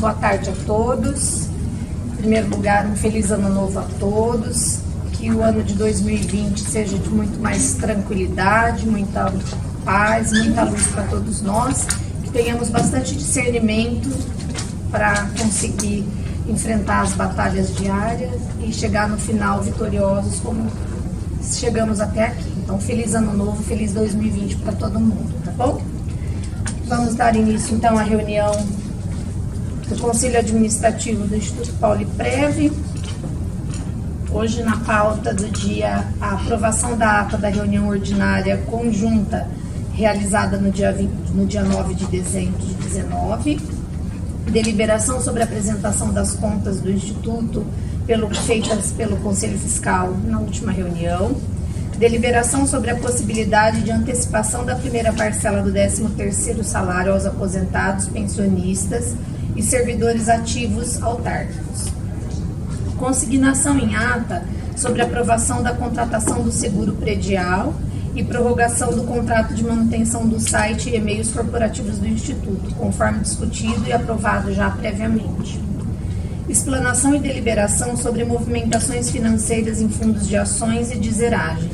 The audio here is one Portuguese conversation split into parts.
boa tarde a todos. Em primeiro lugar, um feliz ano novo a todos. Que o ano de 2020 seja de muito mais tranquilidade, muita paz, muita luz para todos nós. Que tenhamos bastante discernimento para conseguir enfrentar as batalhas diárias e chegar no final vitoriosos como chegamos até aqui. Então, feliz ano novo, feliz 2020 para todo mundo, tá bom? Vamos dar início, então, à reunião do Conselho Administrativo do Instituto Pauliprev. Hoje, na pauta do dia, a aprovação da ata da reunião ordinária conjunta realizada no dia 9 de dezembro de 2019. Deliberação sobre a apresentação das contas do Instituto feitas pelo Conselho Fiscal na última reunião. Deliberação sobre a possibilidade de antecipação da primeira parcela do 13º salário aos aposentados, pensionistas e servidores ativos autárquicos. Consignação em ata sobre a aprovação da contratação do seguro predial e prorrogação do contrato de manutenção do site e e-mails corporativos do Instituto, conforme discutido e aprovado já previamente. Explanação e deliberação sobre movimentações financeiras em fundos de ações e de zeragem.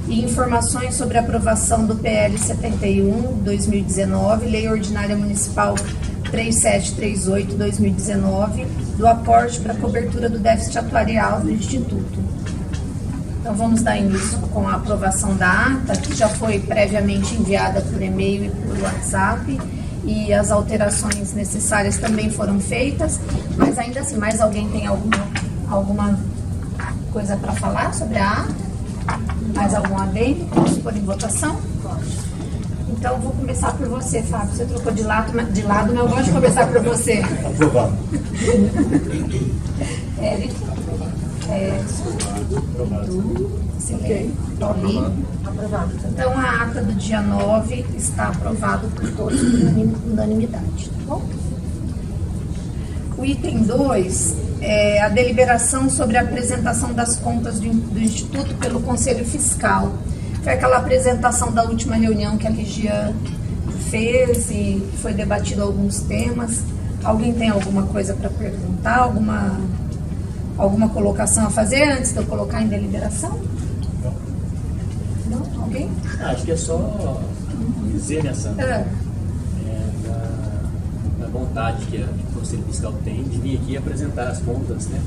E informações sobre a aprovação do PL 71/2019, Lei Ordinária Municipal 3738/2019, do aporte para cobertura do déficit atuarial do Instituto. Então, vamos dar início com a aprovação da ata, que já foi previamente enviada por e-mail e por WhatsApp, e as alterações necessárias também foram feitas, mas ainda assim, mais alguém tem alguma coisa para falar sobre a ata? Mais algum adendo? Posso pôr em votação? Pode. Então, vou começar por você, Fábio. Você trocou de lado, mas eu gosto de começar por você. Aprovado. Érico? Ok. Paulinho? Aprovado. Então, a ata do dia 9 está aprovada por todos por unanimidade, tá bom? O item 2 é a deliberação sobre a apresentação das contas do Instituto pelo Conselho Fiscal. Foi aquela apresentação da última reunião que a Ligia fez e foi debatido alguns temas. Alguém tem alguma coisa para perguntar? Alguma colocação a fazer antes de eu colocar em deliberação? Não? Alguém? Acho que é só dizer, né, Sandra? Da vontade que o Conselho Fiscal tem de vir aqui apresentar as contas, né?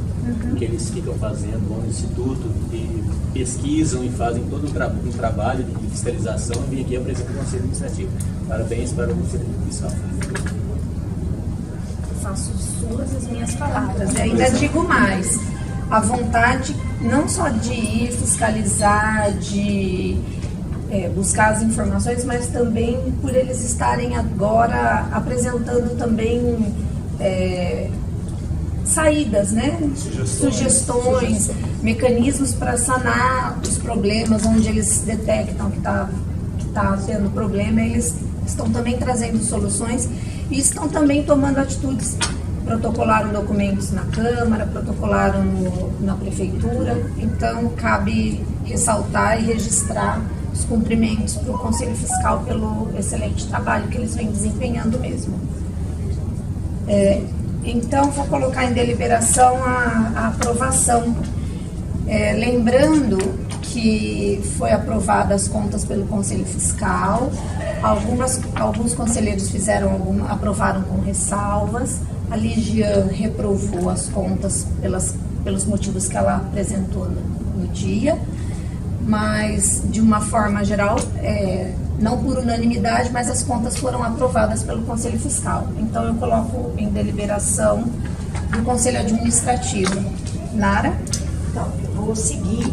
Que eles ficam fazendo lá no Instituto, e pesquisam e fazem todo um trabalho de fiscalização e vir aqui apresentar o Conselho Administrativo. Parabéns para o Conselho Fiscal. Faço suas as minhas palavras. E ainda digo mais, a vontade não só de ir fiscalizar, de buscar as informações, mas também por eles estarem agora apresentando também saídas, né? Sugestões, mecanismos para sanar os problemas onde eles detectam que está tendo problema, eles estão também trazendo soluções e estão também tomando atitudes. Protocolaram documentos na Câmara, protocolaram na Prefeitura, então cabe ressaltar e registrar os cumprimentos para o Conselho Fiscal pelo excelente trabalho que eles vêm desempenhando mesmo. Então, vou colocar em deliberação a aprovação. Lembrando que foi aprovada as contas pelo Conselho Fiscal, alguns conselheiros aprovaram com ressalvas, a Ligia reprovou as contas pelos motivos que ela apresentou no dia, mas de uma forma geral, não por unanimidade, mas as contas foram aprovadas pelo Conselho Fiscal. Então, eu coloco em deliberação do Conselho Administrativo. Nara? Então, eu vou seguir,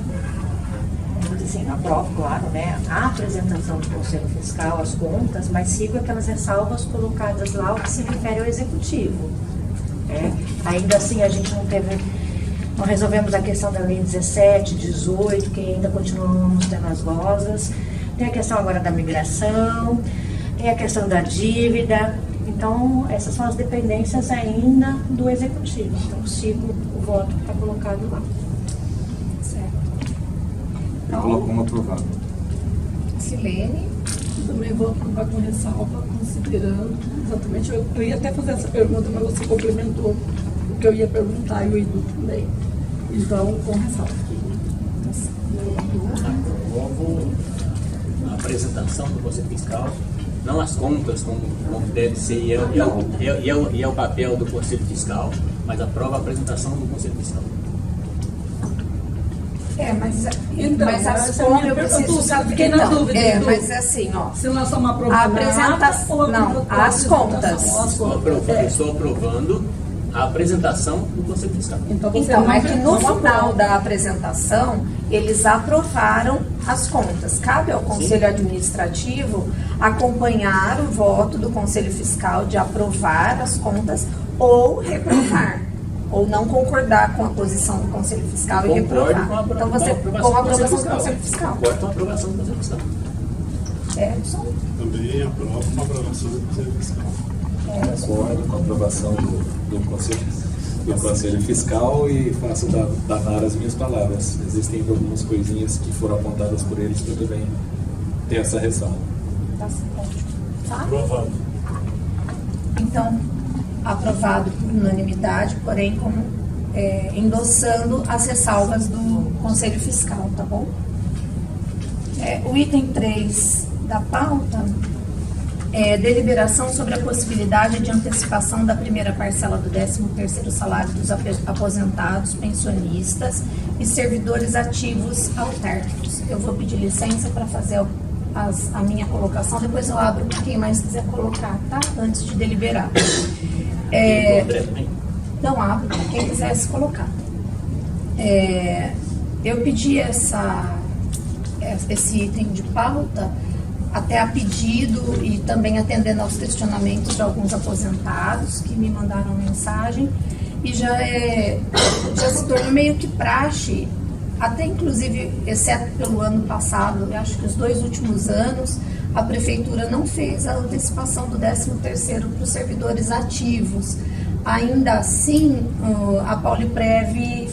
assim, aprovo, claro, né, a apresentação do Conselho Fiscal, as contas, mas sigo aquelas ressalvas colocadas lá, o que se refere ao Executivo. Ainda assim, a gente não resolvemos a questão da Lei 17, 18, que ainda continuamos tendo as rosas. Tem a questão agora da migração, tem a questão da dívida. Então, essas são as dependências ainda do Executivo. Então, sigo o voto que está colocado lá. Certo. Eu coloco como aprovado. Silene? também vou aprovar com ressalva, considerando exatamente. Eu ia até fazer essa pergunta, mas você complementou o que eu ia perguntar e o Edu também. Então, com ressalva. Aprovo a apresentação do Conselho Fiscal, não as contas como deve ser, e é o papel do Conselho Fiscal, mas aprovo a apresentação do Conselho Fiscal. Mas Então, as contas eu preciso saber. Fiquei na dúvida, Edu. Mas é assim, ó. Se nós estamos A aprovando apresentação. Não, as contas. Estou aprovando a apresentação do Conselho Fiscal. Então, você Então, não é que no não final aprova. da apresentação, eles aprovaram as contas. Cabe ao Conselho Administrativo acompanhar o voto do Conselho Fiscal de aprovar as contas ou reprovar, ou não concordar com a posição do Conselho Fiscal e reprovar. Então, você com a aprovação do Conselho Fiscal. Concordo com a aprovação do Conselho Fiscal. Edson? Também aprovo uma aprovação do Conselho Fiscal. Concordo com a aprovação do Conselho Fiscal e faço danar as minhas palavras. Existem algumas coisinhas que foram apontadas por eles que eu também tenho essa ressalva. Tá ótimo. Tá? Aprovado. Então, aprovado por unanimidade, porém endossando as ressalvas do Conselho Fiscal, tá bom? O item 3 da pauta é deliberação sobre a possibilidade de antecipação da primeira parcela do 13º salário dos aposentados, pensionistas e servidores ativos autárquicos. Eu vou pedir licença para fazer a minha colocação, depois eu abro para quem mais quiser colocar, tá? Antes de deliberar. Não abro para quem quiser se colocar. Eu pedi esse item de pauta até a pedido e também atendendo aos questionamentos de alguns aposentados que me mandaram mensagem, e já se tornou meio que praxe, até inclusive, exceto pelo ano passado, eu acho que os 2 últimos anos, a Prefeitura não fez a antecipação do 13º para os servidores ativos. Ainda assim, a Pauliprev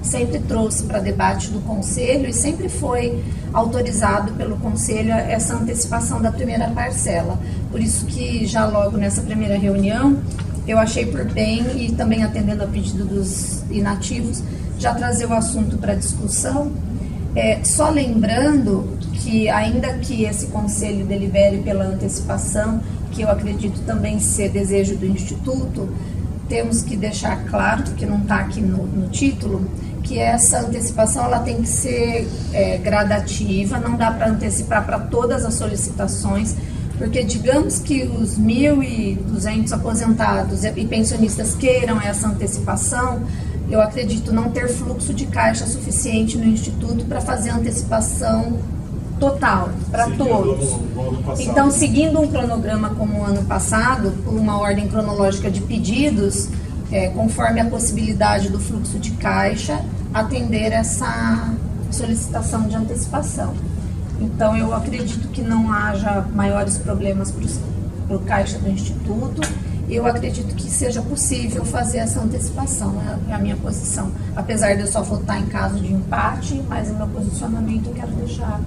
sempre trouxe para debate do Conselho e sempre foi autorizado pelo Conselho essa antecipação da primeira parcela. Por isso que já logo nessa primeira reunião, eu achei por bem, e também atendendo a pedido dos inativos, já trazer o assunto para discussão. Só lembrando que, ainda que esse Conselho delibere pela antecipação, que eu acredito também ser desejo do Instituto, temos que deixar claro, que não está aqui no título, que essa antecipação ela tem que ser gradativa, não dá para antecipar para todas as solicitações, porque digamos que os 1.200 aposentados e pensionistas queiram essa antecipação, eu acredito não ter fluxo de caixa suficiente no Instituto para fazer a antecipação total, para todos. Então, seguindo um cronograma como o ano passado, por uma ordem cronológica de pedidos, conforme a possibilidade do fluxo de caixa, atender essa solicitação de antecipação. Então, eu acredito que não haja maiores problemas para o caixa do Instituto. Eu acredito que seja possível fazer essa antecipação, é a minha posição. Apesar de eu só votar em caso de empate, mas o meu posicionamento eu quero deixar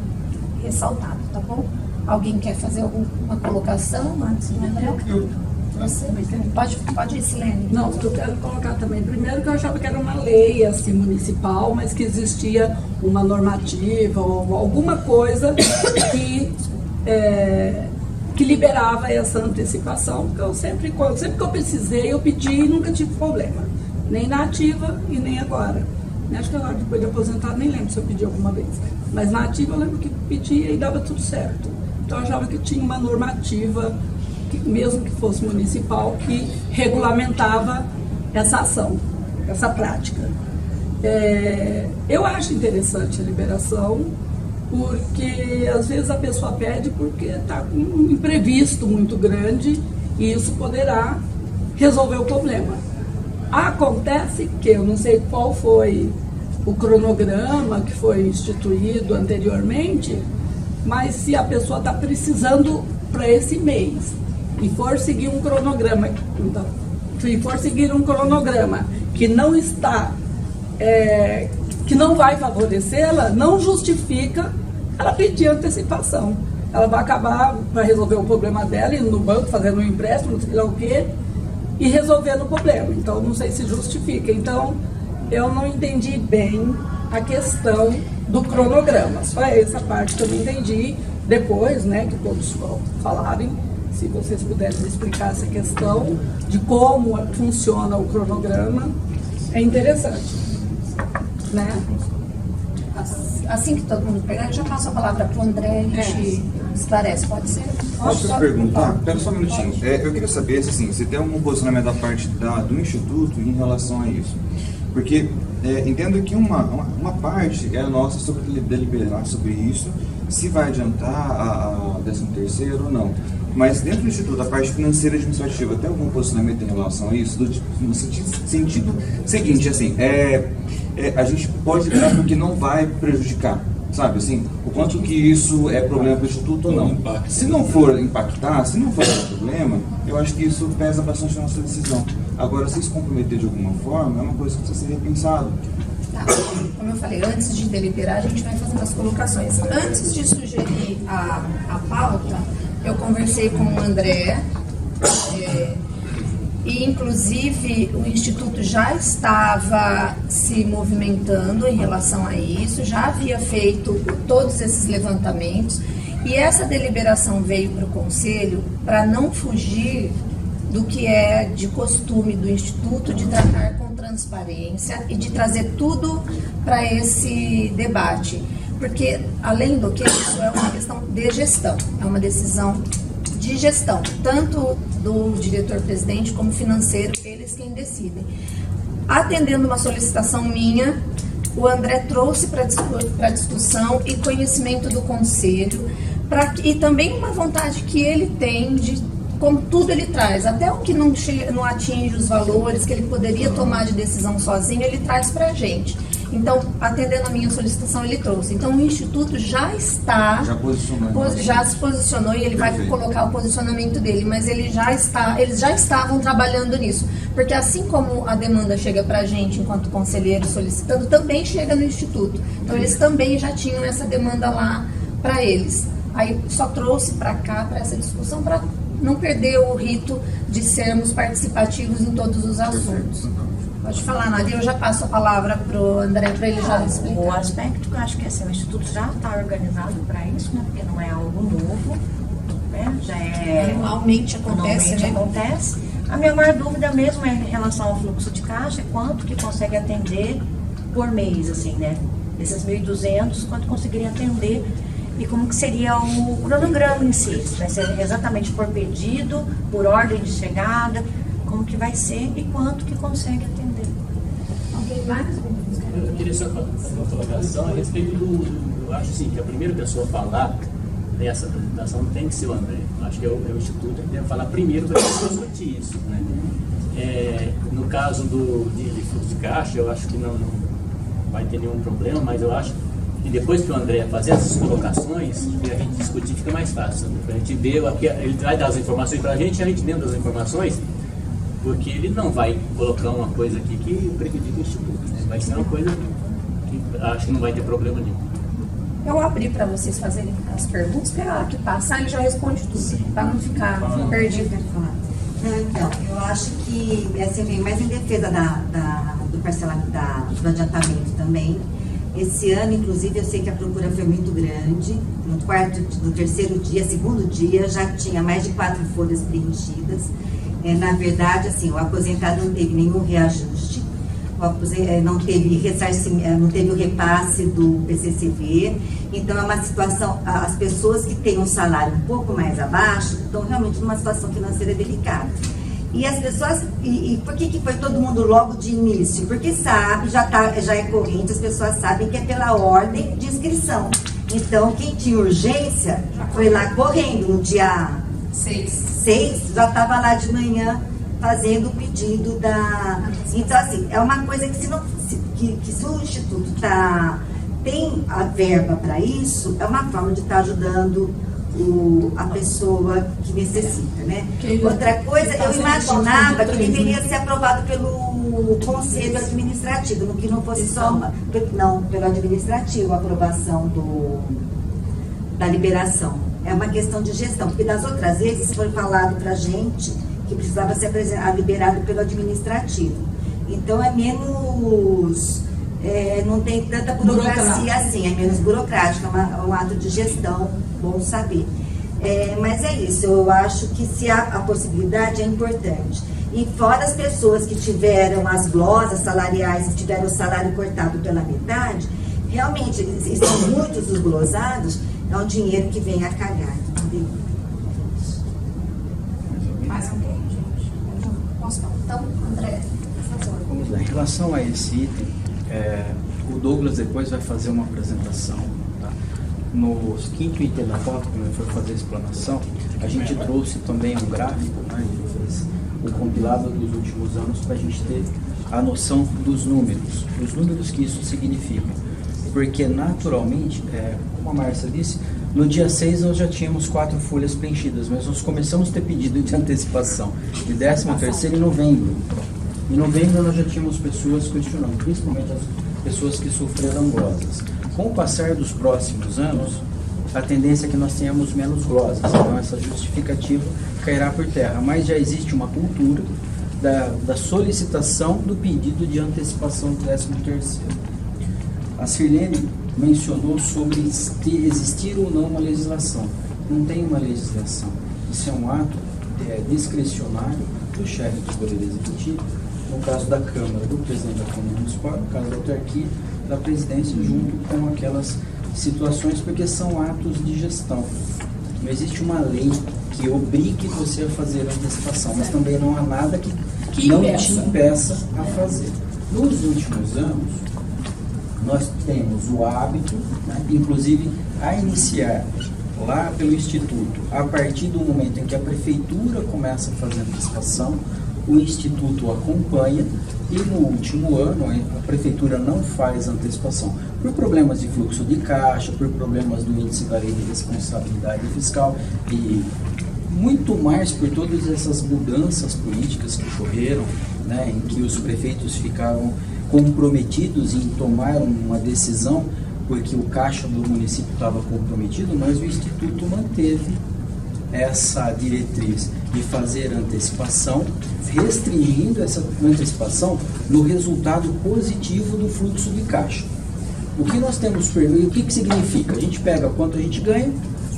ressaltado, tá bom? Alguém quer fazer alguma colocação antes do André? Você? Pode ir, Silene. Não, eu quero colocar também. Primeiro que eu achava que era uma lei assim, municipal, mas que existia uma normativa ou alguma coisa que liberava essa antecipação, porque eu sempre que eu precisei, eu pedi e nunca tive problema. Nem na ativa e nem agora. Acho que agora, depois de aposentar, nem lembro se eu pedi alguma vez. Mas na ativa eu lembro que pedia e dava tudo certo. Então eu achava que tinha uma normativa, mesmo que fosse municipal, que regulamentava essa ação, essa prática. Eu acho interessante a liberação, porque às vezes a pessoa pede porque está com um imprevisto muito grande e isso poderá resolver o problema. Acontece que eu não sei qual foi o cronograma que foi instituído anteriormente, mas se a pessoa está precisando para esse mês e for seguir um cronograma, então, se for seguir um cronograma que não está, que não vai favorecê-la, não justifica ela pedir antecipação. ela vai acabar para resolver o problema dela, indo no banco, fazendo um empréstimo, não sei lá o quê, e resolvendo o problema. Então, não sei se justifica. Então, eu não entendi bem a questão do cronograma. Só essa parte que eu não entendi. Depois, né, que todos falarem, se vocês puderem me explicar essa questão de como funciona o cronograma, é interessante, né? Assim que todo mundo pegar, eu já passo a palavra para o André e a gente esclarece, pode ser? Posso perguntar? Pera só um minutinho. Eu queria saber se tem algum posicionamento da parte do Instituto em relação a isso. Porque entendo que uma parte é nossa sobre deliberar sobre isso, se vai adiantar a 13º ou não. Mas dentro do Instituto, a parte financeira e administrativa, tem algum posicionamento em relação a isso? No sentido seguinte, assim, a gente pode liderar porque não vai prejudicar, sabe, assim, o quanto que isso é problema para o Instituto ou não. Se não for impactar, se não for dar problema, eu acho que isso pesa bastante na nossa decisão. Agora, se se comprometer de alguma forma, é uma coisa que precisa ser repensado. Tá. Como eu falei, antes de deliberar, a gente vai fazendo as colocações. Antes de sugerir a pauta, eu conversei com o André, e inclusive o Instituto já estava se movimentando em relação a isso, já havia feito todos esses levantamentos, e essa deliberação veio para o Conselho para não fugir do que é de costume do Instituto de tratar com transparência e de trazer tudo para esse debate. Porque, além do que, isso é uma questão de gestão, é uma decisão de gestão, tanto do diretor-presidente como financeiro, eles quem decidem. Atendendo uma solicitação minha, o André trouxe para discussão e conhecimento do Conselho, e também uma vontade que ele tem de, como tudo ele traz, até o que não atinge os valores que ele poderia tomar de decisão sozinho, ele traz para a gente. Então, atendendo a minha solicitação, ele trouxe. Então, o Instituto já está... Já se posicionou e ele vai colocar o posicionamento dele, mas eles já estavam trabalhando nisso. Porque assim como a demanda chega para a gente, enquanto conselheiro solicitando, também chega no Instituto. Então, eles também já tinham essa demanda lá para eles. Aí, só trouxe para cá, para essa discussão, para não perder o rito de sermos participativos em todos os assuntos. Pode falar, Nadia, eu já passo a palavra para o André, para ele já explicar. O aspecto que eu acho que assim, o Instituto já está organizado para isso, né? Porque não é algo novo, né? Já anualmente acontece, né? Acontece. A minha maior dúvida mesmo é em relação ao fluxo de caixa, quanto que consegue atender por mês, assim, né? Desses 1.200, quanto conseguiria atender e como que seria o cronograma em si. Vai ser exatamente por pedido, por ordem de chegada, como que vai ser e quanto que consegue atender. Alguém mais? Eu queria só fazer uma colocação a respeito eu acho assim, que a primeira pessoa a falar nessa apresentação tem que ser o André. Eu acho que é o Instituto que deve falar primeiro para discutir isso, né? No caso de fluxo de caixa, eu acho que não vai ter nenhum problema, mas eu acho que depois que o André fazer essas colocações, a gente discutir fica mais fácil. A gente vê, ele vai dar as informações para a gente dentro das informações, porque ele não vai colocar uma coisa aqui que prejudica o Instituto, né? Vai ser uma coisa que acho que não vai ter problema nenhum. Eu abri para vocês fazerem as perguntas, porque a hora que passar ele já responde tudo, para não ficar perdido. Então, eu acho que assim, mais em defesa do parcelamento, do adiantamento também. Esse ano, inclusive, eu sei que a procura foi muito grande. No terceiro dia, segundo dia, já tinha mais de 4 folhas preenchidas. Na verdade, assim, o aposentado não teve nenhum reajuste, não teve o repasse do PCCV. Então, é uma situação, as pessoas que têm um salário um pouco mais abaixo estão realmente numa situação financeira delicada. E as pessoas, e por que foi todo mundo logo de início? Porque sabe, já é corrente, as pessoas sabem que é pela ordem de inscrição. Então, quem tinha urgência foi lá correndo no dia 6, já estava lá de manhã fazendo o pedido da... Então, assim, é uma coisa que se o Instituto tem a verba para isso, é uma forma de estar ajudando a pessoa que necessita, né? Outra coisa, eu imaginava que deveria ser aprovado pelo Conselho Administrativo, no que não fosse pelo administrativo, a aprovação da liberação. é uma questão de gestão, porque das outras vezes foi falado para a gente que precisava ser liberado pelo administrativo. Então é menos, não tem tanta burocracia assim, é menos burocrático, é um ato de gestão, bom saber. Mas é isso, eu acho que se há a possibilidade é importante. E fora as pessoas que tiveram as glosas salariais, que tiveram o salário cortado pela metade, realmente, são muitos os glosados, é um dinheiro que vem a calhar, entendeu? Mais alguém, gente? Eu já posso falar. Então, André, por favor. Vamos lá. Em relação a esse item, o Douglas depois vai fazer uma apresentação. Tá? No quinto item da foto, quando ele for fazer a explanação, a gente trouxe também um gráfico, né? Ele fez o compilado dos últimos anos para a gente ter a noção dos números que isso significa. Porque naturalmente, como a Márcia disse, no dia 6 nós já tínhamos 4 folhas preenchidas, mas nós começamos a ter pedido de antecipação de 13º em novembro. Em novembro nós já tínhamos pessoas questionando, principalmente as pessoas que sofreram glosas. Com o passar dos próximos anos, a tendência é que nós tenhamos menos glosas, então essa justificativa cairá por terra, mas já existe uma cultura da solicitação do pedido de antecipação do 13º. A Sirlene mencionou sobre existir ou não uma legislação. Não tem uma legislação. Isso é um ato discricionário do chefe do Poder Executivo, no caso da Câmara, do presidente da Câmara Municipal, no caso da autarquia, da presidência, junto com aquelas situações, porque são atos de gestão. Não existe uma lei que obrigue você a fazer a antecipação, mas também não há nada que não te impeça a fazer. Nos últimos anos, nós temos o hábito, né, inclusive a iniciar lá pelo Instituto, a partir do momento em que a Prefeitura começa a fazer antecipação, o Instituto acompanha e no último ano a Prefeitura não faz antecipação por problemas de fluxo de caixa, por problemas do índice da lei de responsabilidade fiscal e muito mais por todas essas mudanças políticas que ocorreram, né, em que os prefeitos ficaram comprometidos em tomar uma decisão porque o caixa do município estava comprometido, mas o Instituto manteve essa diretriz de fazer antecipação, restringindo essa antecipação no resultado positivo do fluxo de caixa. O que nós temos perdido, o que significa? A gente pega quanto a gente ganha,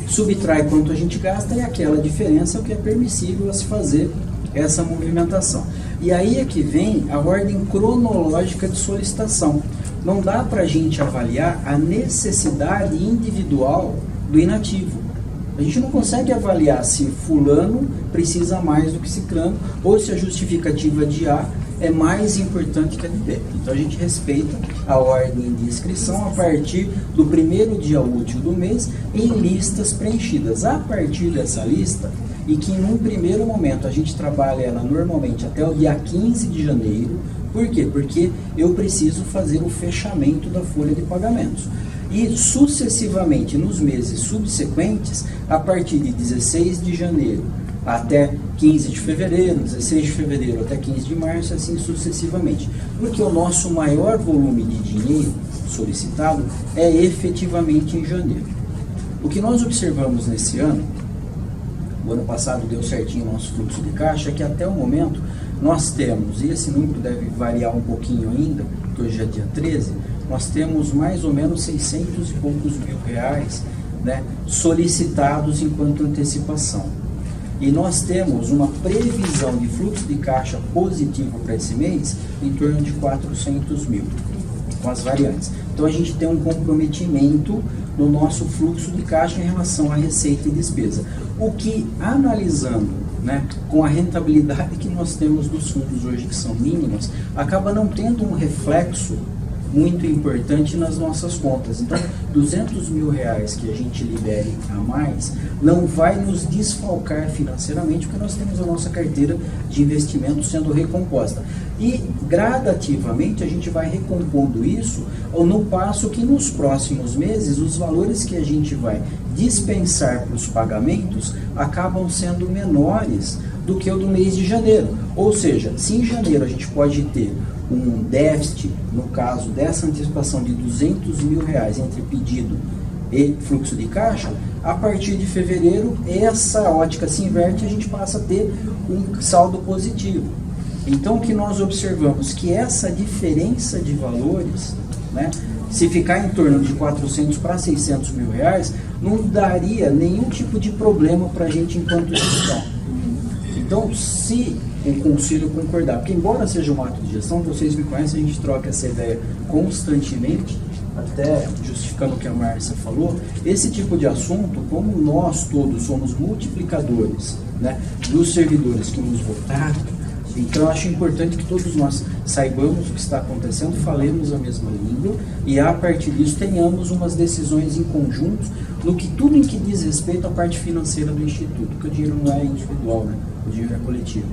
subtrai quanto a gente gasta e aquela diferença é o que é permissível a se fazer essa movimentação. E aí é que vem a ordem cronológica de solicitação. Não dá para a gente avaliar a necessidade individual do inativo. A gente não consegue avaliar se fulano precisa mais do que ciclano ou se a justificativa de A é mais importante que a de B. Então a gente respeita a ordem de inscrição a partir do primeiro dia útil do mês em listas preenchidas. A partir dessa lista, e que num primeiro momento a gente trabalha ela normalmente até o dia 15 de janeiro. Por quê? Porque eu preciso fazer o fechamento da folha de pagamentos. E sucessivamente nos meses subsequentes, a partir de 16 de janeiro até 15 de fevereiro, 16 de fevereiro até 15 de março, assim sucessivamente. Porque o nosso maior volume de dinheiro solicitado é efetivamente em janeiro. O que nós observamos nesse ano, o ano passado deu certinho o nosso fluxo de caixa, é que até o momento nós temos, e esse número deve variar um pouquinho ainda, porque hoje é dia 13, nós temos mais ou menos 600 e poucos mil reais, né, solicitados enquanto antecipação. E nós temos uma previsão de fluxo de caixa positivo para esse mês em torno de 400 mil, com as variantes. Então a gente tem um comprometimento no nosso fluxo de caixa em relação à receita e despesa. O que, analisando, né, com a rentabilidade que nós temos dos fundos hoje, que são mínimas, acaba não tendo um reflexo muito importante nas nossas contas. Então, 200 mil reais que a gente libere a mais não vai nos desfalcar financeiramente, porque nós temos a nossa carteira de investimento sendo recomposta. E gradativamente a gente vai recompondo isso no passo que nos próximos meses os valores que a gente vai dispensar para os pagamentos acabam sendo menores do que o do mês de janeiro. Ou seja, se em janeiro a gente pode ter um déficit, no caso dessa antecipação de 200 mil reais entre pedido e fluxo de caixa, a partir de fevereiro essa ótica se inverte e a gente passa a ter um saldo positivo. Então, o que nós observamos que essa diferença de valores, né, se ficar em torno de 400 para 600 mil reais, não daria nenhum tipo de problema para a gente enquanto gestão. Então, se o conselho concordar, porque embora seja um ato de gestão, vocês me conhecem, a gente troca essa ideia constantemente, até justificando o que a Márcia falou, esse tipo de assunto, como nós todos somos multiplicadores, né, dos servidores que nos votaram, então eu acho importante que todos nós saibamos o que está acontecendo, falemos a mesma língua e a partir disso tenhamos umas decisões em conjunto no que tudo em que diz respeito à parte financeira do Instituto, porque o dinheiro não é individual, né, o dinheiro é coletivo.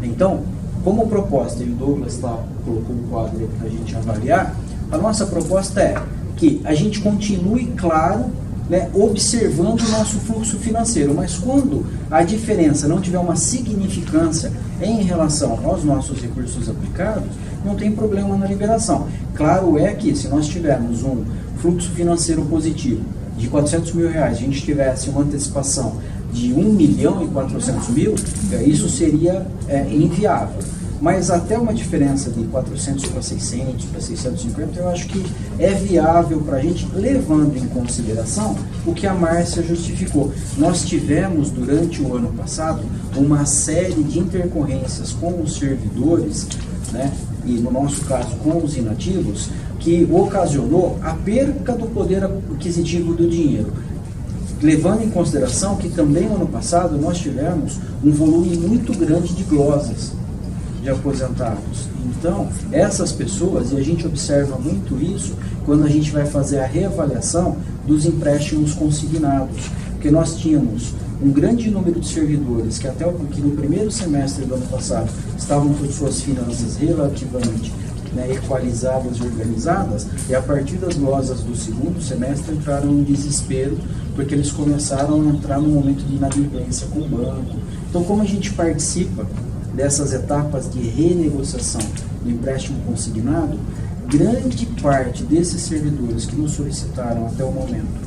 Então, como proposta, e o Douglas colocou um quadro aí para a gente avaliar, a nossa proposta é que a gente continue, claro, né, observando o nosso fluxo financeiro, mas quando a diferença não tiver uma significância em relação aos nossos recursos aplicados, não tem problema na liberação. Claro é que se nós tivermos um fluxo financeiro positivo de 400 mil reais, a gente tivesse uma antecipação de 1.400.000, isso seria inviável. Mas até uma diferença de 400 para 600, para 650, eu acho que é viável para a gente, levando em consideração o que a Márcia justificou. Nós tivemos, durante o ano passado, uma série de intercorrências com os servidores, né, e no nosso caso com os inativos, que ocasionou a perca do poder aquisitivo do dinheiro. Levando em consideração que também no ano passado nós tivemos um volume muito grande de glosas de aposentados. Então, essas pessoas, e a gente observa muito isso quando a gente vai fazer a reavaliação dos empréstimos consignados, porque nós tínhamos um grande número de servidores que que no primeiro semestre do ano passado estavam com suas finanças relativamente, né, equalizadas e organizadas, e a partir das glosas do segundo semestre entraram em desespero, porque eles começaram a entrar num momento de inadimplência com o banco. Então, como a gente participa dessas etapas de renegociação do empréstimo consignado, grande parte desses servidores que nos solicitaram até o momento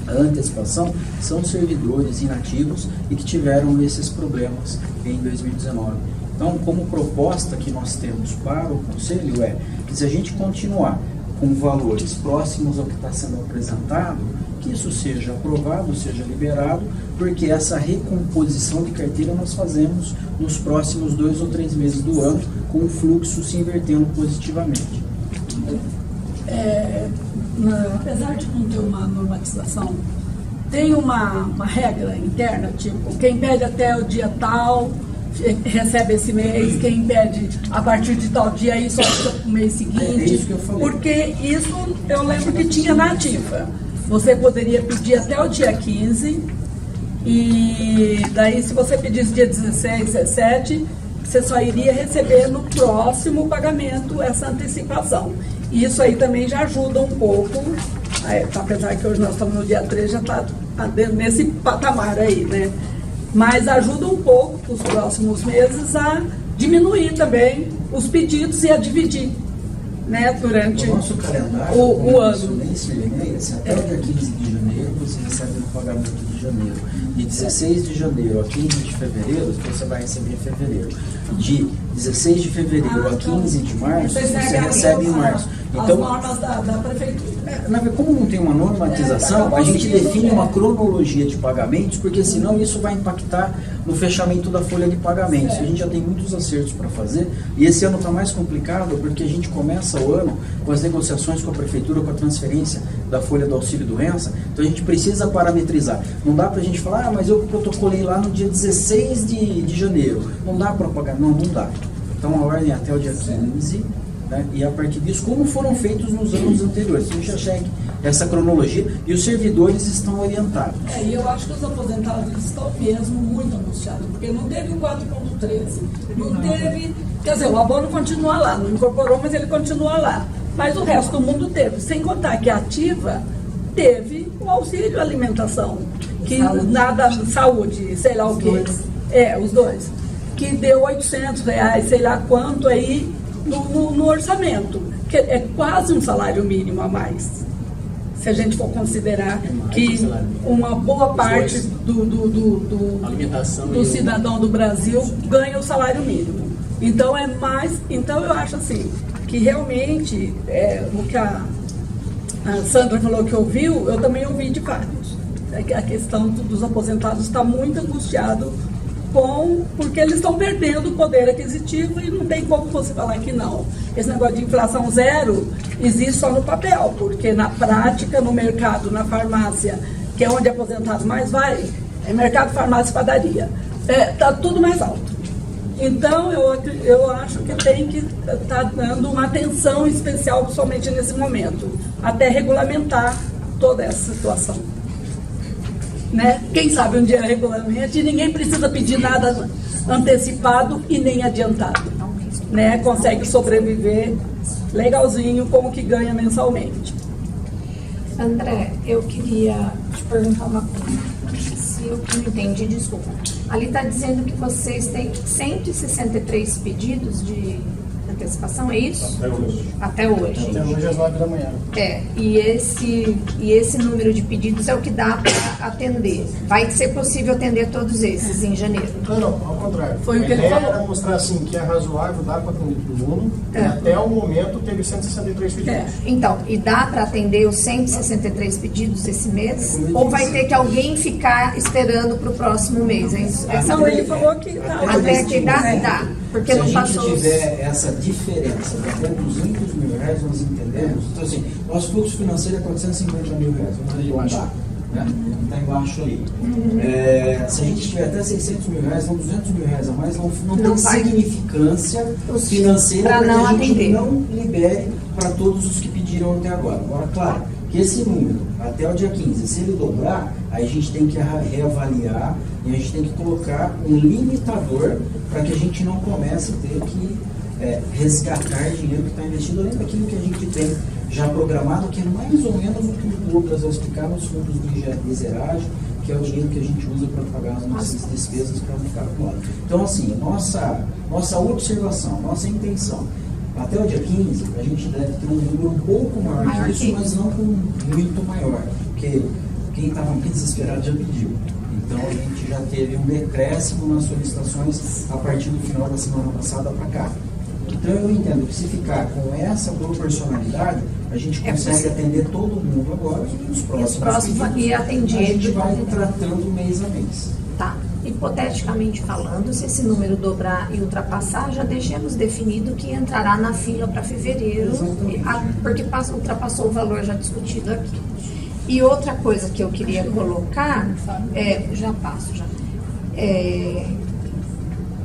a antecipação são servidores inativos e que tiveram esses problemas em 2019. Então, como proposta que nós temos para o Conselho é que se a gente continuar com valores próximos ao que está sendo apresentado, que isso seja aprovado, seja liberado, porque essa recomposição de carteira nós fazemos nos próximos 2 ou 3 meses do ano, com o fluxo se invertendo positivamente. Apesar de não ter uma normatização, tem uma regra interna, tipo, quem pede até o dia tal recebe esse mês, quem pede a partir de tal dia aí só fica pro mês seguinte, isso que eu falei. porque isso eu lembro que tinha na ativa. Você poderia pedir até o dia 15 e daí se você pedisse dia 16, 17, você só iria receber no próximo pagamento essa antecipação. E isso aí também já ajuda um pouco, apesar que hoje nós estamos no dia 3, já está nesse patamar aí, né? Mas ajuda um pouco para os próximos meses a diminuir também os pedidos e a dividir, né, durante o nosso calendário, o ano. Até o dia 15 de janeiro você recebe o pagamento de janeiro. De 16 de janeiro a 15 de fevereiro você vai receber em fevereiro. De 16 de fevereiro a 15 de março você recebe em março. Então, as normas da prefeitura. Como não tem uma normatização, a gente define uma cronologia de pagamentos, porque senão isso vai impactar no fechamento da folha de pagamentos. A gente já tem muitos acertos para fazer, e esse ano está mais complicado, porque a gente começa o ano com as negociações com a prefeitura, com a transferência da folha do auxílio-doença, então a gente precisa parametrizar. Não dá para a gente falar, mas eu protocolei lá no dia 16 de janeiro, não dá para pagar? Não dá. Então a ordem é até o dia 15, né? E a partir disso, como foram feitos nos anos anteriores. Então, a gente já segue essa cronologia e os servidores estão orientados. E eu acho que os aposentados estão mesmo muito angustiados, porque não teve o 4.13, não teve, quer dizer, o abono continua lá, não incorporou, mas ele continua lá. Mas o resto do mundo teve, sem contar que a ativa teve o auxílio alimentação, que saúde, sei lá o quê. Os dois. Que deu R$800, sei lá quanto aí, no orçamento, que é quase um salário mínimo a mais, se a gente for considerar que uma boa parte Alimentação do cidadão do Brasil ganha o salário mínimo. Então é mais. Então eu acho assim que realmente o que a Sandra falou que ouviu, eu também ouvi de vários. A questão dos aposentados está muito angustiado porque eles estão perdendo o poder aquisitivo e não tem como você falar que não. Esse negócio de inflação zero existe só no papel, porque na prática, no mercado, na farmácia, que é onde aposentado mais vai, é mercado, farmácia e padaria. Está tudo mais alto. Então, eu acho que tem que estar dando uma atenção especial, principalmente nesse momento, até regulamentar toda essa situação. Né? Quem sabe um dia regulamente e ninguém precisa pedir nada antecipado e nem adiantado. Né? Consegue sobreviver legalzinho com o que ganha mensalmente. André, eu queria te perguntar uma coisa. Se eu não entendi, desculpa. Ali está dizendo que vocês têm 163 pedidos de antecipação, é isso? Até hoje. Até hoje. Até hoje às 9 da manhã. E esse número de pedidos é o que dá para atender. Vai ser possível atender todos esses em janeiro? Não, ao contrário. Foi o que ele A ideia falou. era mostrar assim que é razoável, dá para atender todo mundo. E até o momento teve 163 pedidos. Então, e dá para atender os 163 pedidos esse mês? Ou vai ter que alguém ficar esperando para o próximo mês? É isso? Não, ele falou que Até que dá. Porque não passou. Se a gente tiver essa diferença de até 200 mil reais, nós entendemos. Então, assim, nosso fluxo financeiro é 450 mil reais, vamos arredondar, né? Está embaixo ali. Se a gente tiver até 600 mil reais, são 200 mil reais a mais, não tem significância financeira para que a gente não libere para todos os que pediram até agora. Agora, claro, que esse número, até o dia 15, se ele dobrar, aí a gente tem que reavaliar e a gente tem que colocar um limitador para que a gente não comece a ter que resgatar dinheiro que está investido além daquilo que a gente tem já programado, que é mais ou menos o que o Douglas vai explicar nos fundos de zeragem, que é o dinheiro que a gente usa para pagar as nossas despesas para não ficar acumulado. Então, assim, nossa observação, nossa intenção, até o dia 15, a gente deve ter um número um pouco maior disso, mas não muito maior, porque quem estava muito desesperado já pediu. Então, a gente já teve um decréscimo nas solicitações a partir do final da semana passada para cá. Então, eu entendo que se ficar com essa proporcionalidade, a gente consegue atender todo mundo agora e os próximos aqui atendido. A gente vai tratando mês a mês. Tá. Hipoteticamente falando, se esse número dobrar e ultrapassar, já deixemos definido que entrará na fila para fevereiro, porque ultrapassou o valor já discutido aqui. E outra coisa que eu queria colocar,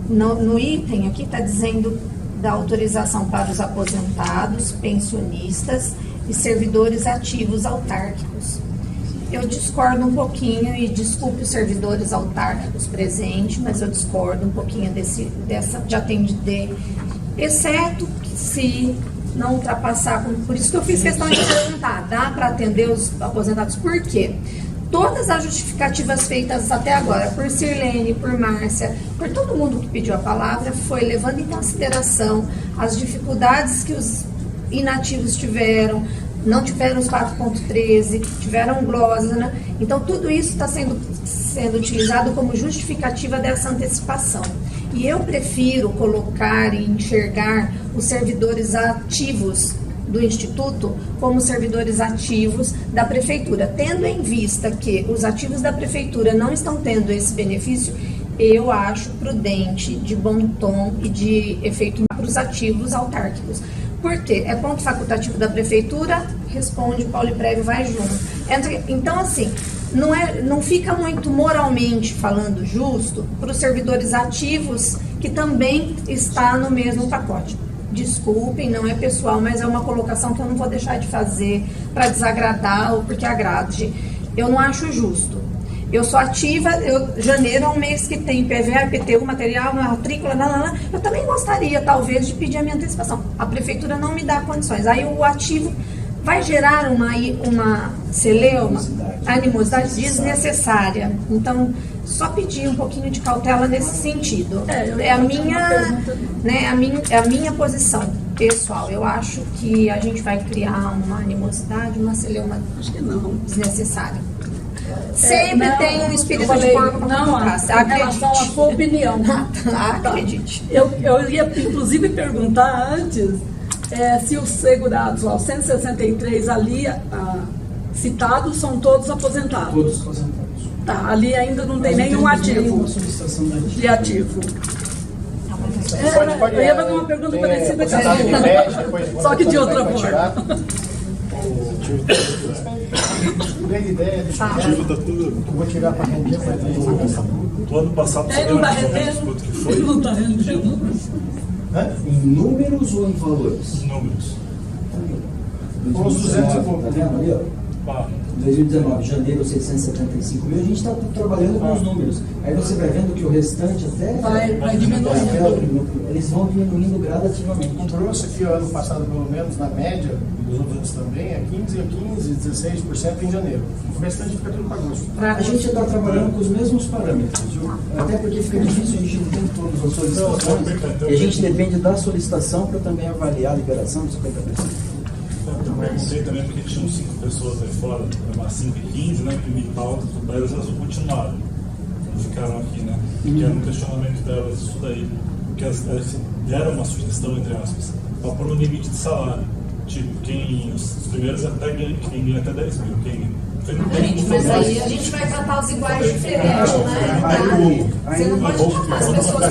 no item aqui está dizendo da autorização para os aposentados, pensionistas e servidores ativos autárquicos. Eu discordo um pouquinho, e desculpe os servidores autárquicos presentes, mas eu discordo um pouquinho dessa de atender, exceto que se não ultrapassar, por isso que eu fiz questão de perguntar, dá para atender os aposentados? Por quê? Todas as justificativas feitas até agora, por Sirlene, por Márcia, por todo mundo que pediu a palavra, foi levando em consideração as dificuldades que os inativos tiveram, não tiveram os 4.13, tiveram glose, né? Então tudo isso está sendo utilizado como justificativa dessa antecipação. E eu prefiro colocar e enxergar os servidores ativos do Instituto como servidores ativos da Prefeitura. Tendo em vista que os ativos da Prefeitura não estão tendo esse benefício, eu acho prudente, de bom tom e de efeito para os ativos autárquicos. Por quê? É ponto facultativo da Prefeitura, responde, o Pauliprev vai junto. Então, assim, não fica muito moralmente falando justo para os servidores ativos que também está no mesmo pacote. Desculpem, não é pessoal, mas é uma colocação que eu não vou deixar de fazer para desagradar ou porque agrade. Eu não acho justo. Eu sou ativa, janeiro é um mês que tem PVA, IPTU, material, matrícula, eu também gostaria, talvez, de pedir a minha antecipação. A Prefeitura não me dá condições. Aí o ativo vai gerar uma celeuma, animosidade desnecessária. Então, só pedir um pouquinho de cautela nesse sentido. É a minha posição. pessoal, eu acho que a gente vai criar uma animosidade, uma celeuma Acho que não. desnecessária. Sempre Não, tem um espírito eu falei, de porco pra não, colocar. em relação à sua opinião. Acredite. Eu ia, inclusive, perguntar antes se os segurados, lá, os 163 ali citados, são todos aposentados. Todos aposentados. Tá, ali ainda não tem Mas nenhum ativo. Uma solicitação da De ativo. Pode variar. Eu ia fazer uma pergunta Tem parecida com a aposentado sua. de média, depois Só que de outra vai forma. tirar. Grande ideia, deixa eu ver. Eu vou tirar para render, vai ter Do ano passado, Ele não está mais ou menos rendendo? quanto que foi? Ele não está rendendo. Em números ou em valores? Os números. Uns 200 e pouco. Tá vendo ali, ó? Ah, 2019, janeiro, 675 mil, a gente está trabalhando com os números. Aí você vai vendo que o restante até Vai diminuindo. eles vão diminuindo gradativamente. O grosso aqui, o ano passado, pelo menos, na média, dos outros anos também, é 16% em janeiro. O restante fica tudo para agosto. A gente está trabalhando com os mesmos parâmetros, viu? Até porque fica difícil, a gente não tem todas as solicitações. E a gente depende da solicitação para também avaliar a liberação de 50%. eu perguntei também porque tinham 5 pessoas aí fora, umas 5 e 15, né? Imprimi pauta, tudo, aí elas continuaram. Ficaram aqui, né? Que era um questionamento delas, isso daí. Porque elas deram uma sugestão, entre aspas, para pôr um limite de salário. Tipo, os primeiros até ganham, quem ganha até 10 mil. Mas aí a gente vai tratar os iguais diferentes, né? Você não pode tratar as pessoas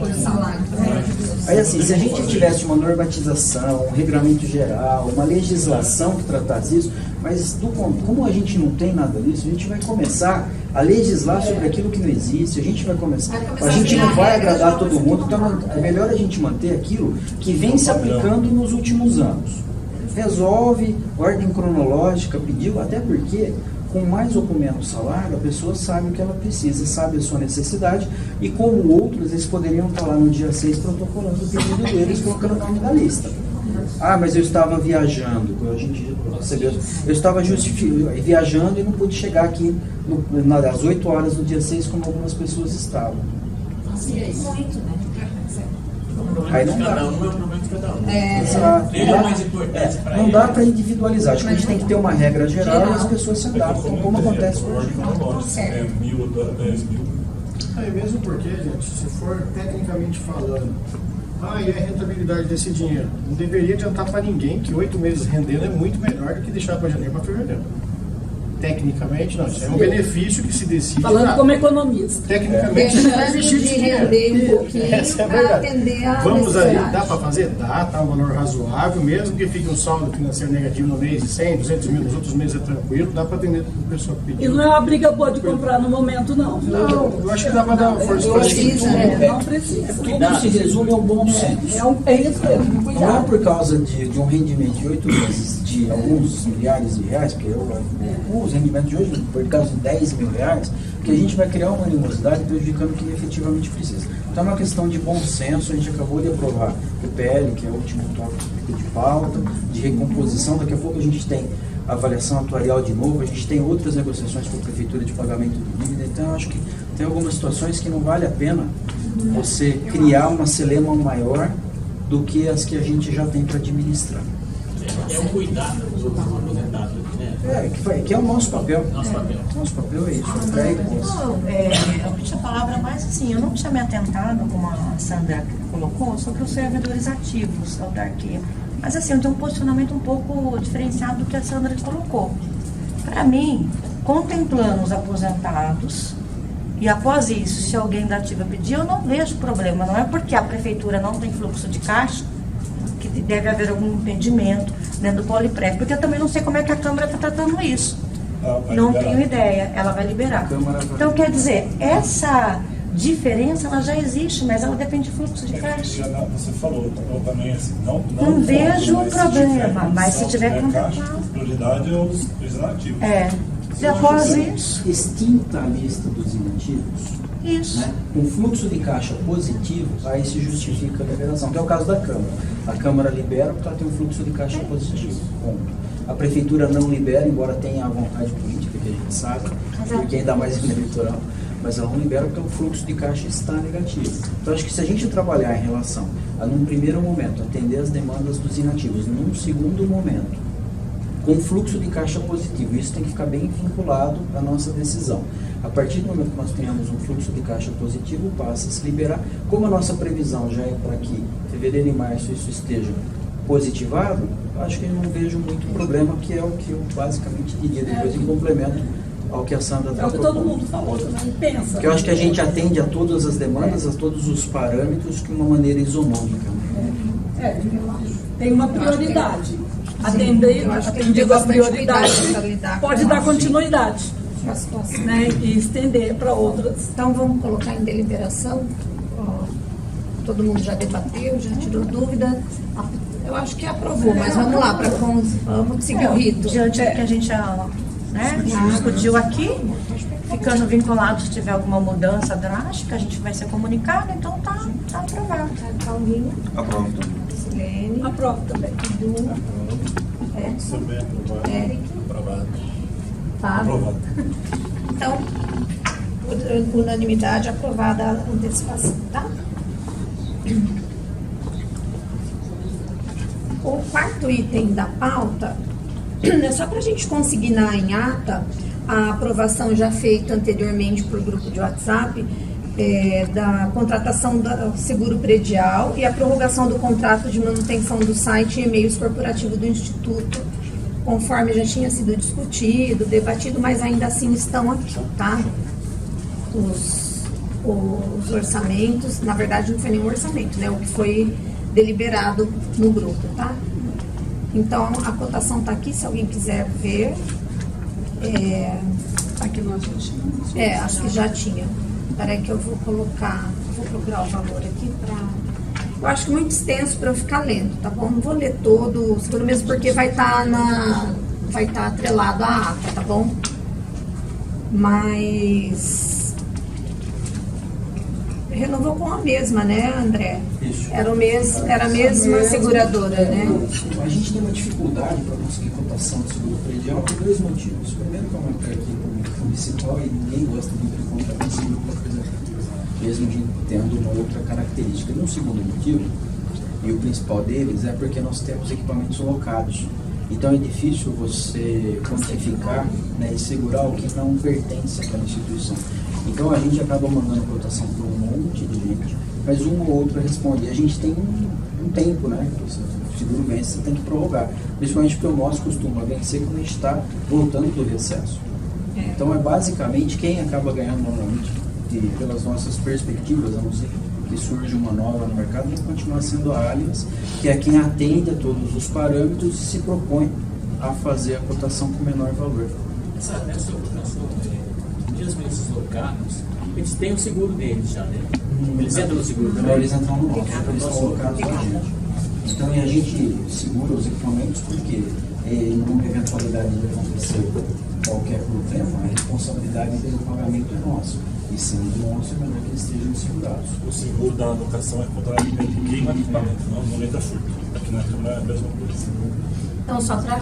por salário. Aí assim, se a gente tivesse uma normatização, um regulamento geral, uma legislação que tratasse isso, mas como a gente não tem nada disso, a gente vai começar a legislar sobre aquilo que não existe, a gente vai começar, a gente não vai agradar todo mundo, então é melhor a gente manter aquilo que vem se aplicando nos últimos anos. Resolve, ordem cronológica, pediu, até porque com mais ou com menos salário, a pessoa sabe o que ela precisa, sabe a sua necessidade, e como outros, eles poderiam estar lá no dia 6 protocolando o pedido deles, colocando o nome da lista. Ah, mas eu estava viajando, a gente recebeu, eu estava viajando e não pude chegar aqui às 8 horas do dia 6, como algumas pessoas estavam. Muito, né? Aí não dá. Cada um é um problema de cada um. Exato. Ele é mais importante para Não ele. dá para individualizar, acho que a gente tem que ter uma regra geral e as pessoas se adaptam, como acontece hoje. É 1.000, 10 mil. Aí mesmo porque, gente, se for tecnicamente falando, e a rentabilidade desse dinheiro? Não deveria adiantar para ninguém que 8 meses rendendo é muito melhor do que deixar para janeiro para fevereiro. Tecnicamente, não. Isso é um benefício que se decide. Falando como economista. Tecnicamente, não Deixando existe de dinheiro. render um pouquinho Essa é a para verdade. atender a Vamos aí, necessidade. dá para fazer? Dá, tá um valor razoável, mesmo que fique um saldo financeiro negativo no mês de 100, 200 mil, nos outros meses é tranquilo, dá para atender o pessoal que E pediu. não é uma briga boa de comprar no momento, não. Não, eu acho que dá para dar uma força Eu para acho que isso. Não precisa. tudo se resume ao bom senso. É isso mesmo, Não é cuidado. por causa de um rendimento de 8 meses de alguns milhares de reais, porque os rendimentos de hoje, por causa de 10 mil reais, que a gente vai criar uma animosidade prejudicando quem efetivamente precisa. Então é uma questão de bom senso, a gente acabou de aprovar o PL, que é o último tópico de pauta, de recomposição, daqui a pouco a gente tem avaliação atuarial de novo, a gente tem outras negociações com a Prefeitura de pagamento do dívida, então eu acho que tem algumas situações que não vale a pena você criar uma celeuma maior do que as que a gente já tem para administrar. É o cuidado dos outros aposentados, né? Que é o nosso papel. Nosso papel. Nosso papel é isso. Eu pedi a palavra, mas assim, eu não tinha me atentado, como a Sandra colocou, sobre os servidores ativos da autarquia. Mas assim, eu tenho um posicionamento um pouco diferenciado do que a Sandra colocou. Para mim, contemplando os aposentados, e após isso, se alguém da ativa pedir, eu não vejo problema. Não é porque a prefeitura não tem fluxo de caixa que deve haver algum impedimento dentro do Polipref, porque eu também não sei como é que a Câmara está tratando isso. Não tenho ideia, ela vai liberar. Então, quer dizer, essa diferença ela já existe, mas ela depende de fluxo de caixa. Você falou, eu também assim, Não vejo problema, mas se tiver caixa, contemplado. prioridade é os inativos. E após isso, Extinta a lista dos inativos, isso. né? Com fluxo de caixa positivo, aí se justifica a liberação, que é o caso da Câmara. A Câmara libera porque ela tem um fluxo de caixa positivo. Ponto. A Prefeitura não libera, embora tenha a vontade política, que a gente sabe, porque ainda mais no eleitoral, mas ela não libera porque o fluxo de caixa está negativo. Então, acho que se a gente trabalhar em relação a, num primeiro momento, atender as demandas dos inativos, num segundo momento, com fluxo de caixa positivo, isso tem que ficar bem vinculado à nossa decisão. A partir do momento que nós tenhamos um fluxo de caixa positivo, passa a se liberar. Como a nossa previsão já é para que fevereiro e março isso esteja positivado, acho que eu não vejo muito problema, que é o que eu basicamente diria, depois em complemento ao que a Sandra está É o que todo propondo. mundo falou também, pensa. Porque eu acho que a gente atende a todas as demandas, a todos os parâmetros de uma maneira isonômica. Eu acho. Tem uma prioridade. Atender, eu acho que atendido a tem prioridade, bastante cuidado pra lidar pode com dar a continuidade, a situação. né? E estender para outras. Então vamos colocar em deliberação. Ó, todo mundo já debateu, já tirou dúvida. Eu acho que aprovou, mas vamos lá, vamos seguir o rito. Diante do que a gente já discutiu aqui, ficando vinculado, se tiver alguma mudança drástica, a gente vai ser comunicado, então tá aprovado. Paulinho, Aprovo então. Silene, Aprovo também. Edu, Edson, Também aprovado. Eric, Aprovado. Fábio. Aprovado. Então, por unanimidade, aprovada a antecipação, tá? O quarto item da pauta é só para a gente consignar em ata a aprovação já feita anteriormente por grupo de WhatsApp da contratação do seguro predial e a prorrogação do contrato de manutenção do site e e-mails corporativo do Instituto, conforme já tinha sido discutido, debatido, mas ainda assim estão aqui, tá? Os orçamentos, na verdade não foi nenhum orçamento, né? O que foi deliberado no grupo, tá? Então, a cotação tá aqui, se alguém quiser ver. Aqui nós já tínhamos. Acho que já tinha. Peraí que eu vou procurar o valor aqui pra... Eu acho que muito extenso para eu ficar lendo, tá bom? Não vou ler todo, seguro mesmo porque vai estar atrelado à ata, tá bom? Mas renovou com a mesma, né, André? Isso. Era a mesma seguradora, né? A gente tem uma dificuldade para conseguir cotação de seguro predial por dois motivos. Primeiro, que é uma característica municipal e ninguém gosta muito de contratar esse seguro para preservar, mesmo a gente tendo uma outra característica. E um segundo motivo, e o principal deles, é porque nós temos equipamentos locados. Então é difícil você quantificar, né, e segurar o que não pertence àquela instituição. Então a gente acaba mandando cotação para um monte de gente, mas uma ou outra responde. E a gente tem um tempo, né? O seguro vence, você tem que prorrogar. Principalmente porque o nosso costuma vencer quando a gente está voltando do recesso. Então é basicamente quem acaba ganhando normalmente, e pelas nossas perspectivas, a não ser que surge uma nova no mercado, vai continuar sendo a Allianz, que é quem atende a todos os parâmetros e se propõe a fazer a cotação com menor valor. Nessa mesmos locados, eles têm o seguro deles já, né? Eles entram no seguro também? Eles entram no nosso, eles são locados com a gente. Então a gente segura os equipamentos porque, numa eventualidade de acontecer qualquer problema, a responsabilidade pelo pagamento é nossa. E sendo nosso, é melhor que eles estejam segurados. O seguro da locação é contra queima de equipamento, não momento da furto. Aqui na Câmara é a mesma coisa. Então, só para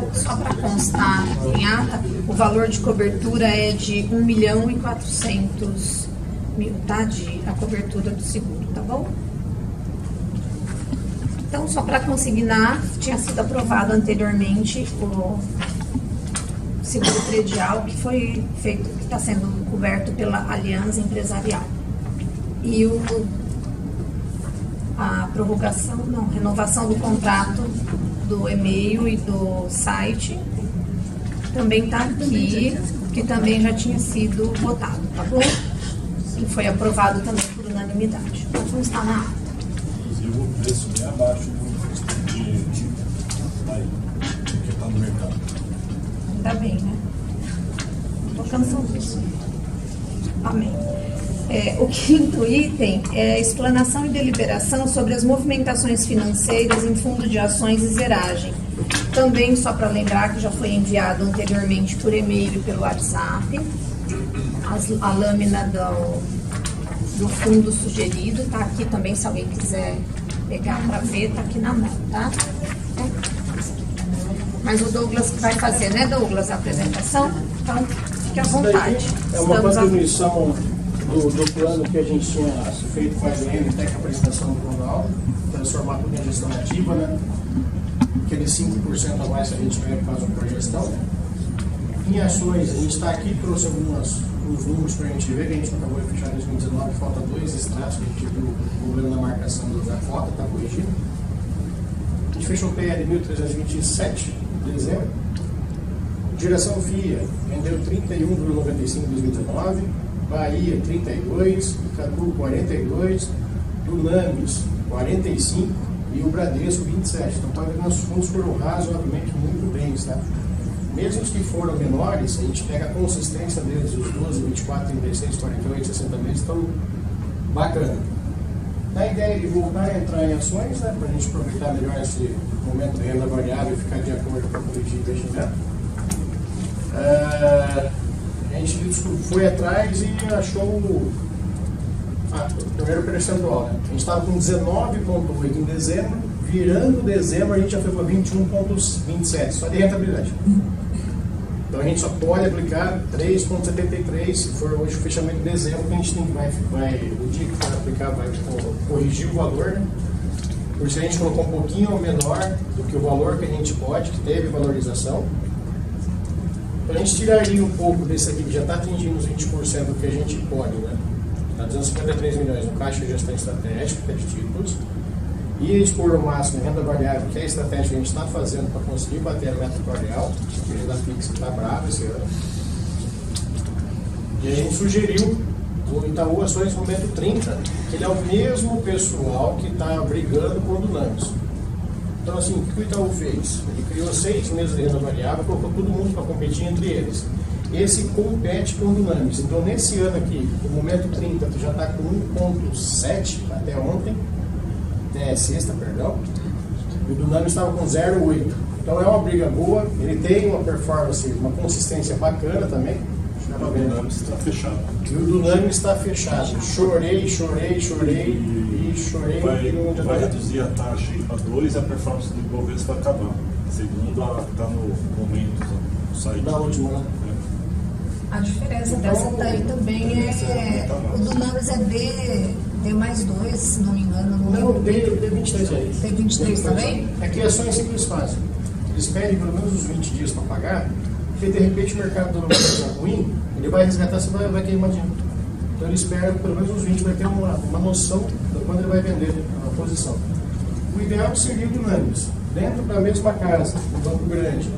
constar em ata, o valor de cobertura é de 1.400.000, tá? A cobertura do seguro, tá bom? Então, só para consignar, tinha sido aprovado anteriormente o seguro predial que foi feito, que está sendo coberto pela Aliança Empresarial. E a prorrogação, não, renovação do contrato do e-mail e do site também está aqui, que também já tinha sido votado, tá bom? Que foi aprovado também por unanimidade. Pode constar na ata. Inclusive o preço bem abaixo do que está no mercado. Ainda bem, né? Tô cansando disso. Amém. O quinto item é a explanação e deliberação sobre as movimentações financeiras em fundo de ações e zeragem. Também, só para lembrar que já foi enviado anteriormente por e-mail e pelo WhatsApp, a lâmina do fundo sugerido, tá aqui também, se alguém quiser pegar para ver, tá aqui na mão, tá? Mas o Douglas que vai fazer, né, Douglas, a apresentação? Então, fique à vontade. É uma contribuição do plano que a gente tinha feito com a GM, até que a apresentação do Ronaldo, transformar tudo em gestão ativa, né? Aqueles 5% a mais que a gente ganha por causa da gestão. Em ações, a gente está aqui, trouxe uns números para a gente ver, que a gente não acabou de fechar em 2019, falta 2 extratos, que a gente viu o problema na marcação da cota, está corrigindo. A gente fechou o PL 1.327 de dezembro. Geração FIA vendeu 31,95 em 2019, Bahia 32, Cadu 42, Dunamis 45 e o Bradesco 27. Então, pode ver que nossos fundos foram razoavelmente muito bem, tá? Mesmo os que foram menores, a gente pega a consistência deles, os 12, 24, 36, 48, 60 meses, estão bacana. A ideia de voltar a entrar em ações, né, para a gente aproveitar melhor esse momento de renda variável e ficar de acordo com a política de investimento. A gente foi atrás e achou o primeiro percentual. Né? A gente estava com 19,8 em dezembro, virando dezembro a gente já foi para 21,27, só de rentabilidade. Então a gente só pode aplicar 3,73 se for hoje o fechamento de dezembro, que a gente tem que o dia que for aplicar vai corrigir o valor, né? Por isso a gente colocou um pouquinho menor do que o valor que a gente pode, que teve valorização. Então a gente tiraria um pouco desse aqui, que já está atingindo os 20% do que a gente pode, né? Está 253 milhões no caixa de gestão estratégica, que é de títulos, e expor o máximo em renda variável, que é a estratégia que a gente está fazendo para conseguir bater a meta atuarial, que a renda fixa está brava esse ano. E a gente sugeriu o Itaú Ações Momento 30, que ele é o mesmo pessoal que está brigando com o Dunamis. Então, assim, o que o Itaú fez? Ele criou 6 meses de renda variável, colocou todo mundo para competir entre eles. Esse compete com o Dunamis. Então, nesse ano aqui, o Momento 30, tu já está com 1,7 até ontem, até sexta, perdão, e o Dunamis estava com 0,8. Então, é uma briga boa, ele tem uma performance, uma consistência bacana também. O Dunamis está fechado. E o Dunamis está fechado. Chorei. Vai reduzir a taxa para 2 e a performance do Ibovespa vai acabar. Segundo está no momento do site. Da última, né? A diferença dessa daí também é. O Dunamis é D+2, se não me engano. Não, D23 aí. D23 também? É que ações simples fazem. Eles pedem pelo menos uns 20 dias para pagar, porque de repente o mercado dando uma coisa ruim, ele vai resgatar, você vai queimar dinheiro. Então ele espera pelo menos uns 20 para ter uma noção de quando ele vai vender a posição. O ideal seria o Dunamis, dentro da mesma casa, um banco grande,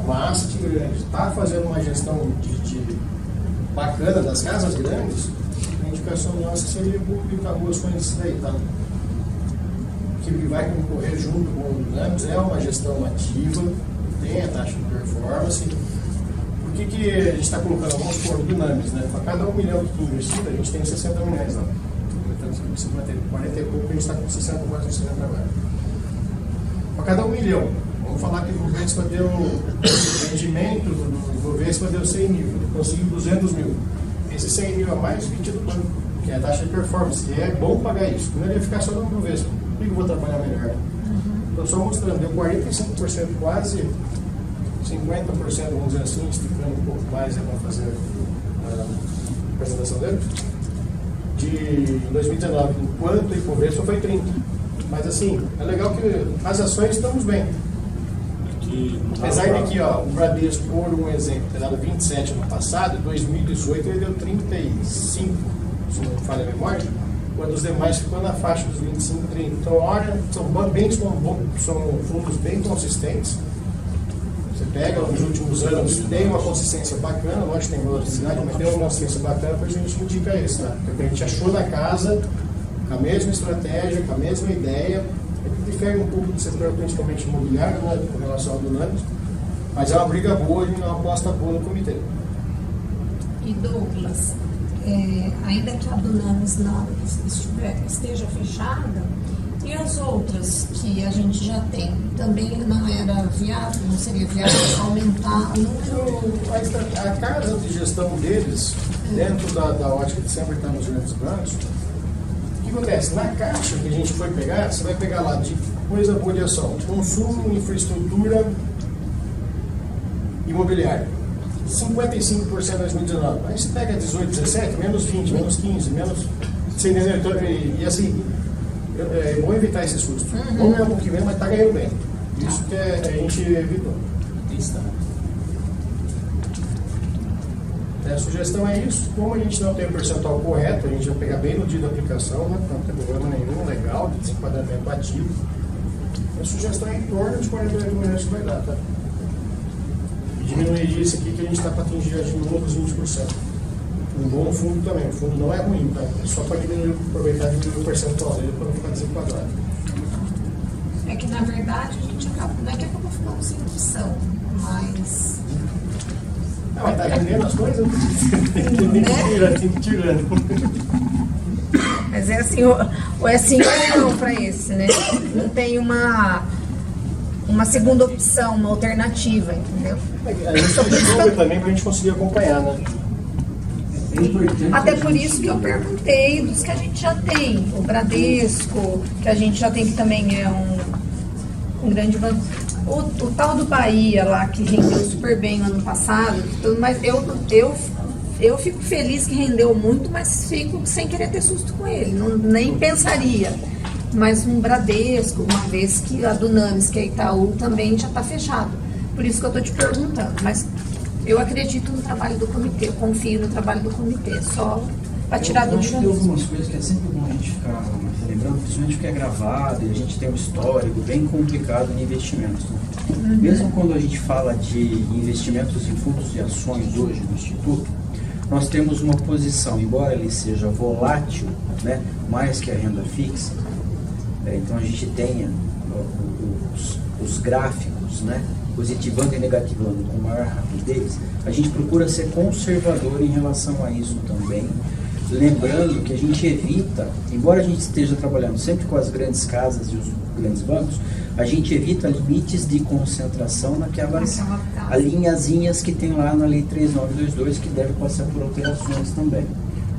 uma asset grande, está fazendo uma gestão de bacana das casas grandes, a indicação nossa seria o Itaú Ações daí, tá? Que vai concorrer junto com o Dunamis, é uma gestão ativa, tem a taxa de performance. O que a gente está colocando? Vamos supor, o Dunamis, né? Para cada 1 milhão que investido, a gente tem 60 milhões lá. Então, você vai ter 40 e pouco, a gente está com 60, quase 60 agora. Para cada 1 milhão, vamos falar que o Bovespa deu, o rendimento do Bovespa deu 100 mil, ele conseguiu 200 mil. Esse 100 mil a mais, 20 do banco, que é a taxa de performance, e é bom pagar isso. Não ia ficar só no Bovespa. Por que eu vou trabalhar melhor? Estou só mostrando, deu 45%, quase 50%, vamos dizer assim, esticando um pouco mais para fazer a apresentação dele, de 2019, enquanto o Ibovespa foi 30%. Mas assim, é legal que as ações estamos bem. Apesar de que o Bradesco, por um exemplo, ter dado 27 ano passado, em 2018 ele deu 35, se não falha a memória, quando os demais ficou na faixa dos 25, 30. Então, olha, são fundos bem consistentes. Você pega nos últimos anos, tem uma consistência bacana, lógico que tem velocidade, mas tem uma consistência bacana, por isso a gente indica isso, tá? Porque a gente achou na casa, com a mesma estratégia, com a mesma ideia, difere um pouco do setor principalmente imobiliário, né, com relação ao Dunamis, mas é uma briga boa e uma aposta boa no comitê. E Douglas, ainda que a Dunamis não esteja fechada, e as outras que a gente já tem, também não era viável, não seria viável aumentar o número? A casa de gestão deles, dentro da ótica que sempre está nos grandes bancos, o que acontece? Na caixa que a gente foi pegar, você vai pegar lá de coisa boa de ação, consumo, infraestrutura, imobiliário. 55% em 2019. Aí você pega 18, 17, menos 20, menos 15, menos... Você entendeu? Então, e assim, é bom evitar esse susto. Vamos ganhar um pouquinho menos, mas está ganhando bem. Isso que a gente evitou. A sugestão é isso. Como a gente não tem o percentual correto, a gente vai pegar bem no dia da aplicação, né? Não tem problema nenhum, legal, de desenquadramento ativo. A sugestão é em torno de 48 mil reais que vai dar, tá? E diminuir isso aqui que a gente está para atingir de novo os 20%. Um bom fundo também. O fundo não é ruim, tá? É só para aproveitar e diminuir o percentual dele para não ficar desenquadrado. É que na verdade a gente acaba, não é que acaba ficando sem opção, mas. Mas tá vendendo as coisas? Tem que tirando. Mas é assim, ou é sim ou não para esse, né? Não tem uma segunda opção, uma alternativa, entendeu? A gente soube também para a gente conseguir acompanhar, né? Até por isso que eu perguntei dos que a gente já tem. O Bradesco, que a gente já tem, que também é um grande banco. O tal do Bahia lá, que rendeu super bem no ano passado, mas eu fico feliz que rendeu muito, mas fico sem querer ter susto com ele. Nem pensaria. Mas um Bradesco, uma vez que a Dunamis, que é Itaú, também já está fechado. Por isso que eu estou te perguntando. Mas eu acredito no trabalho do comitê, eu confio no trabalho do comitê, só para tirar Eu acho dúvida. que tem algumas coisas que é sempre bom a gente ficar lembrando, principalmente porque é gravado e a gente tem um histórico bem complicado em investimentos. Né? Mesmo quando a gente fala de investimentos em fundos de ações hoje no Instituto, nós temos uma posição, embora ele seja volátil, né, mais que a renda fixa, então a gente tenha os gráficos, né, positivando e negativando com maior rapidez, a gente procura ser conservador em relação a isso também, lembrando que a gente evita, embora a gente esteja trabalhando sempre com as grandes casas e os grandes bancos, a gente evita limites de concentração naquelas linhazinhas que tem lá na Lei 3922, que deve passar por alterações também.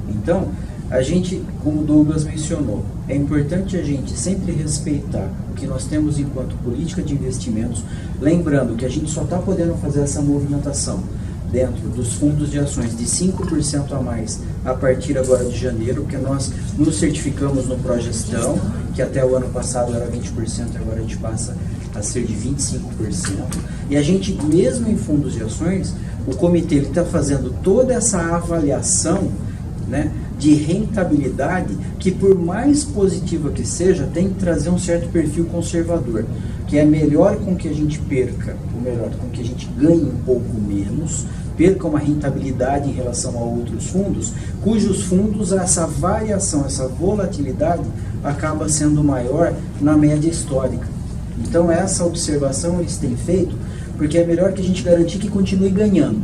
Então, a gente, como o Douglas mencionou, é importante a gente sempre respeitar o que nós temos enquanto política de investimentos, lembrando que a gente só está podendo fazer essa movimentação dentro dos fundos de ações de 5% a mais a partir agora de janeiro, porque nós nos certificamos no Progestão, que até o ano passado era 20%, agora a gente passa a ser de 25%. E a gente, mesmo em fundos de ações, o comitê está fazendo toda essa avaliação, né, de rentabilidade, que por mais positiva que seja, tem que trazer um certo perfil conservador, que é melhor com que a gente perca, ou melhor, com que a gente ganhe um pouco menos, perca uma rentabilidade em relação a outros fundos, cujos fundos, essa variação, essa volatilidade acaba sendo maior na média histórica. Então essa observação eles têm feito, porque é melhor que a gente garantir que continue ganhando,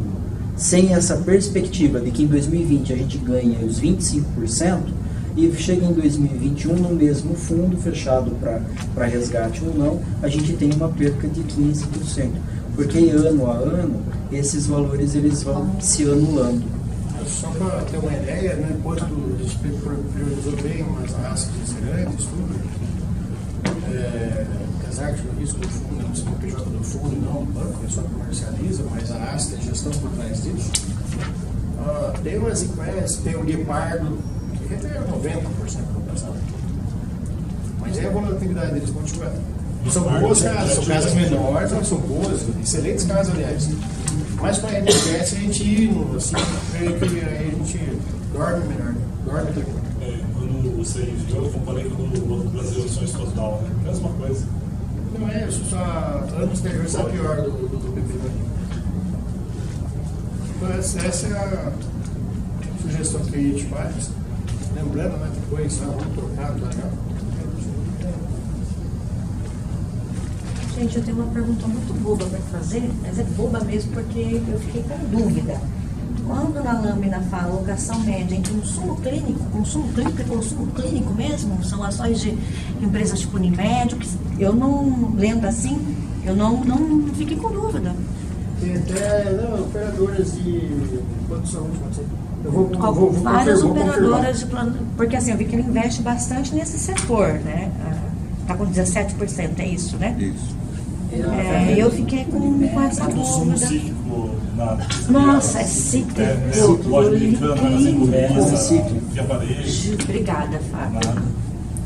sem essa perspectiva de que em 2020 a gente ganha os 25% e chega em 2021 no mesmo fundo fechado para resgate ou não, a gente tem uma perca de 15%, porque ano a ano esses valores eles vão se anulando. Só para ter uma ideia, né, enquanto a gente priorizou bem umas raças grandes, tudo, apesar de o risco do fundo, não ser o PJ do fundo, não o banco, ele só comercializa, mas a ASTA, a gestão por trás disso. Tem umas empresas, tem o Guepardo, que rendeu 90% do passado. Mas é a volatilidade deles continua. São boas casas, são casas menores, mas são boas, excelentes casas, aliás. Mas para a RDS a gente ir, assim, que aí a gente dorme melhor, dorme tranquilo. Quando você enviou, eu comparei com o Banco Brasil Ações Total, né? Mesma coisa. Não é isso, só anos anteriores é pior do PP. Então essa é a sugestão que a gente faz. Lembrando, né, depois vamos trocar, tá legal? Gente, eu tenho uma pergunta muito boba para fazer, mas é boba mesmo porque eu fiquei com dúvida. Quando na lâmina fala alocação média em consumo clínico é consumo clínico mesmo? São ações de empresas tipo Unimed, que eu não lembro assim, eu não fiquei com dúvida. Tem até operadoras de plano de saúde, eu vou várias vou operadoras de plano, porque assim, eu vi que ele investe bastante nesse setor, né? Está com 17%, é isso, né? Isso. Eu fiquei com essa Do sumo dúvida. cíclico na. Nossa, é cíclico. Óleo americano, mas em cíclico. via parede. Obrigada, Fábio. Nada.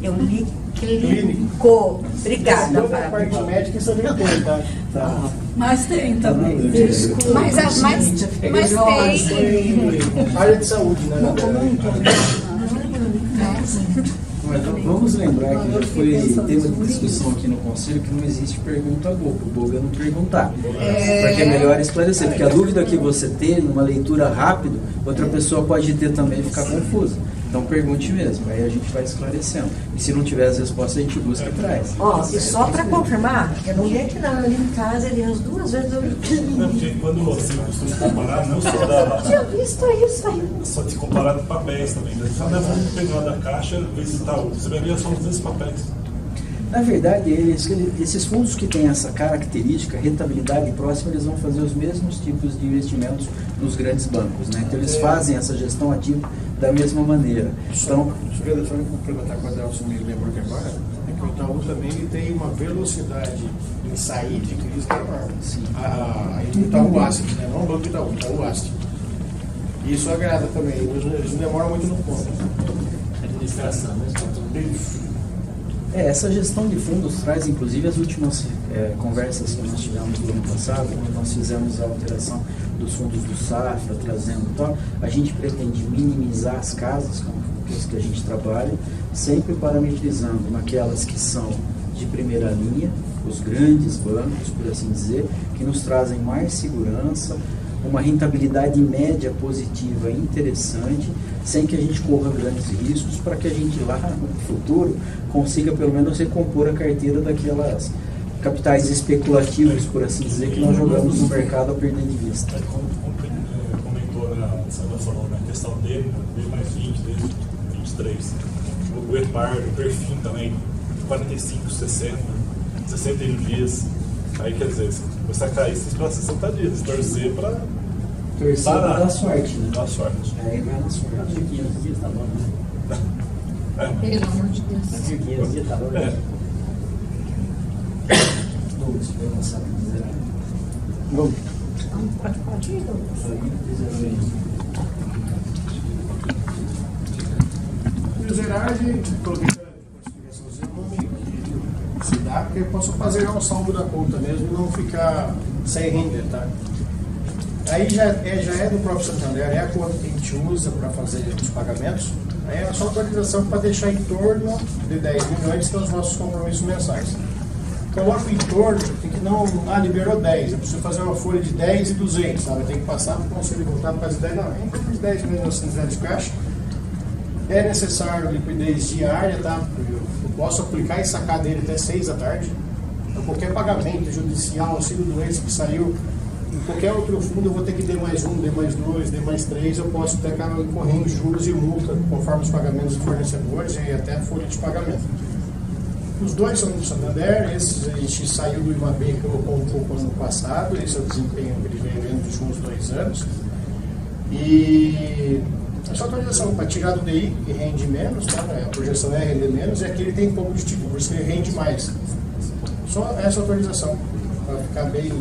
Eu li clínico. Obrigada, Na Fábio. parte médica isso também tem, tá? Mas tem também. Mas tem. Área de saúde, né? Mas vamos lembrar que já foi tema de discussão aqui no Conselho que não existe pergunta boba. O bobo é não perguntar. Porque é melhor esclarecer. Porque a dúvida que você tem, numa leitura rápida, outra pessoa pode ter também e ficar confusa. Então pergunte mesmo, aí a gente vai esclarecendo. E se não tiver as respostas, a gente busca e traz. Ó, e só para confirmar, eu não li aqui não, ali em casa, ele as 2 vezes eu li. Não, porque quando você costuma comparar, não só Eu tinha visto isso aí. só te comparar com papéis também. Né? Só vamos pegar da caixa e visitar outro. Você vai ver só os papéis. Na verdade, esses fundos que têm essa característica, rentabilidade próxima, eles vão fazer os mesmos tipos de investimentos nos grandes bancos, né? Então eles fazem essa gestão ativa da mesma maneira. Então, Só me complementar com a Delson me lembrou que agora, é que o Itaú também ele tem uma velocidade em sair de crise maior. O Itaú Asset, né? Não o Banco Itaú, o Itaú Asset. E isso agrada também, eles não demoram muito no ponto. Administração, né? essa gestão de fundos traz, inclusive, as últimas conversas que nós tivemos no ano passado, quando nós fizemos a alteração dos fundos do Safra, trazendo tal, a gente pretende minimizar as casas com as que a gente trabalha, sempre parametrizando naquelas que são de primeira linha, os grandes bancos, por assim dizer, que nos trazem mais segurança, uma rentabilidade média positiva interessante, sem que a gente corra grandes riscos, para que a gente lá no futuro consiga pelo menos recompor a carteira daquelas capitais especulativos, por assim dizer, que nós jogamos no mercado a perder de vista. Como comentou, né, a Sandra falou, na questão dele, D mais 20, D 23, o EPAR, o perfil também, 45, 60, 61 dias. Aí quer dizer, se você cair, você espera 60 dias, torcer para Torcer da sorte, né? Dá sorte. Aí vai na sorte. 500 dias tá bom, né? Pelo amor de Deus. 500 dias tá bom, né? Douglas, vai lançar para dizer. Vamos. Pode ir, Cruzeragem, aproveitando a explicaçãozinha, se dá, porque eu posso fazer o saldo da conta mesmo e não ficar sem render, tá? Aí já é do próprio Santander, é a conta que a gente usa para fazer os pagamentos. Aí é só atualização para deixar em torno de 10 milhões, que são os nossos compromissos mensais. Coloco em torno, tem que não. Liberou 10, eu preciso fazer uma folha de 10 e 200, sabe? Tem que passar para o conselho voltar para as 10, não, em torno de 10 milhões de caixa. É necessário liquidez diária, tá? Eu posso aplicar e sacar dele até 6 da tarde. Então, qualquer pagamento judicial, auxílio-doença que saiu em qualquer outro fundo, eu vou ter que D mais 1, D mais 2, D mais 3, eu posso até acabar incorrendo juros e multa, conforme os pagamentos dos fornecedores e até a folha de pagamento. Os dois são do Santander, esses a gente saiu do IMAB e colocou um pouco no ano passado, esse é o desempenho que ele vem vendo nos últimos 2 anos. E essa atualização para tirar do DI, que rende menos, tá? A projeção é render menos, e aqui ele tem pouco de tipo, por isso que ele rende mais. Só essa atualização, para ficar bem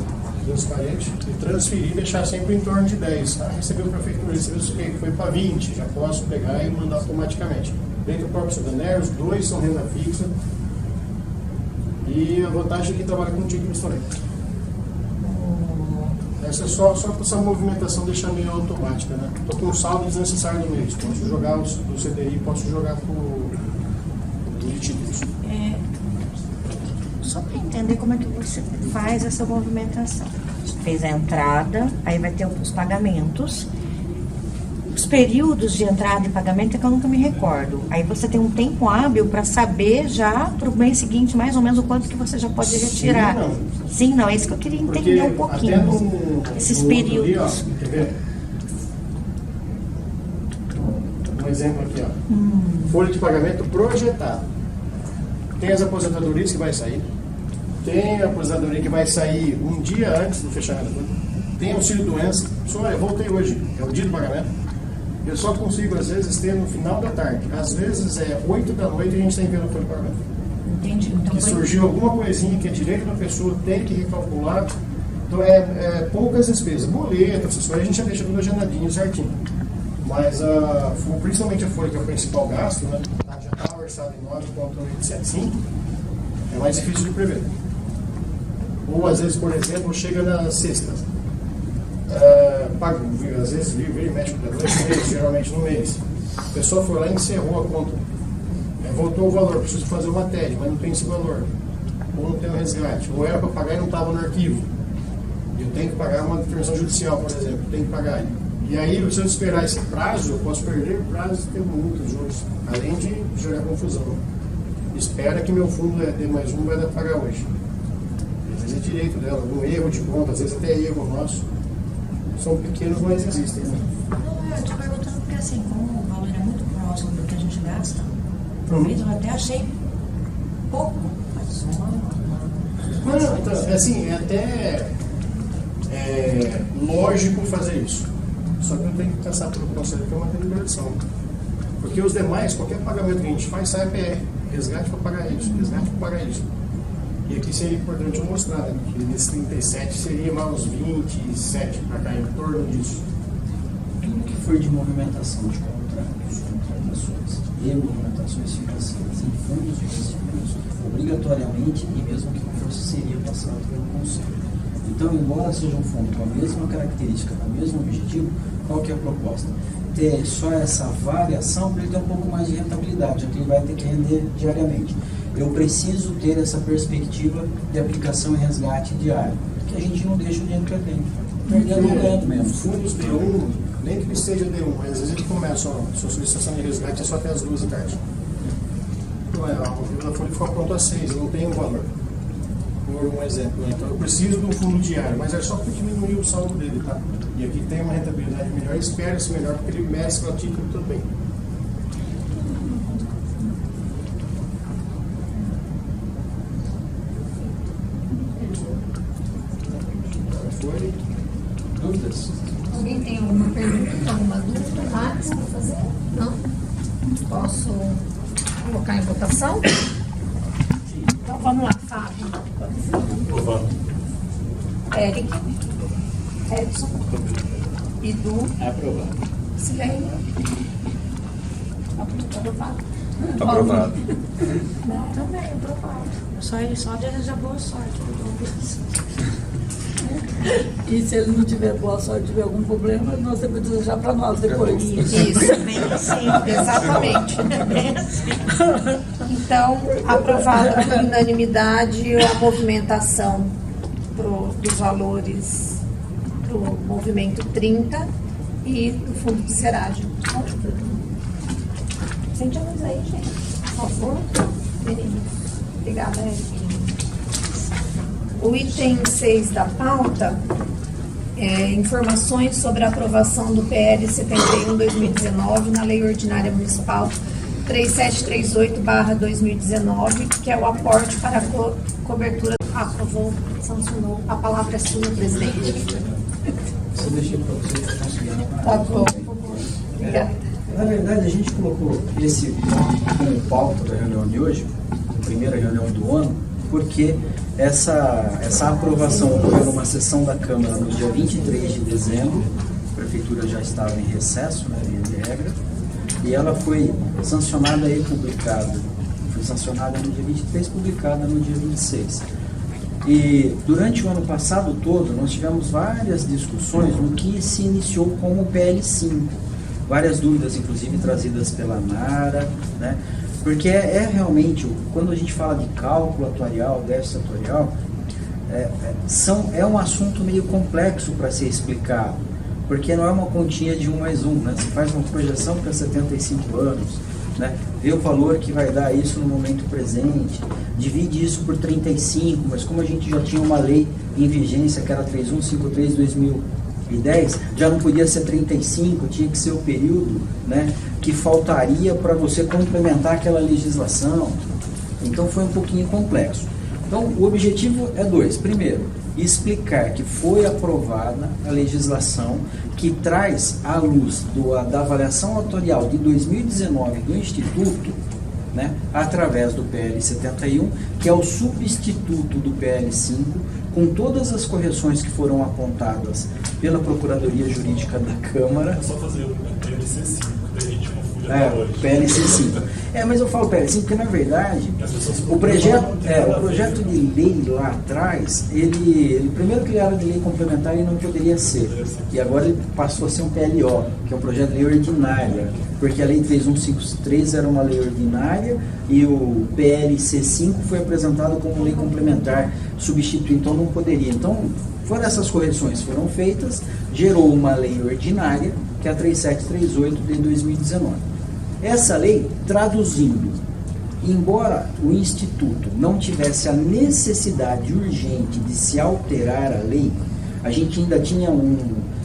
transparente, e transferir e deixar sempre em torno de 10. Recebeu a prefeitura, recebeu o que foi para 20, já posso pegar e mandar automaticamente. Dentro do próprio Santander, os dois são renda fixa, e a vantagem é que trabalha com títulos também. Essa é só para essa movimentação deixar meio automática, né? Estou com um saldo desnecessário no mês, posso jogar do CDI, posso jogar pro títulos. Só para entender como é que você faz essa movimentação. Você fez a entrada, aí vai ter os pagamentos. Os períodos de entrada e pagamento é que eu nunca me recordo. Aí você tem um tempo hábil para saber já para o mês seguinte mais ou menos o quanto que você já pode retirar. Sim, não, é isso que eu queria entender um pouquinho. Esses períodos. Ali, ó, quer ver? Um exemplo aqui, ó. Folha de pagamento projetado. Tem as aposentadorias que vai sair. Tem a aposentadoria que vai sair um dia antes do fechamento. Tem auxílio-doença. Só eu voltei hoje, é o dia do pagamento. Eu só consigo, às vezes, ter no final da tarde. Às vezes é 8 da noite e a gente está enviando o folha de pagamento. Entendi. Então, Que surgiu alguma coisinha que é direito da pessoa, tem que recalcular. Então poucas despesas. Boleto, acessório, a gente já deixa tudo agendadinho, certinho. Mas principalmente a folha, que é o principal gasto, né? Já está orçado em 9,875, é mais difícil de prever. Ou às vezes, por exemplo, chega na sexta, paga, às vezes vira e mexe com 2 meses, geralmente no mês. A pessoa foi lá e encerrou a conta. Voltou o valor, preciso fazer uma TED, mas não tem esse valor. Ou não tem o resgate. Ou era para pagar e não estava no arquivo. Eu tenho que pagar uma intervenção judicial, por exemplo. Tenho que pagar. E aí, se eu esperar esse prazo, eu posso perder o prazo e ter muitos juros. Além de gerar confusão. Espera que meu fundo D+1 vai dar para pagar hoje. Às vezes é direito dela, algum erro de conta, às vezes até erro nosso. São pequenos, mas existem. Né? Não, eu estou perguntando porque assim, como o valor é muito próximo do que a gente gasta, talvez eu até achei pouco, mas não, então, assim, é até lógico fazer isso. Só que não tem que passar pelo conselho para uma deliberação. Porque os demais, qualquer pagamento que a gente faz, sai PR. Resgate para pagar isso, resgate para pagar isso. E aqui seria importante eu mostrar, né, que desses 37 seria mais uns 27 para cá, em torno disso. Tudo que for de movimentação de contratos, contratações e movimentações financeiras em fundos de investimentos, obrigatoriamente, e mesmo que não fosse, seria passado pelo Conselho. Então, embora seja um fundo com a mesma característica, com o mesmo objetivo, qual que é a proposta? Ter só essa variação para ele ter um pouco mais de rentabilidade, que ele vai ter que render diariamente. Eu preciso ter essa perspectiva de aplicação e resgate diário, que a gente não deixa o dinheiro perdendo. Perdendo ou ganhando mesmo. Fundos D1, nem que ele esteja D1, mas às vezes ele começa, sua solicitação de resgate é só até as 2 da tarde. Então, a folha ficou pronto às 6, não tem um valor. Por um exemplo. Então eu preciso de um fundo diário, mas é só para diminuir o saldo dele, tá? E aqui tem uma rentabilidade melhor, espera-se melhor, porque ele mescla o título também. Foi? Dúvidas? Alguém tem alguma pergunta, alguma dúvida mais para fazer? Não? Posso colocar em votação? Então vamos lá, Fábio. Aprovado. Eric. Edson. Edu. Aprovado. Silene. Aprovado. Aprovado. Não, também aprovado. só deseja boa sorte. E se ele não tiver boa sorte, tiver algum problema, você pode desejar para nós depois. Isso, bem assim, exatamente. Então, aprovado por unanimidade a movimentação dos valores do movimento 30 e do fundo de seragem. Sente a luz aí, gente, por favor. Meninos. Obrigada, Eric. O item 6 da pauta é informações sobre a aprovação do PL 71/2019 na Lei Ordinária Municipal 3738/2019, que é o aporte para a cobertura. Aprovou, sancionou. A palavra é sua, presidente. Eu deixei para você conseguir. Tá bom. Obrigada. Na verdade, a gente colocou esse como pauta da reunião de hoje, a primeira reunião do ano, porque essa aprovação ocorreu numa sessão da Câmara no dia 23 de dezembro, a Prefeitura já estava em recesso, né, via de regra, e ela foi sancionada e publicada. Foi sancionada no dia 23, publicada no dia 26. E durante o ano passado todo, nós tivemos várias discussões no que se iniciou como o PL5. Várias dúvidas, inclusive, trazidas pela Nara, né? Porque é realmente, quando a gente fala de cálculo atuarial, déficit atuarial, é um assunto meio complexo para ser explicado, porque não é uma continha de 1 mais 1, né? Você faz uma projeção para 75 anos, né? Vê o valor que vai dar isso no momento presente, divide isso por 35, mas como a gente já tinha uma lei em vigência, que era 3153/2010, já não podia ser 35, tinha que ser o período, né, que faltaria para você complementar aquela legislação. Então foi um pouquinho complexo. Então o objetivo é 2. Primeiro, explicar que foi aprovada a legislação que traz à luz da avaliação atuarial de 2019 do Instituto né, através do PL 71, que é o substituto do PL 5, com todas as correções que foram apontadas pela Procuradoria Jurídica da Câmara. É só fazer o PLC 5, que a gente confunde até hoje. PLC 5. Mas eu falo PLC 5 porque, na verdade, o projeto de lei lá atrás, primeiro que ele era de lei complementar e não poderia ser. E agora ele passou a ser um PLO, que é um projeto de lei ordinária, porque a lei 3153 era uma lei ordinária e o PLC 5 foi apresentado como lei complementar, substituir, então não poderia. Então, foram essas correções foram feitas, gerou uma lei ordinária, que é a 3738 de 2019. Essa lei, traduzindo, embora o Instituto não tivesse a necessidade urgente de se alterar a lei, a gente ainda tinha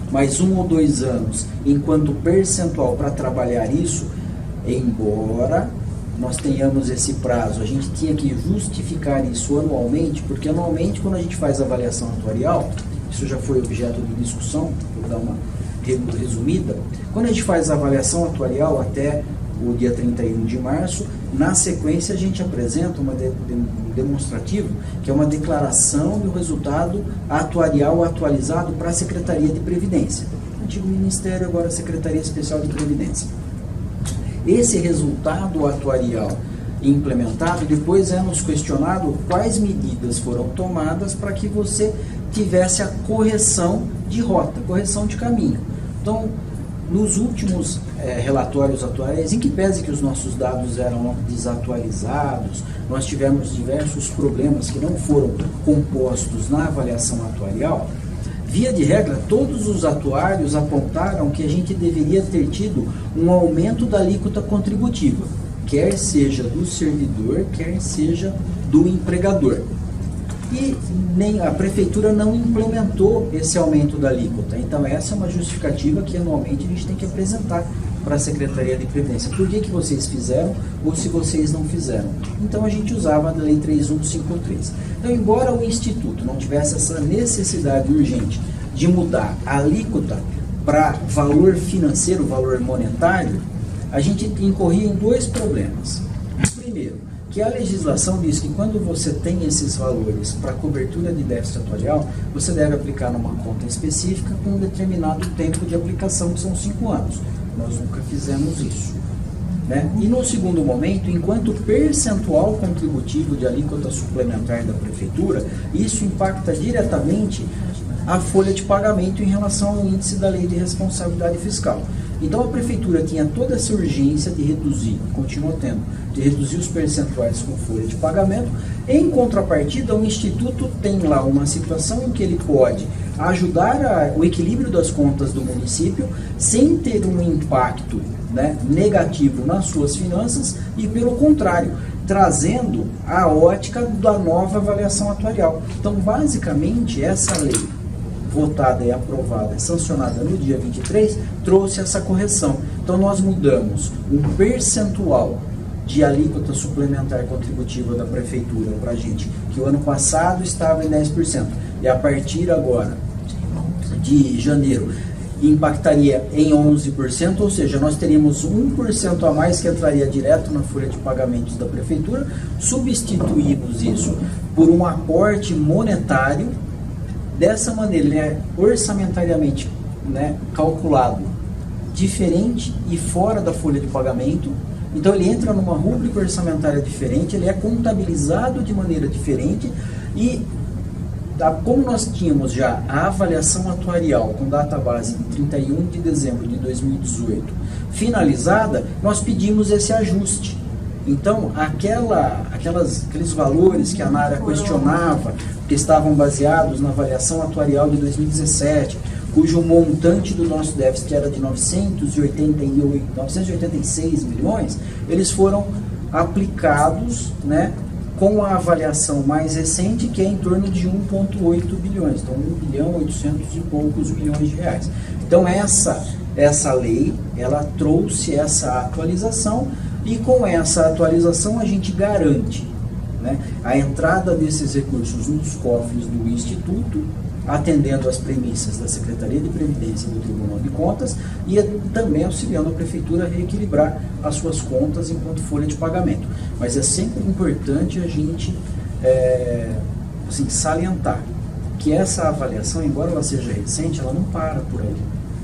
mais 1 ou 2 anos enquanto percentual para trabalhar isso, embora nós tenhamos esse prazo, a gente tinha que justificar isso anualmente, porque anualmente, quando a gente faz avaliação atuarial, isso já foi objeto de discussão, vou dar uma resumida, quando a gente faz a avaliação atuarial até o dia 31 de março, na sequência a gente apresenta um demonstrativo, que é uma declaração do resultado atuarial atualizado para a Secretaria de Previdência. Antigo Ministério, agora Secretaria Especial de Previdência. Esse resultado atuarial implementado, depois é nos questionado quais medidas foram tomadas para que você tivesse a correção de rota, correção de caminho. Então, nos últimos relatórios atuais, em que pese que os nossos dados eram desatualizados, nós tivemos diversos problemas que não foram compostos na avaliação atuarial, via de regra, todos os atuários apontaram que a gente deveria ter tido um aumento da alíquota contributiva, quer seja do servidor, quer seja do empregador. E nem a prefeitura não implementou esse aumento da alíquota. Então essa é uma justificativa que anualmente a gente tem que apresentar para a Secretaria de Previdência. Por que vocês fizeram ou se vocês não fizeram? Então a gente usava a Lei 3153. Então, embora o Instituto não tivesse essa necessidade urgente de mudar a alíquota para valor financeiro, valor monetário, a gente incorria em 2 problemas. Primeiro, que a legislação diz que quando você tem esses valores para cobertura de déficit atuarial, você deve aplicar numa conta específica com um determinado tempo de aplicação, que são 5 anos. Nós nunca fizemos isso, né? E no segundo momento, enquanto percentual contributivo de alíquota suplementar da prefeitura, isso impacta diretamente a folha de pagamento em relação ao índice da Lei de Responsabilidade Fiscal. Então a prefeitura tinha toda essa urgência de reduzir, continua tendo, de reduzir os percentuais com folha de pagamento. Em contrapartida, o Instituto tem lá uma situação em que ele pode ajudar o equilíbrio das contas do município sem ter um impacto, né, negativo nas suas finanças e, pelo contrário, trazendo a ótica da nova avaliação atuarial. Então, basicamente, essa lei votada e aprovada e sancionada no dia 23, trouxe essa correção. Então nós mudamos um percentual de alíquota suplementar contributiva da prefeitura para a gente, que o ano passado estava em 10%, e a partir agora de janeiro impactaria em 11%, ou seja, nós teríamos 1% a mais que entraria direto na folha de pagamentos da prefeitura. Substituímos isso por um aporte monetário. Dessa maneira, ele é orçamentariamente, né, calculado diferente e fora da folha de pagamento. Então ele entra numa rúbrica orçamentária diferente, ele é contabilizado de maneira diferente e, como nós tínhamos já a avaliação atuarial com data base de 31 de dezembro de 2018 finalizada, nós pedimos esse ajuste. Então, aqueles valores que a ANARA questionava, que estavam baseados na avaliação atuarial de 2017, cujo montante do nosso déficit era de 986 milhões, eles foram aplicados, né, com a avaliação mais recente, que é em torno de 1,8 bilhões, então 1.800 e poucos milhões de reais. Então essa lei, ela trouxe essa atualização, e com essa atualização a gente garante né, a entrada desses recursos nos cofres do Instituto, atendendo às premissas da Secretaria de Previdência e do Tribunal de Contas, e também auxiliando a Prefeitura a reequilibrar as suas contas enquanto folha de pagamento. Mas é sempre importante a gente assim, salientar que essa avaliação, embora ela seja recente, ela não para por aí.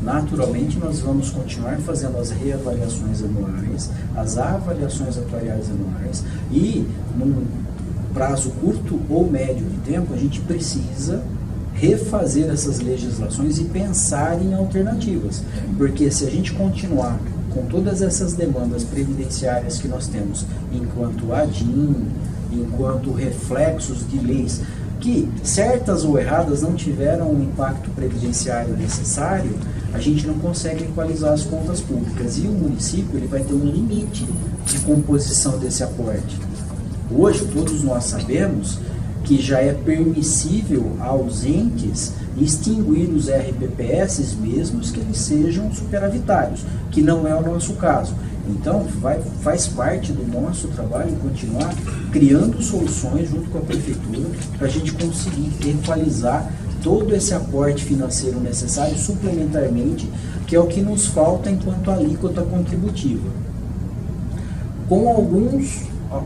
Naturalmente, nós vamos continuar fazendo as reavaliações anuais, as avaliações atuariais anuais, e num prazo curto ou médio de tempo, a gente precisa refazer essas legislações e pensar em alternativas. Porque se a gente continuar com todas essas demandas previdenciárias que nós temos, enquanto ADIM, enquanto reflexos de leis, que certas ou erradas não tiveram o impacto previdenciário necessário, a gente não consegue equalizar as contas públicas. E o município ele vai ter um limite de composição desse aporte. Hoje, todos nós sabemos que já é permissível aos entes extinguir os RPPS, mesmos que eles sejam superavitários, que não é o nosso caso. Então, faz parte do nosso trabalho continuar criando soluções junto com a Prefeitura para a gente conseguir equalizar todo esse aporte financeiro necessário suplementarmente, que é o que nos falta enquanto alíquota contributiva. Com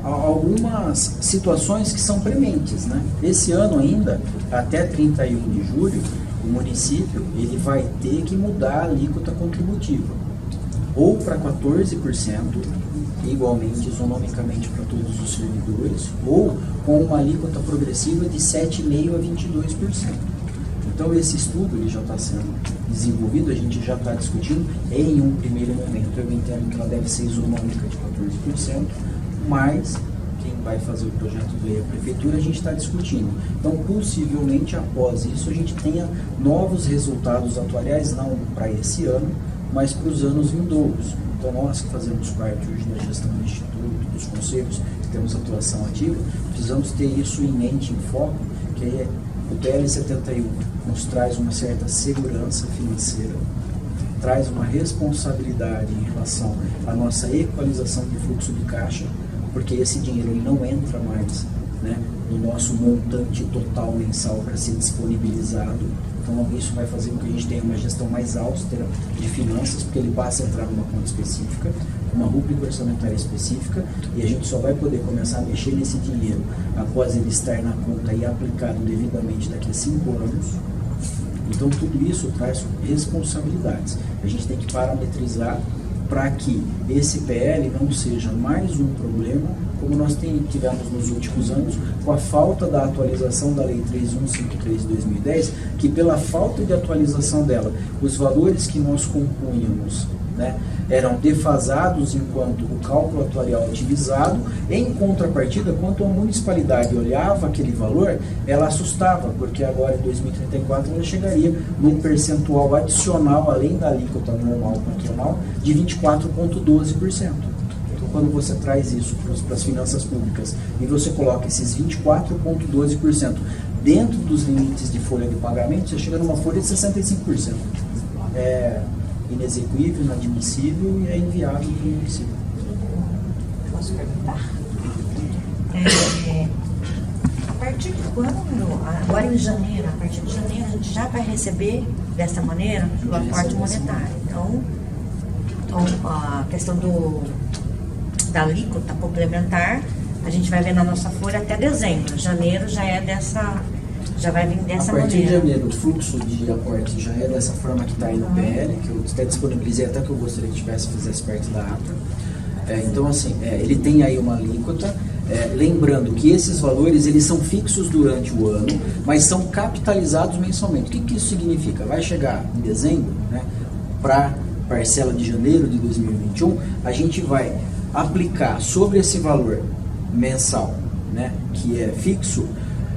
algumas situações que são prementes, né? Esse ano ainda, até 31 de julho, o município ele vai ter que mudar a alíquota contributiva, ou para 14%, igualmente isonomicamente para todos os servidores, ou com uma alíquota progressiva de 7,5% a 22%. Então esse estudo ele já está sendo desenvolvido, a gente já está discutindo em um primeiro momento. Eu entendo que ela deve ser isonômica de 14%, mas quem vai fazer o projeto de lei é a Prefeitura, a gente está discutindo. Então, possivelmente, após isso, a gente tenha novos resultados atuariais, não para esse ano, mas para os anos vindouros. Então, nós que fazemos parte hoje da gestão do Instituto, dos conselhos, que temos atuação ativa, precisamos ter isso em mente, em foco, que é o PL 71 nos traz uma certa segurança financeira, traz uma responsabilidade em relação à nossa equalização de fluxo de caixa, porque esse dinheiro ele não entra mais, né, no nosso montante total mensal para ser disponibilizado. Então isso vai fazer com que a gente tenha uma gestão mais austera de finanças, porque ele passa a entrar numa conta específica, uma rúbrica orçamentária específica, e a gente só vai poder começar a mexer nesse dinheiro após ele estar na conta e aplicado devidamente daqui a 5 anos. Então tudo isso traz responsabilidades. A gente tem que parametrizar para que esse PL não seja mais um problema, como nós tivemos nos últimos anos, com a falta da atualização da Lei 3153 de 2010, que pela falta de atualização dela, os valores que nós compunhamos, né, eram defasados enquanto o cálculo atuarial utilizado. Em contrapartida, quando a municipalidade olhava aquele valor, ela assustava, porque agora em 2034 ela chegaria num percentual adicional, além da alíquota normal patronal, de 24,12%. Então, quando você traz isso para as finanças públicas e você coloca esses 24,12% dentro dos limites de folha de pagamento, você chega numa folha de 65%. É inexequível, inadmissível e é inviável para o município. Posso perguntar? A partir de quando, agora em janeiro, a partir de janeiro, a gente já vai receber dessa maneira o aporte monetário. Então a questão da alíquota complementar, a gente vai ver na nossa folha até dezembro. Janeiro já vai vir dessa maneira. A partir de janeiro, o fluxo de aporte já é dessa forma que está aí no PL, que eu até disponibilizei, até que eu gostaria que fizesse parte da ata. Então, assim, ele tem aí uma alíquota, lembrando que esses valores, eles são fixos durante o ano, mas são capitalizados mensalmente. O que isso significa? Vai chegar em dezembro, né, para parcela de janeiro de 2021, a gente vai aplicar sobre esse valor mensal, né, que é fixo,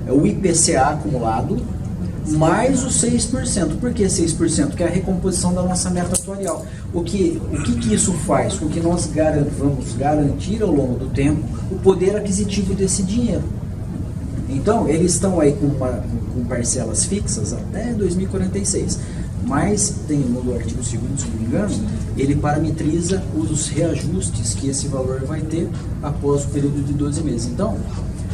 o IPCA acumulado, mais os 6%. Por que 6%? Que é a recomposição da nossa meta atuarial. O que isso faz? Com que nós vamos garantir ao longo do tempo o poder aquisitivo desse dinheiro. Então, eles estão aí com parcelas fixas até 2046. Mas tem no artigo 2º, se não me engano, ele parametriza os reajustes que esse valor vai ter após o período de 12 meses. Então,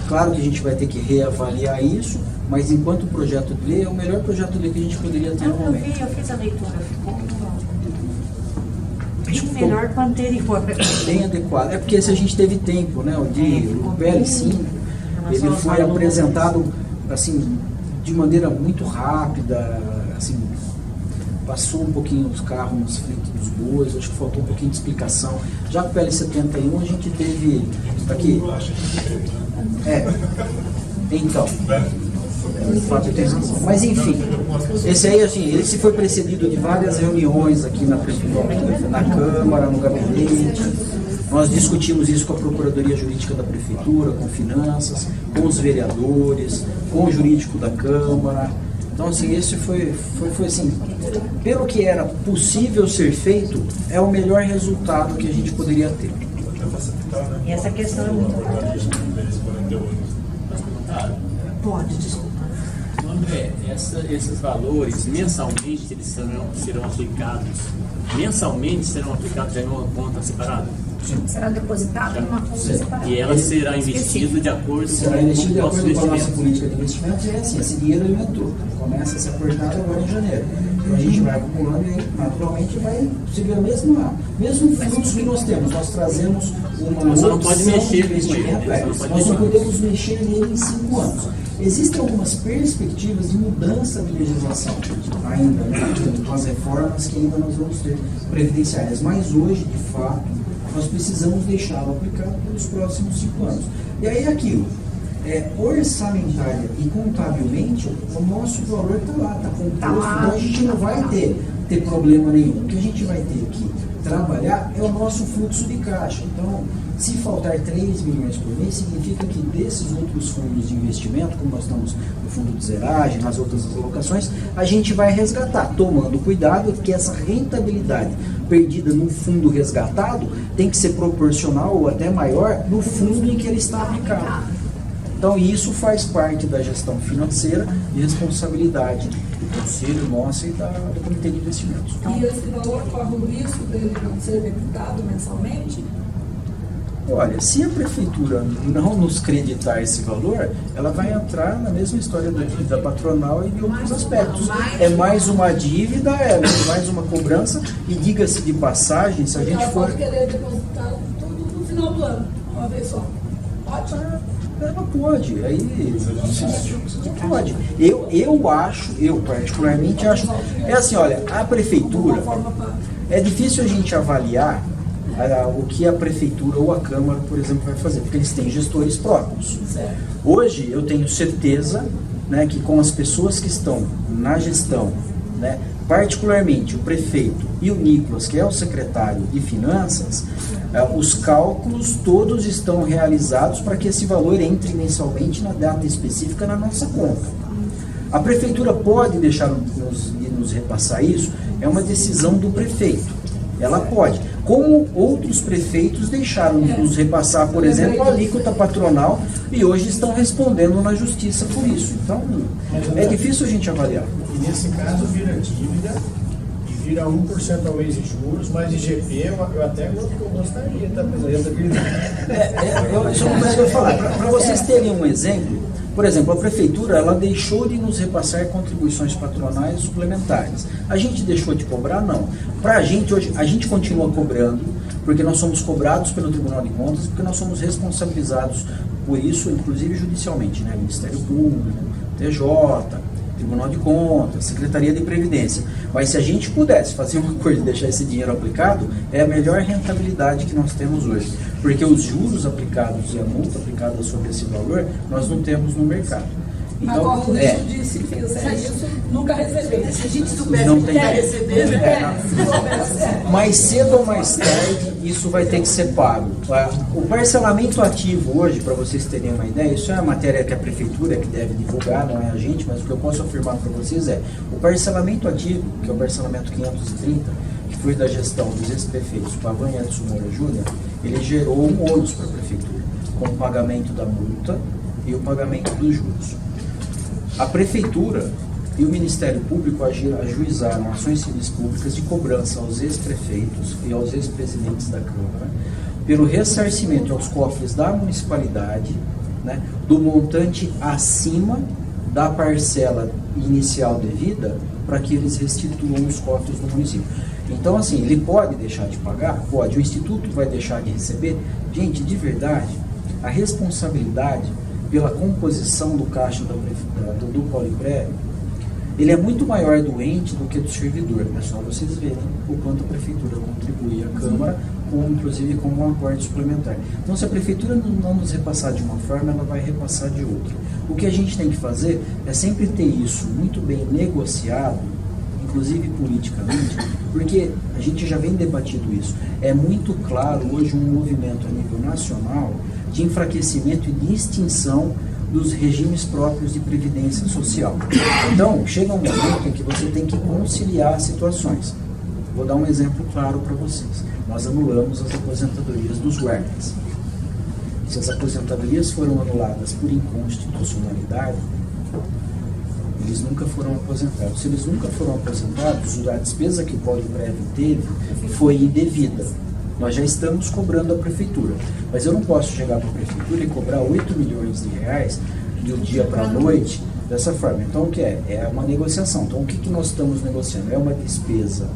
Claro que a gente vai ter que reavaliar isso, mas enquanto projeto de lei, é o melhor projeto de lei que a gente poderia ter no Eu momento. vi, eu fiz a leitura, ficou Acho que bem melhor que o anterior. bem adequado. É porque se a gente teve tempo, né? O PL5, ele foi apresentado assim, de maneira muito rápida, assim, passou um pouquinho os carros nas frente dos bois, acho que faltou um pouquinho de explicação. Já com o PL71 a gente teve aqui. Então. De fato, tem razão. Mas enfim, esse aí, assim, esse foi precedido de várias reuniões aqui na Câmara, no gabinete. Nós discutimos isso com a Procuradoria Jurídica da Prefeitura, com finanças, com os vereadores, com o jurídico da Câmara. Então, assim, esse foi assim, pelo que era possível ser feito, é o melhor resultado que a gente poderia ter. E essa questão é muito importante. Pode, desculpa. André, esses valores mensalmente eles serão aplicados. Mensalmente serão aplicados já em uma conta separada? Será depositado numa conta separada. E ela será investida de acordo Será investido de com o nosso acordo com a nossa investimento. política de investimentos, e é assim, esse dinheiro ele entrou, começa a ser aportado agora em janeiro. Então a gente vai acumulando e naturalmente vai seguir o mesmo fluxo que nós temos. Nós trazemos uma Você não pode opção mexer de investimento, com ele, nós não podemos mexer nele em 5 anos. Existem algumas perspectivas de mudança de legislação ainda, né, com as reformas que ainda nós vamos ter previdenciárias, mas hoje, de fato, nós precisamos deixá-lo aplicado pelos próximos 5 anos. E aí aquilo, orçamentária e contabilmente, o nosso valor está lá, está composto, então a gente não vai ter problema nenhum. O que a gente vai ter que trabalhar é o nosso fluxo de caixa. Então, se faltar 3 milhões por mês, significa que desses outros fundos de investimento, como nós estamos no fundo de zeragem, nas outras alocações, a gente vai resgatar, tomando cuidado que essa rentabilidade perdida no fundo resgatado tem que ser proporcional ou até maior no fundo em que ele está aplicado. Então, isso faz parte da gestão financeira e responsabilidade do Conselho, nossa e do Comitê de Investimentos. E esse valor corre o risco dele não ser debitado mensalmente? Olha, se a Prefeitura não nos creditar esse valor, ela vai entrar na mesma história da dívida patronal e de outros aspectos. É mais uma dívida, é mais uma cobrança, e diga-se de passagem, se a gente Ela for... pode querer depositar tudo no final do ano, uma vez só. Pode? Ela pode, aí pode. Eu particularmente acho, é assim, olha, a Prefeitura, é difícil a gente avaliar o que a Prefeitura ou a Câmara, por exemplo, vai fazer, porque eles têm gestores próprios. Hoje eu tenho certeza, né, que com as pessoas que estão na gestão, né, particularmente o prefeito e o Nicolas, que é o secretário de Finanças, os cálculos todos estão realizados para que esse valor entre mensalmente na data específica na nossa conta. A Prefeitura pode deixar nos repassar isso, é uma decisão do prefeito. Ela pode. Como outros prefeitos deixaram de nos repassar, por exemplo, a alíquota patronal e hoje estão respondendo na justiça por isso. Então, é difícil a gente avaliar. E nesse caso vira dívida e vira 1% ao mês de juros, mas IGP eu até gostaria, tá? Mas a rentabilidade. Isso é uma coisa que eu ia falar. Para vocês terem um exemplo, por exemplo, a Prefeitura ela deixou de nos repassar contribuições patronais suplementares. A gente deixou de cobrar? Não. Para a gente, hoje, a gente continua cobrando, porque nós somos cobrados pelo Tribunal de Contas, porque nós somos responsabilizados por isso, inclusive judicialmente, né? Ministério Público, TJ, Tribunal de Contas, Secretaria de Previdência. Mas se a gente pudesse fazer uma coisa e deixar esse dinheiro aplicado, é a melhor rentabilidade que nós temos hoje. Porque os juros aplicados e a multa aplicada sobre esse valor, nós não temos no mercado. Mas como o Lixo disse, se fizer isso, nunca receber. Se a gente soubesse Não que tem quer como. receber, se soubesse. Mais cedo ou mais tarde, isso vai ter que ser pago. O parcelamento ativo hoje, para vocês terem uma ideia, isso é uma matéria que a Prefeitura que deve divulgar, não é a gente, mas o que eu posso afirmar para vocês é, o parcelamento ativo, que é o parcelamento 530, que foi da gestão dos ex-prefeitos Pavan e Edson Moura Júnior, ele gerou um ônus para a Prefeitura, com o pagamento da multa e o pagamento dos juros. A Prefeitura e o Ministério Público ajuizaram ações civis públicas de cobrança aos ex-prefeitos e aos ex-presidentes da Câmara pelo ressarcimento aos cofres da municipalidade, né, do montante acima da parcela inicial devida para que eles restituam os cofres do município. Então, assim, ele pode deixar de pagar? Pode. O Instituto vai deixar de receber? Gente, de verdade, a responsabilidade pela composição do caixa do Poliprévio, ele é muito maior do ente do que do servidor. É só vocês verem o quanto a Prefeitura contribui à Câmara, inclusive com um aporte suplementar. Então, se a Prefeitura não nos repassar de uma forma, ela vai repassar de outra. O que a gente tem que fazer é sempre ter isso muito bem negociado, inclusive politicamente, porque a gente já vem debatido isso. É muito claro hoje um movimento a nível nacional de enfraquecimento e de extinção dos regimes próprios de previdência social. Então, chega um momento em que você tem que conciliar as situações. Vou dar um exemplo claro para vocês. Nós anulamos as aposentadorias dos guardas. Se as aposentadorias foram anuladas por inconstitucionalidade, eles nunca foram aposentados. Se eles nunca foram aposentados, a despesa que o Poliprévio teve foi indevida. Nós já estamos cobrando a Prefeitura, mas eu não posso chegar para a Prefeitura e cobrar 8 milhões de reais do dia para a noite dessa forma. Então, o que é? É uma negociação. Então, o que nós estamos negociando? É uma despesa,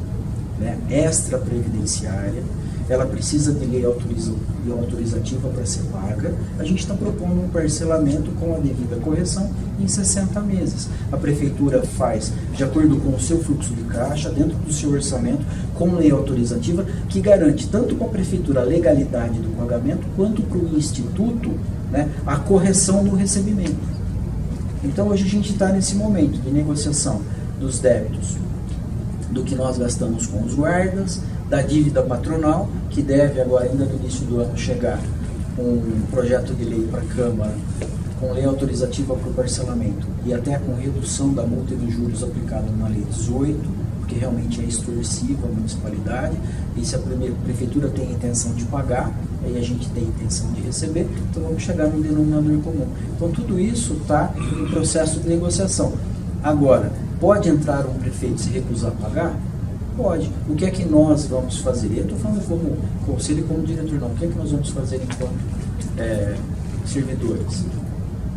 né, extra previdenciária, ela precisa de lei autorizativa para ser paga. A gente está propondo um parcelamento com a devida correção em 60 meses. A Prefeitura faz de acordo com o seu fluxo de caixa, dentro do seu orçamento, com lei autorizativa, que garante tanto para a Prefeitura a legalidade do pagamento, quanto para o Instituto, né, a correção do recebimento. Então, hoje a gente está nesse momento de negociação dos débitos, do que nós gastamos com os guardas, da dívida patronal, que deve agora, ainda no início do ano, chegar um projeto de lei para a Câmara, com lei autorizativa para o parcelamento, e até com redução da multa e dos juros aplicada na Lei 18, porque realmente é extorsiva a municipalidade, e se a Prefeitura tem a intenção de pagar, aí a gente tem a intenção de receber, então vamos chegar num denominador comum. Então tudo isso está em processo de negociação. Agora, pode entrar um prefeito e se recusar a pagar? Pode. O que é que nós vamos fazer? Eu estou falando como conselho e como diretor, não. O que é que nós vamos fazer enquanto servidores?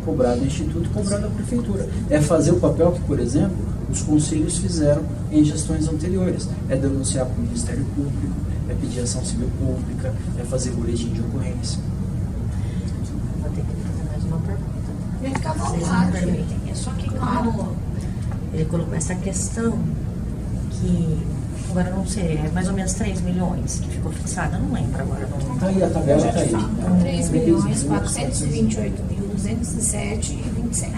Cobrar do Instituto e cobrar da Prefeitura. É fazer o papel que, por exemplo, os conselhos fizeram em gestões anteriores. É denunciar para o Ministério Público, é pedir ação civil pública, é fazer boletim de ocorrência. Vou ter que fazer mais uma pergunta. Fica à Vocês me vontade. permitem. É só que como ele colocou essa questão que agora não sei, é mais ou menos 3 milhões que ficou fixada, não lembro agora. Não. Então aí a tabela está aí. 3.428.207,27.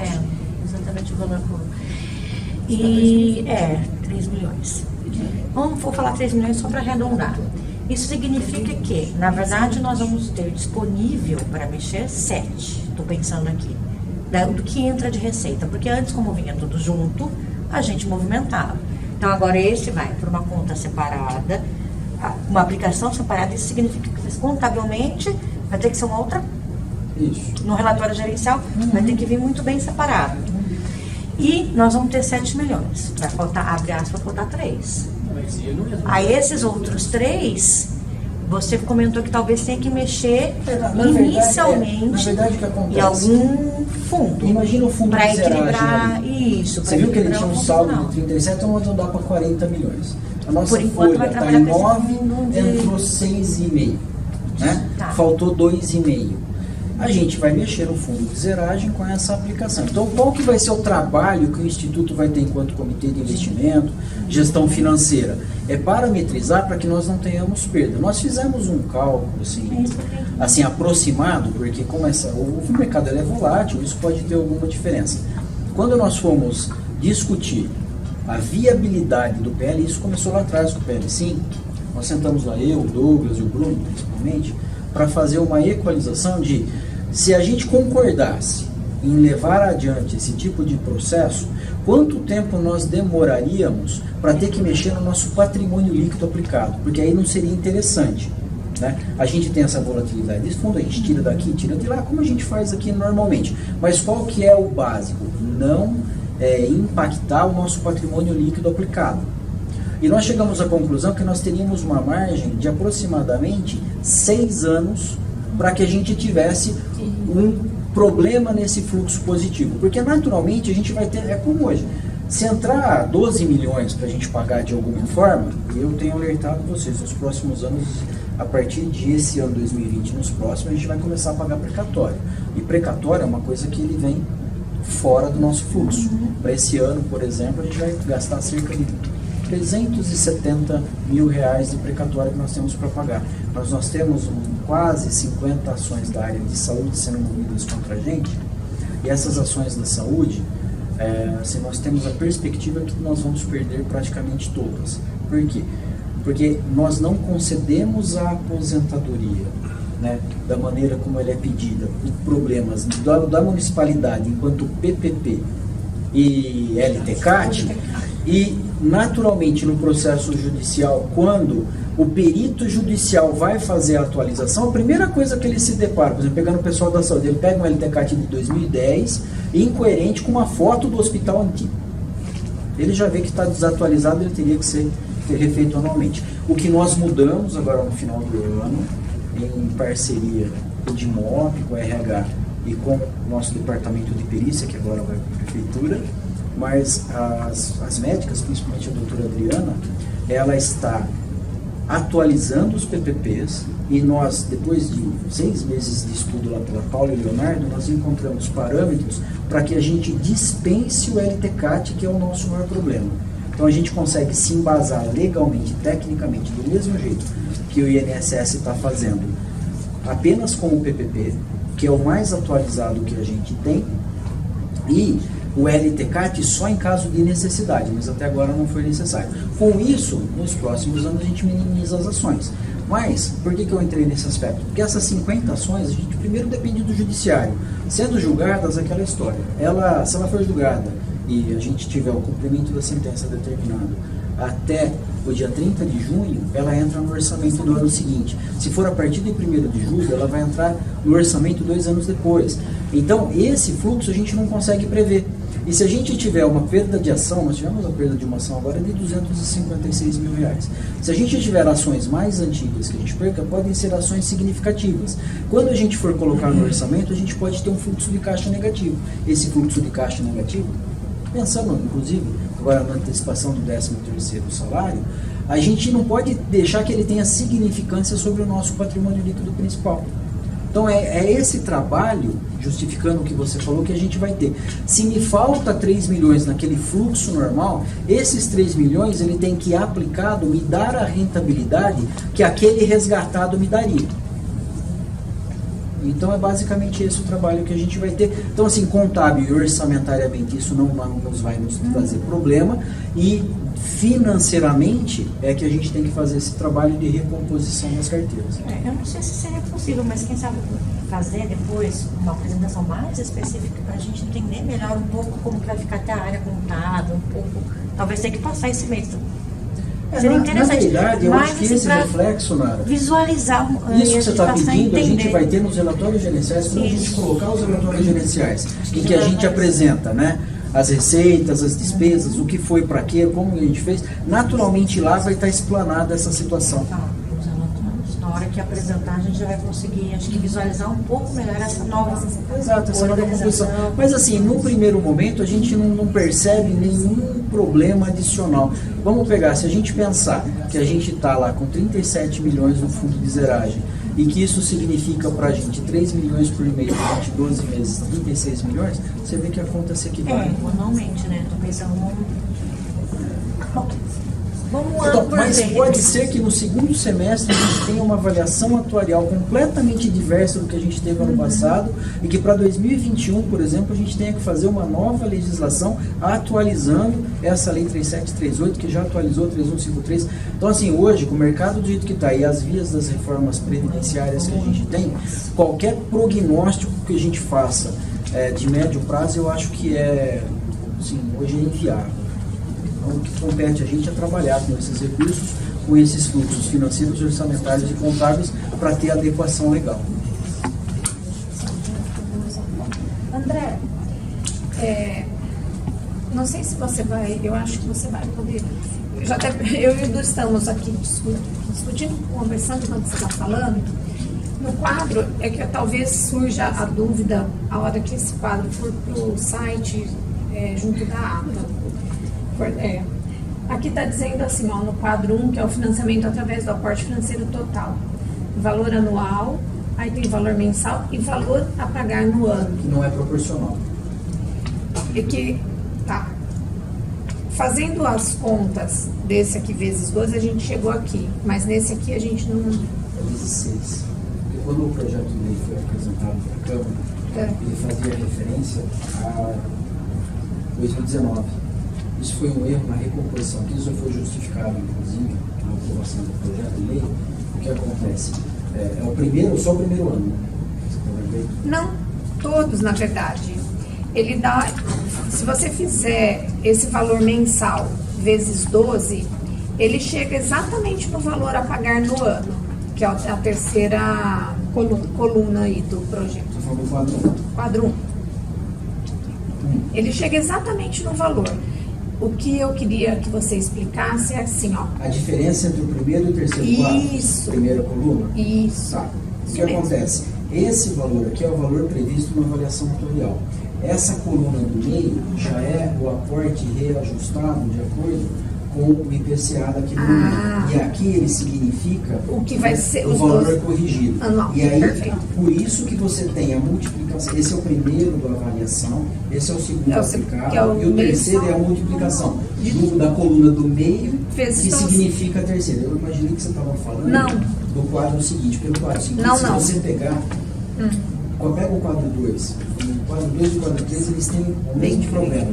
É, exatamente o valor. E 3 milhões. Vou falar 3 milhões só para arredondar. Isso significa que, na verdade, nós vamos ter disponível para mexer 7, estou pensando aqui, do que entra de receita, porque antes, como vinha tudo junto, a gente movimentava. Então agora esse vai para uma conta separada, uma aplicação separada, isso significa que contabilmente vai ter que ser uma outra. Isso. No relatório gerencial vai ter que vir muito bem separado. E nós vamos ter 7 milhões. Vai faltar, abre aspas, vai faltar 3. Aí esses outros 3, você comentou que talvez tenha que mexer inicialmente na verdade, o que acontece? em algum fundo. Imagina o fundo para de zeragem equilibrar aí. isso. Você viu que ele tinha um saldo de 37, então nós vamos dar para 40 milhões. A nossa Por enquanto, folha vai está trabalhar em com esse 9, fundo de- entrou 6,5. Né? Tá. Faltou 2,5. A gente vai mexer no fundo de zeragem com essa aplicação. Então, qual que vai ser o trabalho que o Instituto vai ter enquanto comitê de investimento, gestão financeira? É parametrizar para que nós não tenhamos perda. Nós fizemos um cálculo assim aproximado, porque como o mercado ele é volátil, isso pode ter alguma diferença. Quando nós fomos discutir a viabilidade do PL, isso começou lá atrás com o PL 5, nós sentamos lá, eu, o Douglas e o Bruno, principalmente, para fazer uma equalização de, se a gente concordasse em levar adiante esse tipo de processo, quanto tempo nós demoraríamos para ter que mexer no nosso patrimônio líquido aplicado, porque aí não seria interessante. Né? A gente tem essa volatilidade desse fundo, a gente tira daqui, tira de lá, como a gente faz aqui normalmente. Mas qual que é o básico? Não impactar o nosso patrimônio líquido aplicado. E nós chegamos à conclusão que nós teríamos uma margem de aproximadamente 6 anos para que a gente tivesse um problema nesse fluxo positivo, porque naturalmente a gente vai ter, é como hoje, se entrar 12 milhões para a gente pagar de alguma forma, eu tenho alertado vocês, nos próximos anos, a partir desse ano 2020, nos próximos, a gente vai começar a pagar precatório. E precatório é uma coisa que ele vem fora do nosso fluxo. Para esse ano, por exemplo, a gente vai gastar cerca de 370 mil reais de precatório que nós temos para pagar. Nós temos quase 50 ações da área de saúde sendo movidas contra a gente, e essas ações da saúde, assim, nós temos a perspectiva que nós vamos perder praticamente todas. Por quê? Porque nós não concedemos a aposentadoria, né, da maneira como ela é pedida, por problemas da municipalidade enquanto PPP e LTCAT, e naturalmente no processo judicial, quando o perito judicial vai fazer a atualização, a primeira coisa que ele se depara, por exemplo, pegando o pessoal da saúde, ele pega um LTCAT de 2010, incoerente com uma foto do hospital antigo. Ele já vê que está desatualizado, ele teria que ser refeito anualmente. O que nós mudamos agora no final do ano, em parceria com o DIMOP, com a RH e com o nosso departamento de perícia, que agora vai para a prefeitura, mas as médicas, principalmente a doutora Adriana, ela está atualizando os PPPs, e nós, depois de 6 meses de estudo lá pela Paula e Leonardo, nós encontramos parâmetros para que a gente dispense o LTCAT, que é o nosso maior problema. Então a gente consegue se embasar legalmente, tecnicamente, do mesmo jeito que o INSS está fazendo, apenas com o PPP, que é o mais atualizado que a gente tem, e o LTCAT só em caso de necessidade, mas até agora não foi necessário. Com isso, nos próximos anos a gente minimiza as ações. Mas, por que eu entrei nesse aspecto? Porque essas 50 ações, a gente primeiro depende do judiciário. Sendo julgadas, aquela história. Se ela for julgada e a gente tiver o cumprimento da sentença determinado até o dia 30 de junho, ela entra no orçamento do ano seguinte. Se for a partir de 1º de julho, ela vai entrar no orçamento 2 anos depois. Então, esse fluxo a gente não consegue prever. E se a gente tiver uma perda de ação, nós tivemos a perda de uma ação agora de 256 mil reais. Se a gente tiver ações mais antigas que a gente perca, podem ser ações significativas. Quando a gente for colocar no orçamento, a gente pode ter um fluxo de caixa negativo. Esse fluxo de caixa negativo, pensando inclusive agora na antecipação do 13º salário, a gente não pode deixar que ele tenha significância sobre o nosso patrimônio líquido principal. Então é esse trabalho, justificando o que você falou, que a gente vai ter. Se me falta 3 milhões naquele fluxo normal, esses 3 milhões ele tem que, aplicado, me dar a rentabilidade que aquele resgatado me daria. Então é basicamente esse o trabalho que a gente vai ter. Então assim, contábil e orçamentariamente isso não vai nos trazer problema, e financeiramente é que a gente tem que fazer esse trabalho de recomposição das carteiras. Eu não sei se seria possível, mas quem sabe fazer depois uma apresentação mais específica para a gente entender melhor um pouco como que vai ficar até a área contábil, um pouco, talvez ter que passar esse mês. Seria interessante. Na verdade, eu acho que assim, esse reflexo, Nara, visualizar isso que você está pedindo, a gente vai ter nos relatórios gerenciais, quando a gente colocar os relatórios gerenciais, em que a gente apresenta, né, as receitas, as despesas, o que foi para quê, como a gente fez, naturalmente lá vai estar explanada essa situação. Na hora que apresentar, a gente já vai conseguir, acho que, visualizar um pouco melhor essa nova composição. Mas assim, no primeiro momento, a gente não percebe nenhum problema adicional. Vamos pegar, se a gente pensar que a gente está lá com 37 milhões no fundo de zeragem, e que isso significa para a gente 3 milhões por mês durante 12 meses, 36 milhões, você vê que a conta se equivale. Anualmente, né? Estou pensando vamos então, mas pode ser que no segundo semestre a gente tenha uma avaliação atuarial completamente diversa do que a gente teve ano passado, e que para 2021, por exemplo, a gente tenha que fazer uma nova legislação atualizando essa lei 3738, que já atualizou 3153. Então assim, hoje, com o mercado do jeito que está e as vias das reformas previdenciárias que a gente tem, qualquer prognóstico que a gente faça de médio prazo, eu acho que assim, hoje é inviável. O que compete a gente é trabalhar com esses recursos, com esses fluxos financeiros, orçamentários e contábeis, para ter adequação legal. André, não sei se você vai, eu acho que você vai poder. Eu e o Edu estamos aqui discutindo, conversando enquanto você está falando, No quadro, é que talvez surja a dúvida a hora que esse quadro for para o site junto da ata. Aqui está dizendo assim, ó, no quadro 1, que é o financiamento através do aporte financeiro total. Valor anual, aí tem valor mensal e valor a pagar no ano. Que não é proporcional. E que, tá. Fazendo as contas desse aqui vezes 12, a gente chegou aqui. Mas nesse aqui a gente não... Vezes 6. Porque quando o projeto de lei foi apresentado para a Câmara, ele fazia referência a 2019. Isso foi um erro na recomposição, que isso foi justificado, inclusive, na aprovação do projeto de lei. O que acontece? É o primeiro, só o primeiro ano. Não, todos, na verdade. Ele dá, se você fizer esse valor mensal vezes 12, ele chega exatamente no valor a pagar no ano, que é a terceira coluna aí do projeto. Você falou do quadro 1. Quadro 1. Ele chega exatamente no valor. O que eu queria que você explicasse é assim, ó. A diferença entre o primeiro e o terceiro quadro. Isso. Primeira coluna. Isso. Tá. O que mesmo. acontece? Esse valor aqui é o valor previsto na avaliação atuarial. Essa coluna do meio já é o aporte reajustado de acordo com o IPCA daquele momento. E aqui ele significa o que vai ser o valor corrigido. Anual. E aí, Perfeito. por isso que você tem a multiplicação. Esse é o primeiro da avaliação, esse é o segundo aplicado, que é o e o terceiro é a multiplicação da coluna do meio, que significa a terceira. Eu imaginei que você estava falando do quadro seguinte. Pelo quadro seguinte, se você pegar... Pega o quadro 2. O quadro 2 e o quadro 3, eles têm o mesmo problema.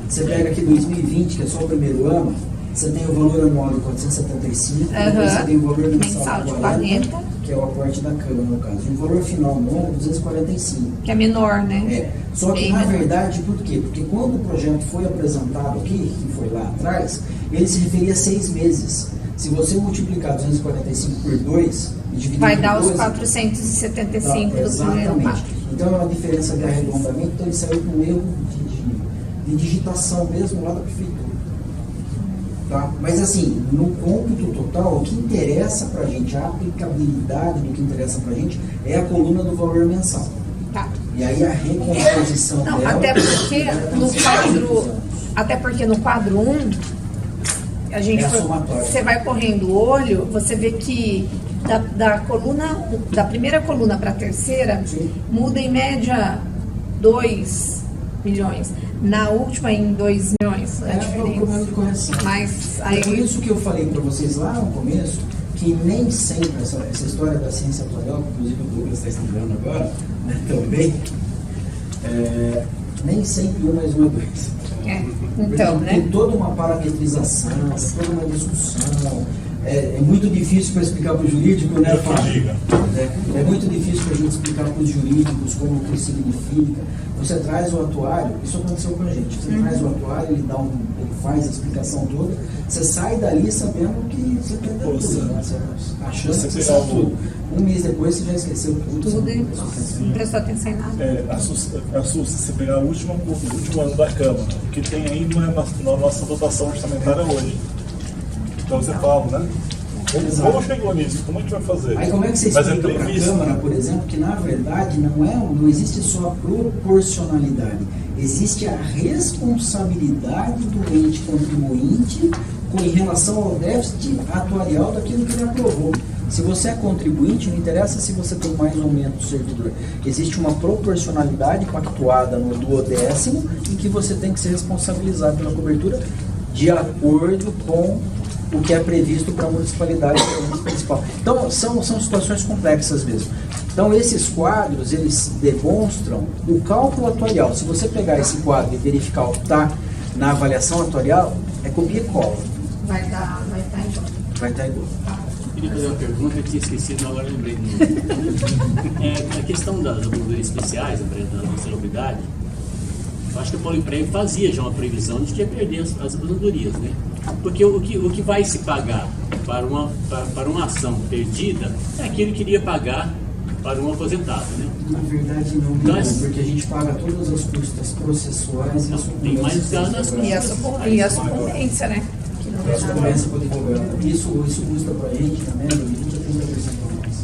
Você pega aqui 2020, que é só o primeiro ano, você tem o valor anual de 475, depois você tem o valor mensal de 40, que é o aporte da Câmara, no caso. E o valor final no ano, 245. Que é menor, né? Só que, na verdade, por quê? Porque quando o projeto foi apresentado aqui, que foi lá atrás, ele se referia a 6 meses. Se você multiplicar 245 por 2 e dividir vai por dar 12, os 475 do primeiro quadro. Então é uma diferença de arredondamento, então ele saiu com um erro de digitação mesmo lá da prefeitura. Tá? Mas assim, no cômputo total, o que interessa pra gente, a aplicabilidade do que interessa pra gente é a coluna do valor mensal. Tá. E aí a recomposição dela... Até porque no quadro 1, a gente você vai correndo o olho, você vê que da primeira coluna para a terceira, muda em média 2 milhões. Na última, em 2 milhões. É o problema de correção. Mas aí... É por isso que eu falei para vocês lá no começo, que nem sempre essa história da ciência atuarial, que inclusive o Douglas está estudando agora, né, também, nem sempre 1 mais 1 é 2. Então, né? Tem toda uma parametrização, toda uma discussão. É muito difícil para explicar para o jurídico, né, Fábio? É muito difícil para a gente explicar para os jurídicos como que significa. Você traz o atuário, isso aconteceu com a gente. Você traz o atuário, ele faz a explicação toda, você sai dali sabendo que você tem tudo, né? Achando que você sabe tudo. Um mês depois você já esqueceu tudo. Não prestou atenção em nada. Assusta se pegar o último ano da Câmara, o que tem aí não é na nossa votação orçamentária hoje. Então você fala, né? O povo chegou nisso, como a gente vai fazer? Aí como é que você explica para a Câmara, por exemplo, que na verdade não existe só a proporcionalidade, existe a responsabilidade do ente contribuinte em relação ao déficit atuarial daquilo que ele aprovou. Se você é contribuinte, não interessa se você tem mais ou menos servidor. Existe uma proporcionalidade pactuada no 12º em que você tem que ser responsabilizado pela cobertura de acordo com o que é previsto para a municipalidade municipal. Então, são situações complexas mesmo. Então, esses quadros, eles demonstram o cálculo atuarial. Se você pegar esse quadro e verificar o que está na avaliação atuarial, é copia e cola. Vai estar igual. Vai estar igual. Eu queria fazer uma pergunta que tinha esquecido, agora lembrei de novo. A questão das aposentadorias especiais, da insalubridade, eu acho que o Poliprem fazia já uma previsão de que ia perder as aposentadorias, né? Porque o que vai se pagar para uma ação perdida é aquilo que iria pagar para um aposentado, né? Na verdade não, porque a gente paga todas as custas processuais e as e a sucumbência, né? Isso custa para a gente, na média, de 20% a 30% a mais.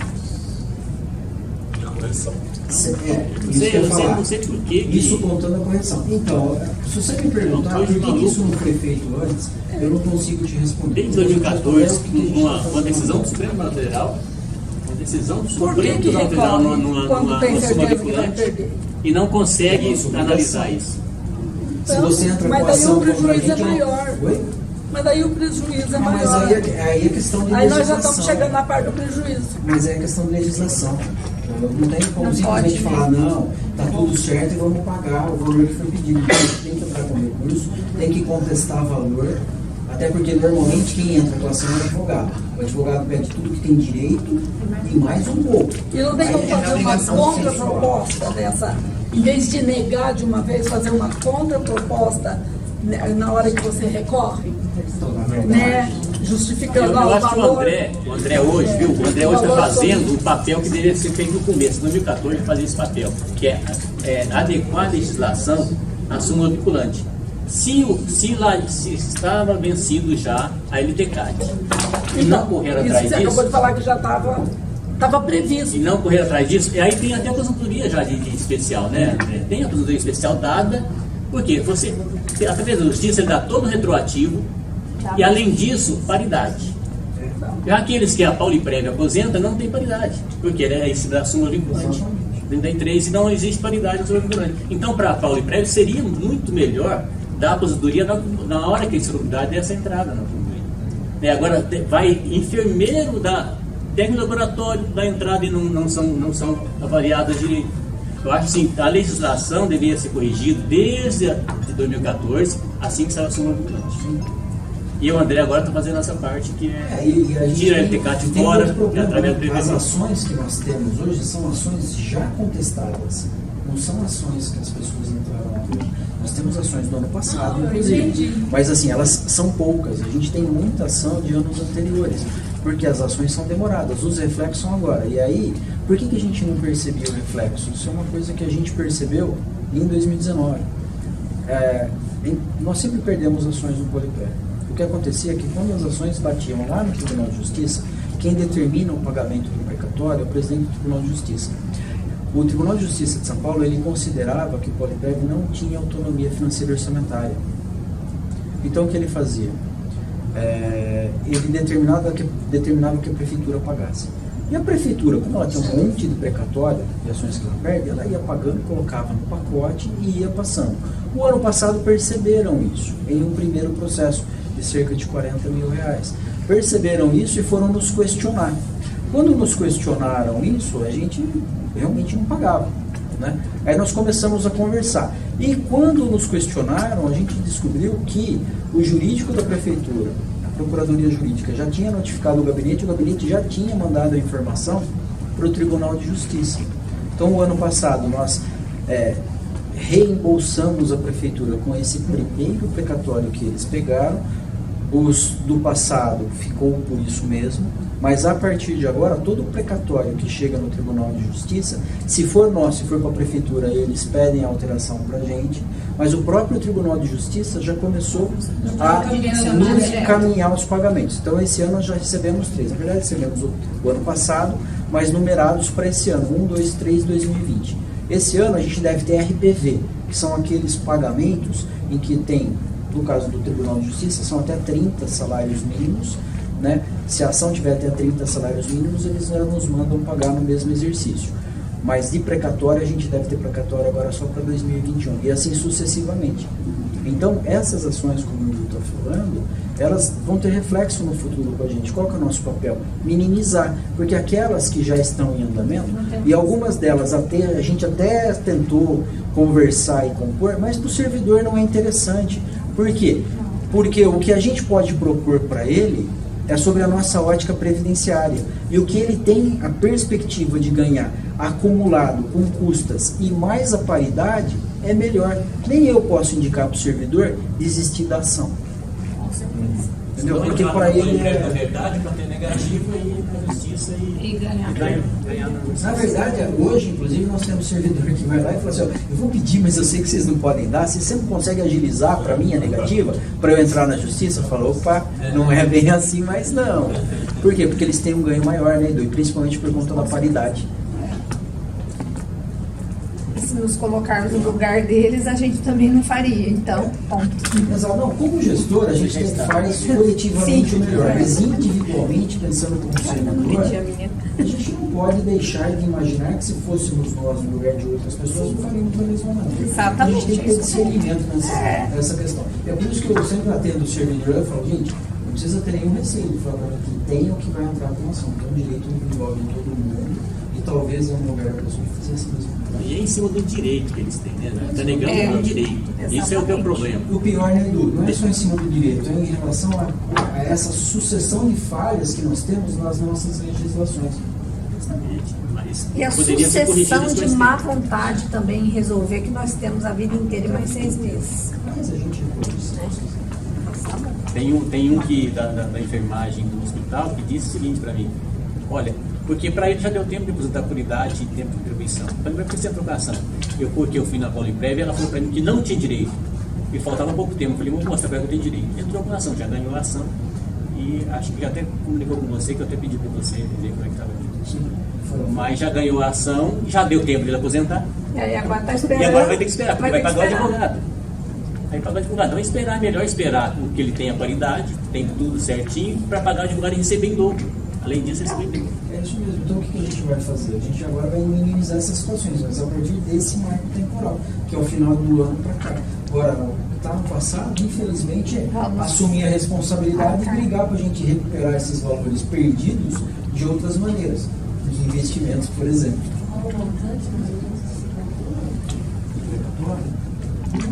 correção. Isso que eu Eu ia falar. não sei por que. Isso contando a correção. Então, se você me perguntar por que isso não foi feito antes, eu não consigo te responder. Desde 2014, uma decisão do Supremo Tribunal Federal, Por que que recorre quando tem numa certeza que vai vinculante perder? e não consegue analisar isso. Se você entra com Mas daí ação o contra a prejuízo gente... é maior. Oi? Mas daí o prejuízo é Mas maior. aí é questão de Aí nós já legislação. estamos chegando na parte do prejuízo. Mas é questão de legislação. Não tem como Não simplesmente pode, falar, não, tá tudo certo e vamos pagar o valor que foi pedido. Então, tem que entrar com recurso, tem que contestar valor, até porque normalmente quem entra com a ação é o advogado. O advogado pede tudo que tem direito e mais um pouco. E não tem como fazer uma contraproposta dessa, em vez de negar de uma vez, fazer uma contraproposta na hora que você recorre, Então, na verdade, né? Justificando Eu o acho que valor. o André hoje, viu? O André hoje está fazendo o papel que deveria ser feito no começo, em 2014, fazer esse papel, que é adequar a legislação à súmula vinculante. Se estava vencido já a LTCAT e não correr Isso atrás você acabou disso, de falar que já estava previsto. e não correr atrás disso, e aí tem até a aposentadoria já de especial, né? Tem a aposentadoria especial dada, porque você, através da justiça, ele dá todo o retroativo, e além disso, paridade. Já aqueles que a Pauliprev aposenta não tem paridade, porque é esse da súmula vinculante. 33 e não existe paridade na súmula vinculante. Então, para a Pauliprev seria muito melhor dar a aposentadoria na hora que a insalubridade dessa entrada na aposentadoria. Agora, vai enfermeiro da técnico laboratório da entrada e não são avaliadas direito. Eu acho assim, a legislação deveria ser corrigida desde 2014, assim que saiu a súmula vinculante. E o André agora está fazendo essa parte que e a gente tira a LTCAT tem fora outro problema, através do né? As PVC. ações que nós temos hoje são ações já contestadas, não são ações que as pessoas entraram hoje. Nós temos ações do ano passado, inclusive, mas assim, elas são poucas. A gente tem muita ação de anos anteriores, porque as ações são demoradas, os reflexos são agora. E aí, por que a gente não percebia o reflexo? Isso é uma coisa que a gente percebeu em 2019. Nós sempre perdemos ações no Polipé. O que acontecia é que quando as ações batiam lá no Tribunal de Justiça, quem determina o pagamento do precatório é o presidente do Tribunal de Justiça. O Tribunal de Justiça de São Paulo, ele considerava que o Polipé não tinha autonomia financeira e orçamentária. Então, o que ele fazia? Ele determinava que a prefeitura pagasse. E a prefeitura, como ela tinha um monte de precatório de ações que ela perde, ela ia pagando, colocava no pacote e ia passando. O ano passado perceberam isso, em um primeiro processo de cerca de 40 mil reais. Perceberam isso e foram nos questionar. Quando nos questionaram isso, a gente realmente não pagava, né? Aí nós começamos a conversar. E quando nos questionaram, a gente descobriu que o jurídico da prefeitura, a Procuradoria Jurídica, já tinha notificado o gabinete já tinha mandado a informação para o Tribunal de Justiça. Então, o ano passado, nós reembolsamos a prefeitura com esse primeiro precatório que eles pegaram. Os do passado ficou por isso mesmo, mas a partir de agora, todo o precatório que chega no Tribunal de Justiça, se for nosso, se for para a prefeitura, eles pedem a alteração para a gente, mas o próprio Tribunal de Justiça já começou a nos encaminhar os pagamentos. Então, esse ano nós já recebemos 3. Na verdade, recebemos o ano passado, mas numerados para esse ano, 1, 2, 3, 2020. Esse ano a gente deve ter RPV, que são aqueles pagamentos em que tem, no caso do Tribunal de Justiça, são até 30 salários mínimos, né? Se a ação tiver até 30 salários mínimos, eles nos mandam pagar no mesmo exercício. Mas de precatório, a gente deve ter precatório agora só para 2021, e assim sucessivamente. Então, essas ações, como o Will está falando, elas vão ter reflexo no futuro com a gente. Qual que é o nosso papel? Minimizar, porque aquelas que já estão em andamento, e algumas delas a gente até tentou conversar e compor, mas para o servidor não é interessante. Por quê? Porque o que a gente pode propor para ele é sobre a nossa ótica previdenciária. E o que ele tem a perspectiva de ganhar acumulado com custas e mais a paridade é melhor. Nem eu posso indicar para o servidor desistir da ação. Entendeu? Porque para ele na verdade, para ter negativa e ir para a justiça e ganhar. Na verdade, hoje, inclusive, nós temos servidor que vai lá e fala assim, eu vou pedir, mas eu sei que vocês não podem dar, se você não consegue agilizar para mim a negativa, para eu entrar na justiça, eu falo, opa, não é bem assim, mas não. Por quê? Porque eles têm um ganho maior, né, Edu? E principalmente por conta da paridade. se nos colocarmos no lugar deles, a gente também não faria. Então, ponto. Exato. Não, como gestor, a gente faz coletivamente o melhor, mas individualmente, pensando como servidor, a gente não pode deixar de imaginar que se fôssemos nós no lugar de outras pessoas, não faríamos da mesma maneira. Exatamente. A gente tem que ter discernimento nessa questão. É por isso que eu sempre atendo o servidor e falo, gente, não precisa ter nenhum receio de falar que tem o que vai entrar com a ação, que é um direito individual de todo mundo, e talvez é um lugar para a pessoa fazer assim mesmo. E é em cima do direito que eles têm, né? Está negando o direito. Esse é o teu problema. O pior, né, Edu? Não é só em cima do direito, é em relação a essa sucessão de falhas que nós temos nas nossas legislações. Exatamente. Mas E a poderia ser sucessão corrigido de com má esse tempo. vontade também em resolver que nós temos a vida inteira e mais 6 meses. Mas a gente Tem um que da enfermagem do hospital que disse o seguinte para mim: olha, porque para ele já deu tempo de aposentar por idade e tempo de contribuição. Para mim vai precisar de trocação. Eu fui na Poliprev e ela falou para mim que não tinha direito. E faltava pouco tempo. Eu falei, vou mostrar para ela que eu tenho direito. Entrou com a ação, já ganhou a ação. E acho que já até comunicou com você, que eu até pedi para você ver como é que estava. Mas já ganhou a ação, já deu tempo de ele aposentar. E aí agora está esperando. E agora vai ter que esperar, porque vai ter que pagar o esperar. advogado. Aí pagar o advogado. Então é melhor esperar que ele tenha qualidade, tem tudo certinho, para pagar o advogado e receber em dobro. Além disso, receber em dobro. É isso mesmo. Então o que a gente vai fazer? A gente agora vai minimizar essas situações, mas a partir desse marco temporal, que é o final do ano para cá. Agora, o que está no passado, infelizmente, é assumir a responsabilidade e brigar para a gente recuperar esses valores perdidos de outras maneiras. Os investimentos, por exemplo.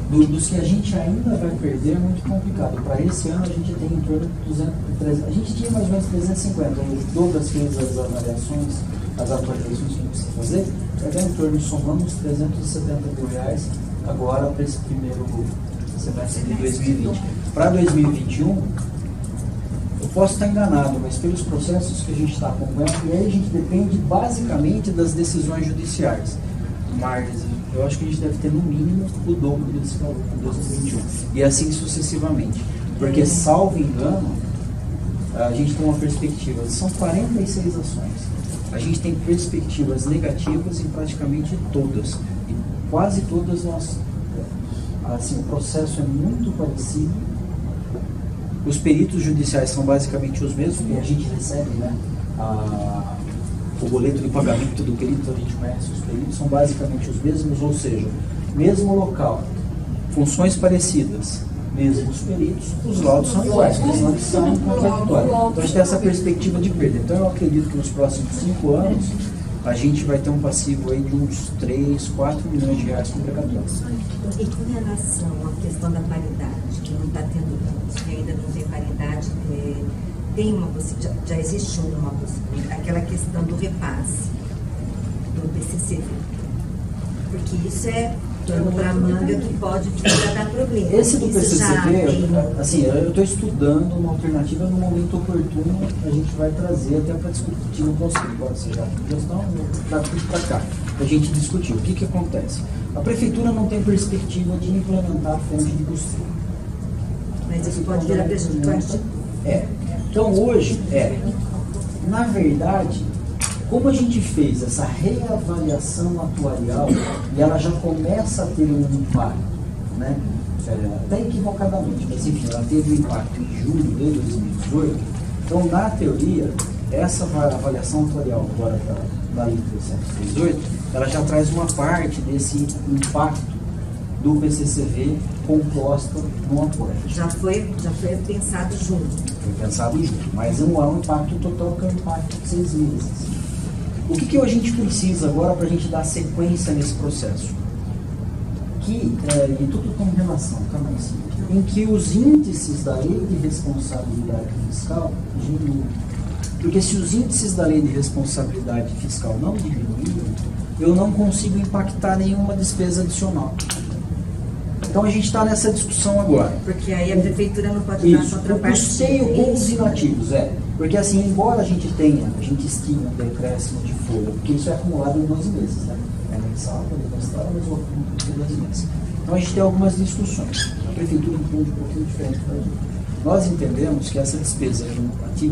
Dos que a gente ainda vai perder é muito complicado. Para esse ano a gente tem em torno de 200, 300, a gente tinha mais ou menos 350. O Douglas fez as avaliações, as atualizações que a gente precisa fazer, vai dar em torno, somamos 370 mil reais agora para esse primeiro semestre de 2020. Para 2021, eu posso estar enganado, mas pelos processos que a gente está acompanhando, e aí a gente depende basicamente das decisões judiciais. Mas eu acho que a gente deve ter no mínimo o dobro desse valor em 2021. E assim sucessivamente. Porque, salvo engano, a gente tem uma perspectiva, são 46 ações. A gente tem perspectivas negativas em praticamente todas. E quase todas nós, assim, o processo é muito parecido. Os peritos judiciais são basicamente os mesmos, porque a gente recebe, né, o boleto de pagamento do perito, a gente conhece os peritos, são basicamente os mesmos, ou seja, mesmo local, funções parecidas, mesmos peritos, os laudos são iguais, eles não são contraditórios. Então a gente tem essa perspectiva de perda. Então eu acredito que nos próximos 5 anos a gente vai ter um passivo aí de uns 3, 4 milhões de reais com precatórios. E com relação à questão da paridade, que não está tendo, que ainda não tem paridade, tem uma possibilidade, já existe uma possibilidade, aquela questão do repasse do PCCV. Porque isso é pano para manga que pode dar problema. Esse do Isso já PCCV, tem- assim, eu estou estudando uma alternativa no momento oportuno, a gente vai trazer até para discutir no conselho, pode ser já a gestão, para cá, para a gente discutir. O que acontece? A prefeitura não tem perspectiva de implementar a fonte de custeio. Mas isso pode virar prejudicante. Então hoje, na verdade, como a gente fez essa reavaliação atuarial e ela já começa a ter um impacto, né? Até equivocadamente, mas enfim, ela teve um impacto em julho de 2018, então na teoria, essa avaliação atuarial agora da lei 318, ela já traz uma parte desse impacto do PCCV composta no apoio. Já foi pensado junto. Foi pensado junto, mas não há um impacto total, que é um impacto de 6 meses. O que a gente precisa agora para a gente dar sequência nesse processo? E tudo com relação, em que os índices da lei de responsabilidade fiscal diminuem. Porque se os índices da lei de responsabilidade fiscal não diminuírem, eu não consigo impactar nenhuma despesa adicional. Então a gente está nessa discussão agora. Porque aí a prefeitura não pode dar Isso, o contraparte. custeio com os inativos, porque assim, embora a gente estime um decréscimo de folha, porque isso é acumulado em 12 meses, né? É mensal, trimestral, mas o acúmulo de 12 meses. Então a gente tem algumas discussões. A prefeitura entende um pouquinho diferente da gente. Nós entendemos que essa despesa de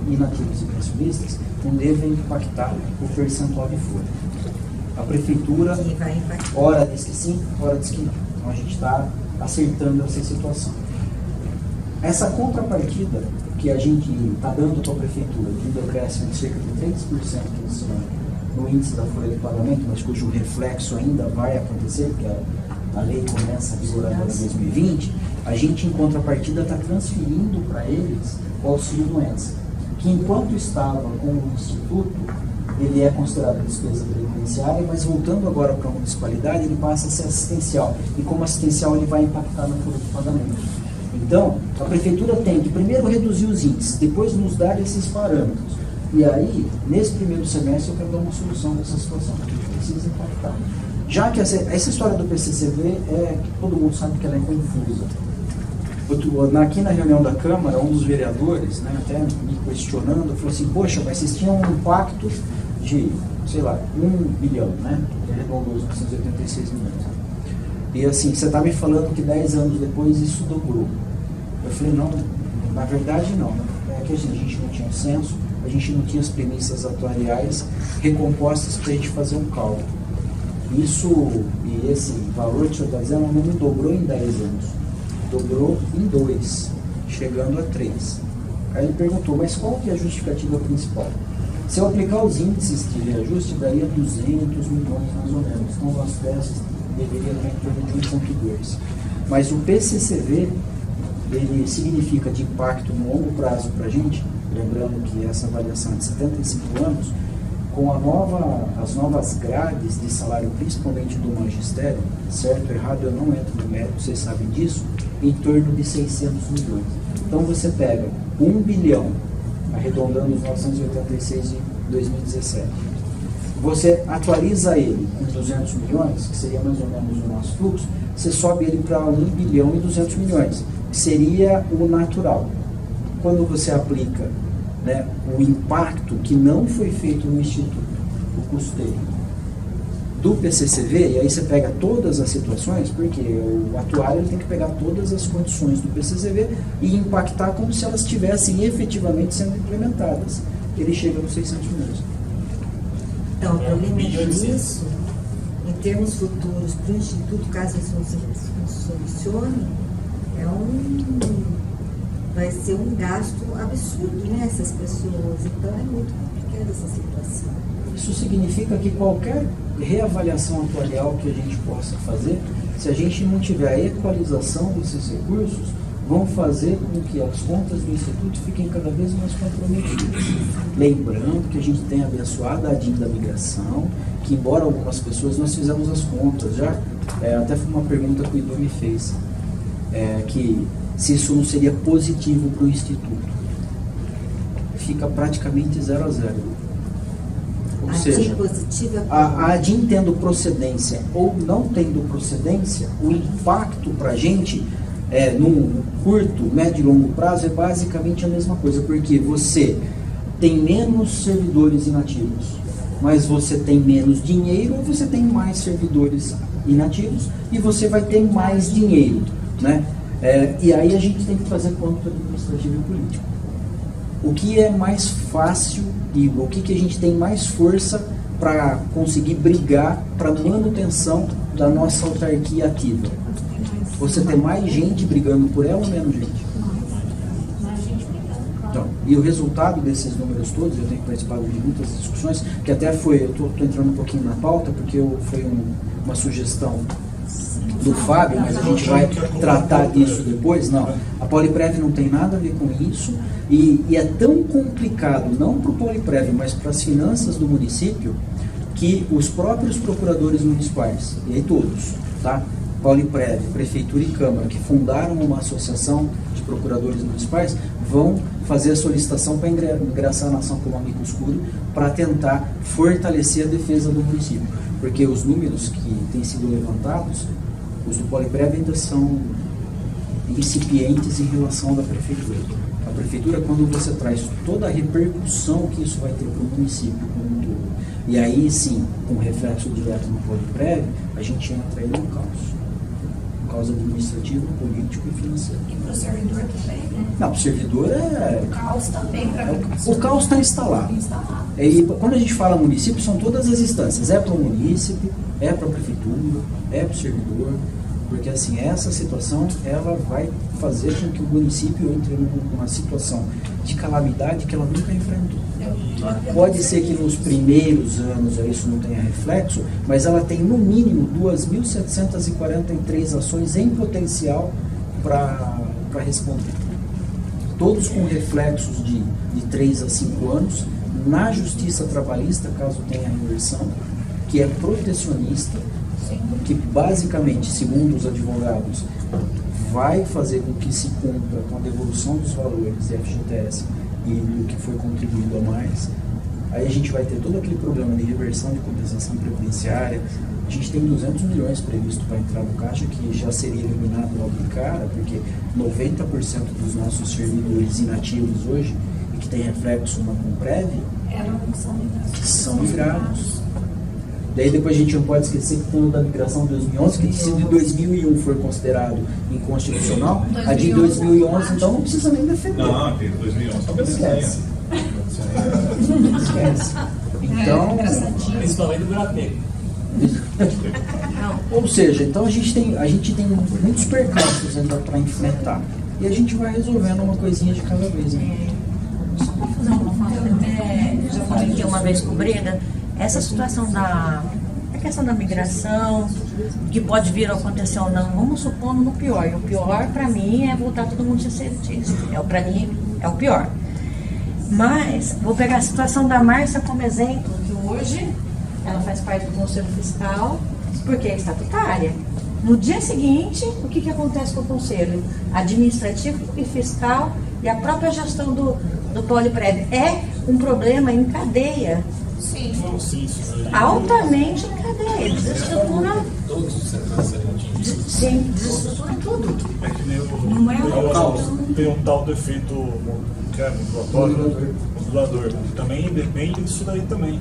inativos e pensionistas não deve impactar o percentual de folha. A prefeitura, Que vai impactar. hora diz que sim, hora diz que não. Então a gente está acertando essa situação. Essa contrapartida que a gente está dando para a prefeitura, de um decréscimo de cerca de 3% esse ano, no índice da folha de pagamento, mas cujo reflexo ainda vai acontecer, porque a lei começa a vigorar agora em 2020, a gente, em contrapartida, está transferindo para eles o auxílio doença, que enquanto estava com o Instituto, ele é considerado despesa previdenciária, mas voltando agora para a municipalidade, ele passa a ser assistencial, e como assistencial ele vai impactar na folha de pagamento. Então, a prefeitura tem que primeiro reduzir os índices, depois nos dar esses parâmetros. E aí, nesse primeiro semestre, eu quero dar uma solução dessa situação, que precisa impactar. Já que essa história do PCCV todo mundo sabe que ela é confusa. Aqui na reunião da Câmara, um dos vereadores, né, até me questionando, falou assim, poxa, mas vocês tinham um impacto de, sei lá, 1 bilhão, né? Arredondou os 986 milhões. E assim, você está me falando que 10 anos depois isso dobrou. Eu falei, não, na verdade não. É que a gente não tinha um censo, a gente não tinha as premissas atuariais recompostas para a gente fazer um cálculo. Isso, e esse valor que o senhor está dizendo, não dobrou em 10 anos. Dobrou em 2, chegando a 3. Aí ele perguntou, mas qual que é a justificativa principal? Se eu aplicar os índices de reajuste, daria 200 milhões mais ou menos. Então, as peças deveriam estar em torno de 1,2. Mas o PCCV, ele significa de impacto no longo prazo para a gente, lembrando que essa avaliação é de 75 anos, com as novas grades de salário, principalmente do magistério, certo ou errado, eu não entro no mérito, vocês sabem disso, em torno de 600 milhões. Então você pega 1 bilhão, arredondando os 986 de 2017, você atualiza ele com 200 milhões, que seria mais ou menos o nosso fluxo, você sobe ele para 1 bilhão e 200 milhões, que seria o natural. Quando você aplica, né, o impacto que não foi feito no Instituto, o custeio do PCCV, e aí você pega todas as situações, porque o atuário ele tem que pegar todas as condições do PCCV e impactar como se elas estivessem efetivamente sendo implementadas. Ele chega nos 600 milhões. Então, o problema é disso, em termos futuros, para o Instituto, caso isso não se solucione, vai ser um gasto absurdo, né, essas pessoas. Então, é muito complicada essa situação. Isso significa que qualquer reavaliação atuarial que a gente possa fazer, se a gente não tiver a equalização desses recursos, vão fazer com que as contas do Instituto fiquem cada vez mais comprometidas. Lembrando que a gente tem abençoado a DIN da migração, que embora algumas pessoas, nós fizemos as contas já, até foi uma pergunta que o Edu me fez, que se isso não seria positivo para o Instituto. Fica praticamente 0 a 0. Ou seja, a DIN tendo procedência ou não tendo procedência, o impacto para a gente, num curto, médio e longo prazo, é basicamente a mesma coisa, porque você tem menos servidores inativos, mas você tem menos dinheiro, ou você tem mais servidores inativos e você vai ter mais dinheiro, né? E aí a gente tem que fazer conta administrativo e político. O que é mais fácil e o que a gente tem mais força para conseguir brigar para manutenção da nossa autarquia ativa? Você ter mais gente brigando por ela ou menos gente? Então, e o resultado desses números todos, eu tenho participado de muitas discussões, que até foi, eu estou entrando um pouquinho na pauta, porque foi uma sugestão do Fábio, mas a gente vai tratar disso depois. Não, a Poliprev não tem nada a ver com isso, e é tão complicado, não para o Poliprev, mas para as finanças do município, que os próprios procuradores municipais, e aí todos, tá? Poliprev, Prefeitura e Câmara, que fundaram uma associação de procuradores municipais, vão fazer a solicitação para ingressar na ação como amicus curiae para tentar fortalecer a defesa do município, porque os números que têm sido levantados, os do Poliprev ainda são incipientes em relação à da Prefeitura. A Prefeitura, quando você traz toda a repercussão que isso vai ter para o município como um todo, e aí sim, com reflexo direto no Poliprev, a gente entra aí no caos. causa administrativa, político e financeiro. E para o servidor também, né? Não, o servidor O caos também para o caos está instalado. E quando a gente fala município, são todas as instâncias. É para o município, é para a prefeitura, é para o servidor. Porque assim, essa situação ela vai fazer com que o município entre numa situação de calamidade que ela nunca enfrentou. Pode ser que nos primeiros anos isso não tenha reflexo, mas ela tem no mínimo 2.743 ações em potencial para responder. Todos com reflexos de 3 a 5 anos, na justiça trabalhista, caso tenha inversão, que é protecionista, que basicamente, segundo os advogados, vai fazer com que se cumpra com a devolução dos valores de FGTS e do que foi contribuído a mais. Aí a gente vai ter todo aquele problema de reversão de compensação previdenciária. A gente tem 200 milhões previsto para entrar no caixa, que já seria eliminado logo de cara, porque 90% dos nossos servidores inativos hoje, e que tem reflexo na Comprev, são migrados. Daí depois a gente não pode esquecer que tem o da migração de 2011, que se de 2001 for considerado inconstitucional, a de 2011 então não precisa nem defender. Não, tem 2011 só esquece. Esquece. Então, Principalmente do Burateco. ou seja, então a gente tem muitos percalços ainda para enfrentar. E a gente vai resolvendo uma coisinha de cada vez. Né? Já falei aqui uma vez com o Breda, essa situação da questão da migração, que pode vir a acontecer ou não, vamos supor no pior. E o pior, para mim, é voltar todo mundo a ser cientista. Para mim, é o pior. Mas, vou pegar a situação da Márcia como exemplo, que hoje ela faz parte do Conselho Fiscal, porque é estatutária. No dia seguinte, o que acontece com o Conselho Administrativo e Fiscal e a própria gestão do Poliprev? É um problema em cadeia. Sim. Altamente em cadeia. Desestrutura. Todos os setores seriam atingidos. Sim, desestrutura tudo. É que nem Não é tem um tal do efeito modulador, que também depende disso daí também.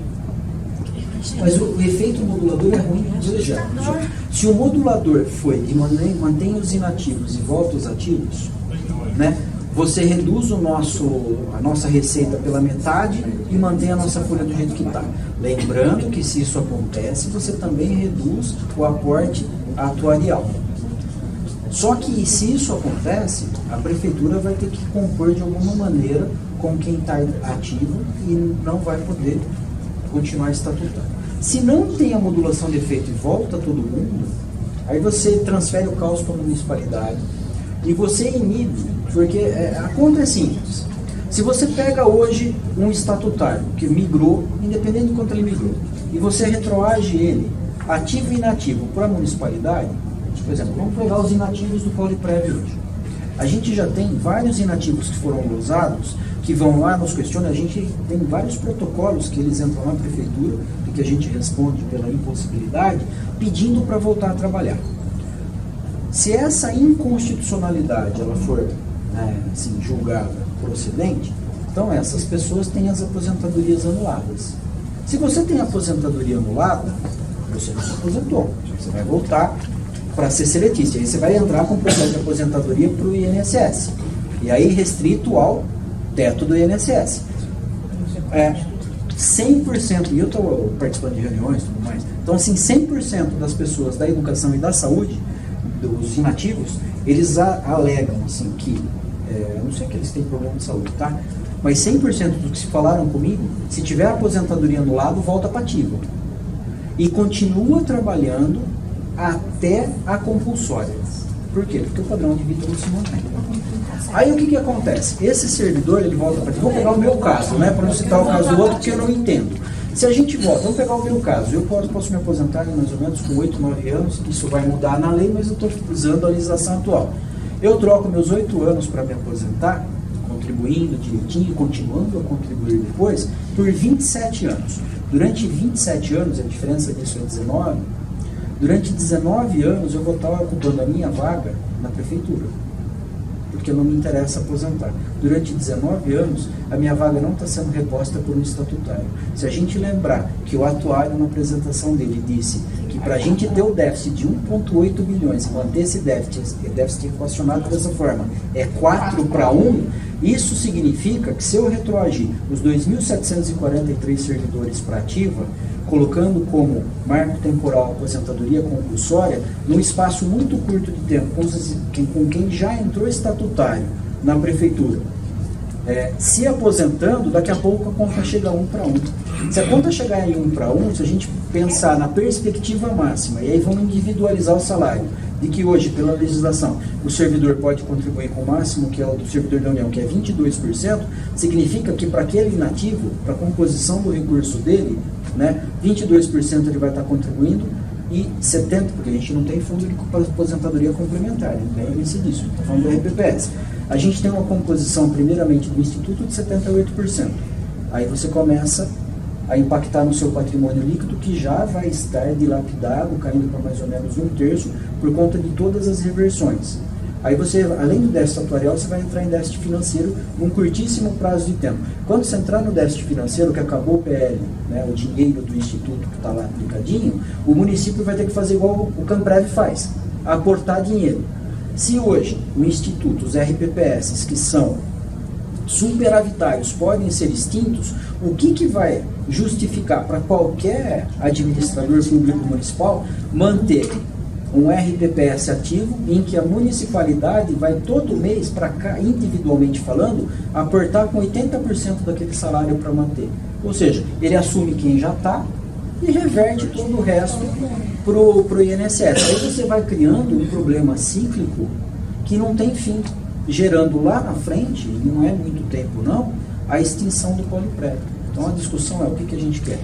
Mas o efeito modulador é ruim. Veja, se o modulador foi de mantém os inativos e volta os ativos, né, você reduz a nossa receita pela metade e mantém a nossa folha do jeito que está. Lembrando que se isso acontece, você também reduz o aporte atuarial. Só que se isso acontece, a prefeitura vai ter que compor de alguma maneira com quem está ativo e não vai poder continuar estatutário. Se não tem a modulação de efeito e volta todo mundo, aí você transfere o caos para a municipalidade e você inibe, porque a conta é simples. Se você pega hoje um estatutário que migrou, independente de quanto ele migrou, e você retroage ele, ativo e inativo, para a municipalidade, por exemplo, vamos pegar os inativos do Poliprev hoje. A gente já tem vários inativos que foram usados, que vão lá, nos questionam, a gente tem vários protocolos que eles entram na prefeitura e que a gente responde pela impossibilidade, pedindo para voltar a trabalhar. Se essa inconstitucionalidade ela for assim, julgada procedente, então essas pessoas têm as aposentadorias anuladas. Se você tem aposentadoria anulada, você não se aposentou, você vai voltar para ser seletista, aí você vai entrar com o processo de aposentadoria para o INSS, e aí restrito ao teto do INSS. 100%, e eu estou participando de reuniões e tudo mais, então assim, 100% das pessoas da educação e da saúde, dos inativos, eles alegam assim que, eu não sei que eles têm problema de saúde, tá? Mas 100% do que se falaram comigo, se tiver aposentadoria anulado, volta para ativo. E continua trabalhando até a compulsória. Por quê? Porque o padrão de vida não se mantém. Aí o que acontece? Esse servidor, ele volta para ativo. Vou pegar o meu caso, né? Para não citar o caso do outro, porque eu não entendo. Se a gente volta, vamos pegar o meu caso, eu posso me aposentar em mais ou menos com 8, 9 anos, isso vai mudar na lei, mas eu estou usando a legislação atual. Eu troco meus 8 anos para me aposentar, contribuindo direitinho, continuando a contribuir depois, por 27 anos. Durante 27 anos, a diferença disso é 19, durante 19 anos eu vou estar ocupando a minha vaga na prefeitura, porque não me interessa aposentar. Durante 19 anos, a minha vaga não está sendo reposta por um estatutário. Se a gente lembrar que o atuário, na apresentação dele, disse que para a gente ter o déficit de 1,8 bilhões, manter esse déficit equacionado dessa forma, é 4 para 1, isso significa que se eu retroagir os 2.743 servidores para ativa, colocando como marco temporal a aposentadoria compulsória, num espaço muito curto de tempo, com quem já entrou estatutário na prefeitura, se aposentando, daqui a pouco a conta chega a 1 para 1. Se a conta chegar em 1 para 1, se a gente pensar na perspectiva máxima, e aí vamos individualizar o salário, de que hoje, pela legislação, o servidor pode contribuir com o máximo, que é o do servidor da União, que é 22%, significa que para aquele inativo, para a composição do recurso dele, né, 22% ele vai estar contribuindo e 70%, porque a gente não tem fundo de aposentadoria complementar, não tem esse disso, está falando do RPPS. A gente tem uma composição, primeiramente, do Instituto de 78%. Aí você começa a impactar no seu patrimônio líquido, que já vai estar dilapidado, caindo para mais ou menos 1/3, por conta de todas as reversões. Aí você, além do déficit atuarial, você vai entrar em déficit financeiro num curtíssimo prazo de tempo. Quando você entrar no déficit financeiro, que acabou o PL, né, o dinheiro do Instituto que está lá aplicadinho, o município vai ter que fazer igual o Camprev faz, aportar dinheiro. Se hoje o Instituto, os RPPS, que são superavitários, podem ser extintos, o que vai justificar para qualquer administrador público municipal manter um RPPS ativo em que a municipalidade vai todo mês, para cá, individualmente falando, aportar com 80% daquele salário para manter? Ou seja, ele assume quem já está e reverte todo o resto para o INSS. Aí você vai criando um problema cíclico que não tem fim, gerando lá na frente, e não é muito tempo não, a extinção do Polipred. Então a discussão é o que a gente quer.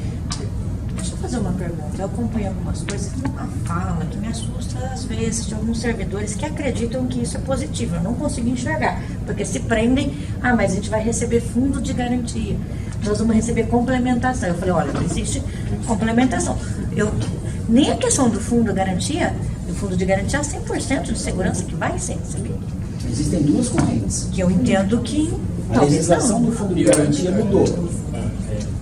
Deixa eu fazer uma pergunta. Eu acompanho algumas coisas que uma fala que me assusta às vezes de alguns servidores que acreditam que isso é positivo. Eu não consigo enxergar, porque se prendem, mas a gente vai receber fundo de garantia, nós vamos receber complementação. Eu falei, olha, não existe complementação. Nem a questão do fundo de garantia é 100% de segurança que vai ser recebido. Existem duas correntes. Que eu entendo que a legislação do fundo de garantia mudou.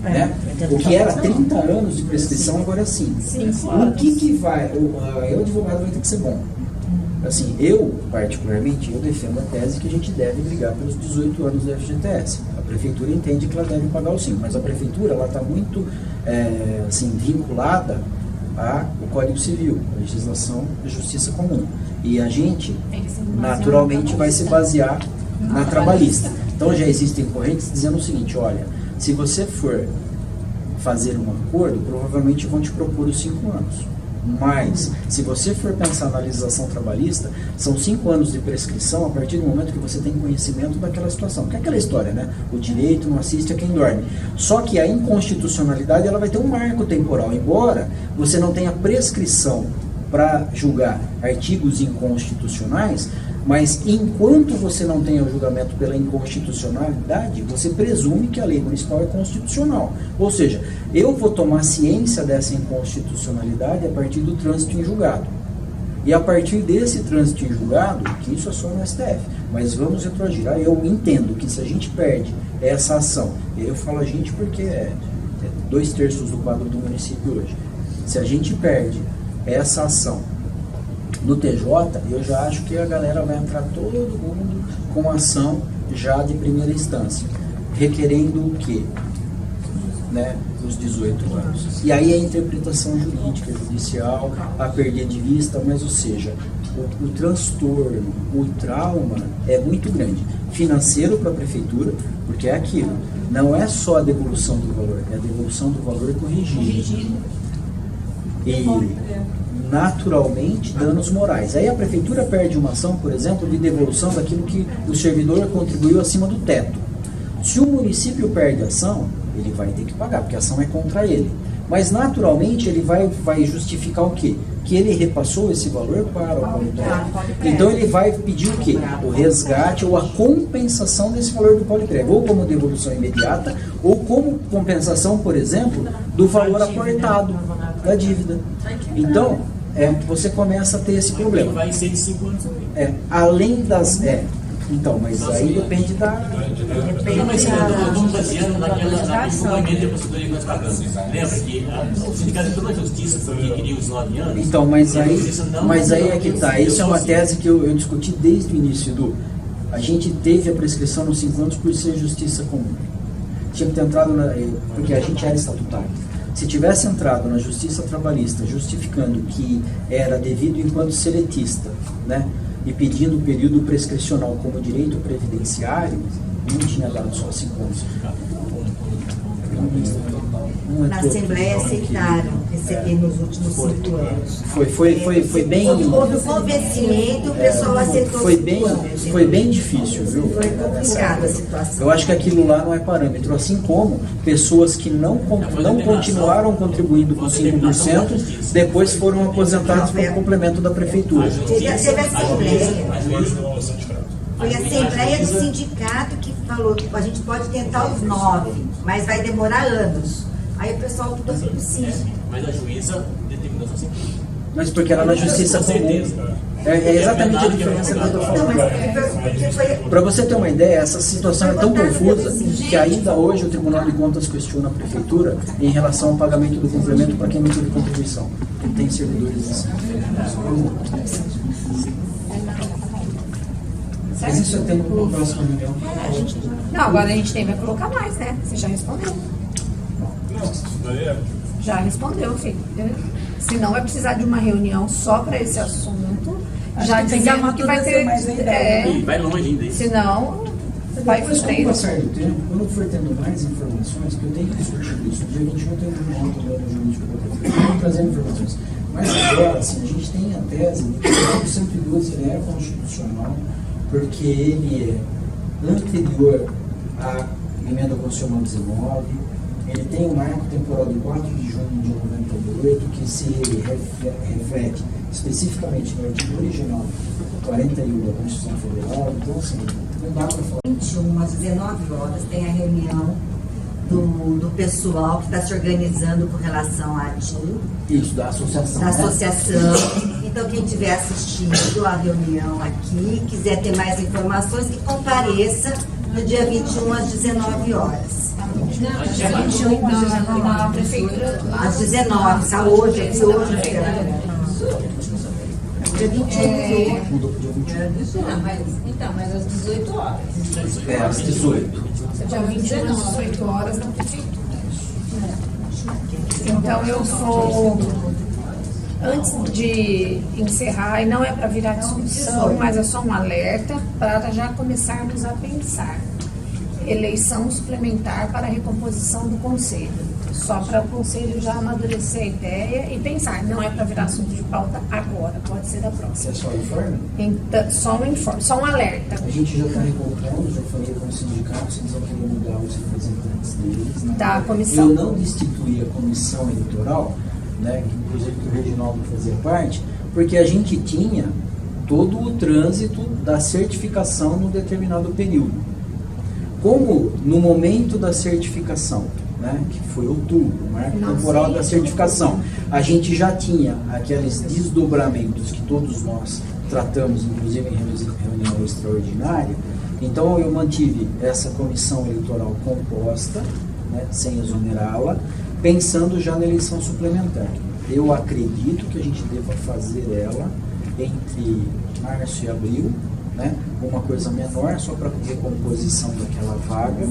Né? O que era 30 anos de prescrição, agora é 5. O que vai... O advogado vai ter que ser bom. Assim, eu, particularmente, eu defendo a tese que a gente deve brigar pelos 18 anos do FGTS. A prefeitura entende que ela deve pagar os 5, mas a prefeitura está muito assim, vinculada ao Código Civil, a legislação de justiça comum. E a gente, naturalmente, vai se basear na trabalhista. Então já existem correntes dizendo o seguinte, olha, se você for fazer um acordo, provavelmente vão te propor os 5 anos. Mas, se você for pensar na legislação trabalhista, são 5 anos de prescrição a partir do momento que você tem conhecimento daquela situação. Que é aquela história, né? O direito não assiste a quem dorme. Só que a inconstitucionalidade, ela vai ter um marco temporal. Embora você não tenha prescrição para julgar artigos inconstitucionais, mas enquanto você não tem o julgamento pela inconstitucionalidade, você presume que a lei municipal é constitucional. Ou seja, eu vou tomar ciência dessa inconstitucionalidade a partir do trânsito em julgado. E a partir desse trânsito em julgado, que isso é só no STF, mas vamos retroagir. Eu entendo que se a gente perde essa ação, e aí eu falo a gente porque é 2/3 do quadro do município hoje, se a gente perde essa ação no TJ, eu já acho que a galera vai entrar todo mundo com ação já de primeira instância, requerendo o quê? Né, os 18 anos. E aí a interpretação jurídica, judicial, a perder de vista, mas ou seja, o transtorno, o trauma é muito grande. Financeiro para a prefeitura, porque é aquilo, não é só a devolução do valor, é a devolução do valor corrigido. E naturalmente danos morais. Aí a prefeitura perde uma ação, por exemplo, de devolução daquilo que o servidor contribuiu acima do teto. Se o município perde a ação, ele vai ter que pagar, porque a ação é contra ele. Mas naturalmente ele vai justificar o quê? Que ele repassou esse valor para o Polipred. Então ele vai pedir o quê? O resgate ou a compensação desse valor do Polipred, ou como devolução imediata, ou como compensação, por exemplo, do valor aportado da dívida. Então, você começa a ter esse problema. Vai ser de 5 anos também. Além das... Então, mas aí depende da... Não, mas eu estou baseando naquele movimento de aposentadoria que nós pagamos. Lembra que o sindicato entrou na justiça porque queria os 9 anos? Então, mas aí é que tá. Isso é uma tese que eu discuti desde o início do... A gente teve a prescrição nos 5 anos por ser justiça comum. Tinha que ter entrado porque a gente era estatutário. Se tivesse entrado na justiça trabalhista justificando que era devido enquanto seletista, né, e pedindo o período prescricional como direito previdenciário, não tinha dado só 5 anos. Na Assembleia aceitaram receber nos últimos 5 anos. Foi bem... Houve convencimento, o pessoal aceitou. Foi bem difícil, viu? Foi complicada a situação. Eu acho que aquilo lá não é parâmetro, assim como pessoas que não continuaram contribuindo com 5%, depois foram aposentados pelo complemento da prefeitura. Teve Assembleia. Foi a Assembleia do Sindicato que falou que a gente pode tentar os 9, mas vai demorar anos. Aí o pessoal tudo assim, sim. Mas a juíza determinou só 5 anos. Mas porque era na justiça comum. É exatamente a diferença que eu estou falando. Para você ter uma ideia, essa situação é tão confusa que ainda hoje o Tribunal de Contas questiona a prefeitura em relação ao pagamento do complemento para quem não teve contribuição. Quem tem servidores assim. Mas isso é tempo para a próxima reunião. Não, agora a gente tem que colocar mais, né? Você já respondeu. Isso daí é. Já respondeu, filho. Se não vai precisar de uma reunião só para esse assunto, já dizendo que vai ter. E vai longe ainda. Senão, vai Depois, com o frente. passar do tempo, quando for tendo mais informações, que eu tenho que discutir isso, dia 21 tem um encontro do jurídico que eu vou trazer informações. Mas agora, assim, a gente tem a tese de que o 112 ele é constitucional, porque ele é anterior à emenda constitucional 19, ele tem um marco temporal de 4 de junho de 98, que se reflete especificamente no artigo original 41 da Constituição Federal. Então, assim, não dá para falar. 21 às 19 horas tem a reunião do pessoal que está se organizando com relação à TIM, Isso, da associação. da né? associação. Então, quem estiver assistindo a reunião aqui, quiser ter mais informações, que compareça no dia 21 às 19 horas. Dia 21 na prefeitura. Às 19, tá hoje, aqui hoje. Dia 21. Mudou para o dia 21. Mas às 18 horas. É, às 18. Dia 21 às 18 horas na prefeitura. Então eu vou, antes de encerrar, e não é para virar discussão, mas é só um alerta para já começarmos a pensar. Eleição suplementar para a recomposição do conselho. Só para o conselho já amadurecer a ideia e pensar. Não é para virar assunto de pauta agora, pode ser da próxima. É só informe? Então, só um alerta. A gente já está revoltando, já falei com os sindicatos, eles vão querer mudar os representantes deles. Né? Da comissão. Eu não destituí a comissão eleitoral, né, que inclusive que o Reginaldo fazia parte, porque a gente tinha todo o trânsito da certificação num determinado período. Como no momento da certificação, né, que foi outubro, o marco temporal da certificação, a gente já tinha aqueles desdobramentos que todos nós tratamos, inclusive em reunião extraordinária, então eu mantive essa comissão eleitoral composta, né, sem exonerá-la, pensando já na eleição suplementar. Eu acredito que a gente deva fazer ela entre março e abril, né, uma coisa menor, só para recomposição daquela vaga,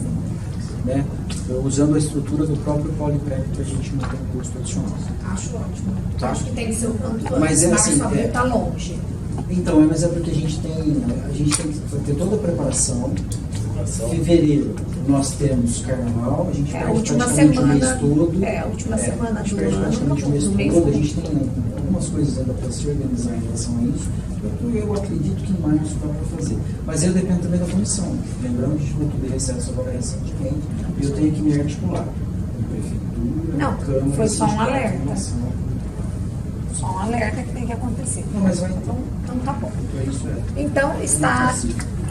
né, usando a estrutura do próprio Poliprémio que a gente não tem custo adicional. Acho ótimo. Tá. Acho que tem que ser o quanto antes. Mas é assim, março, abril tá longe. Então, mas é porque a gente tem que ter toda a preparação. Fevereiro nós temos carnaval, a gente É a perde última praticamente o mês semana. todo. É a última semana a gente do perde ano, praticamente o mês do mês todo. A todo. gente tem algumas coisas ainda para se organizar em relação a isso. Eu acredito que em março dá para fazer. Mas eu dependo também da comissão. Lembrando que a gente voltou de recesso agora recentemente e eu tenho que me articular com a prefeitura, Não, Câmara, foi só um sindicato, alerta. comissão. Só um alerta que tem que acontecer. Não, mas vai Então tá bom. então isso é. Então está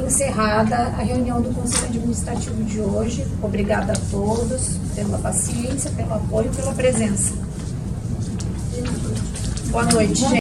encerrada a reunião do Conselho Administrativo de hoje. Obrigada a todos pela paciência, pelo apoio e pela presença. Boa noite, gente.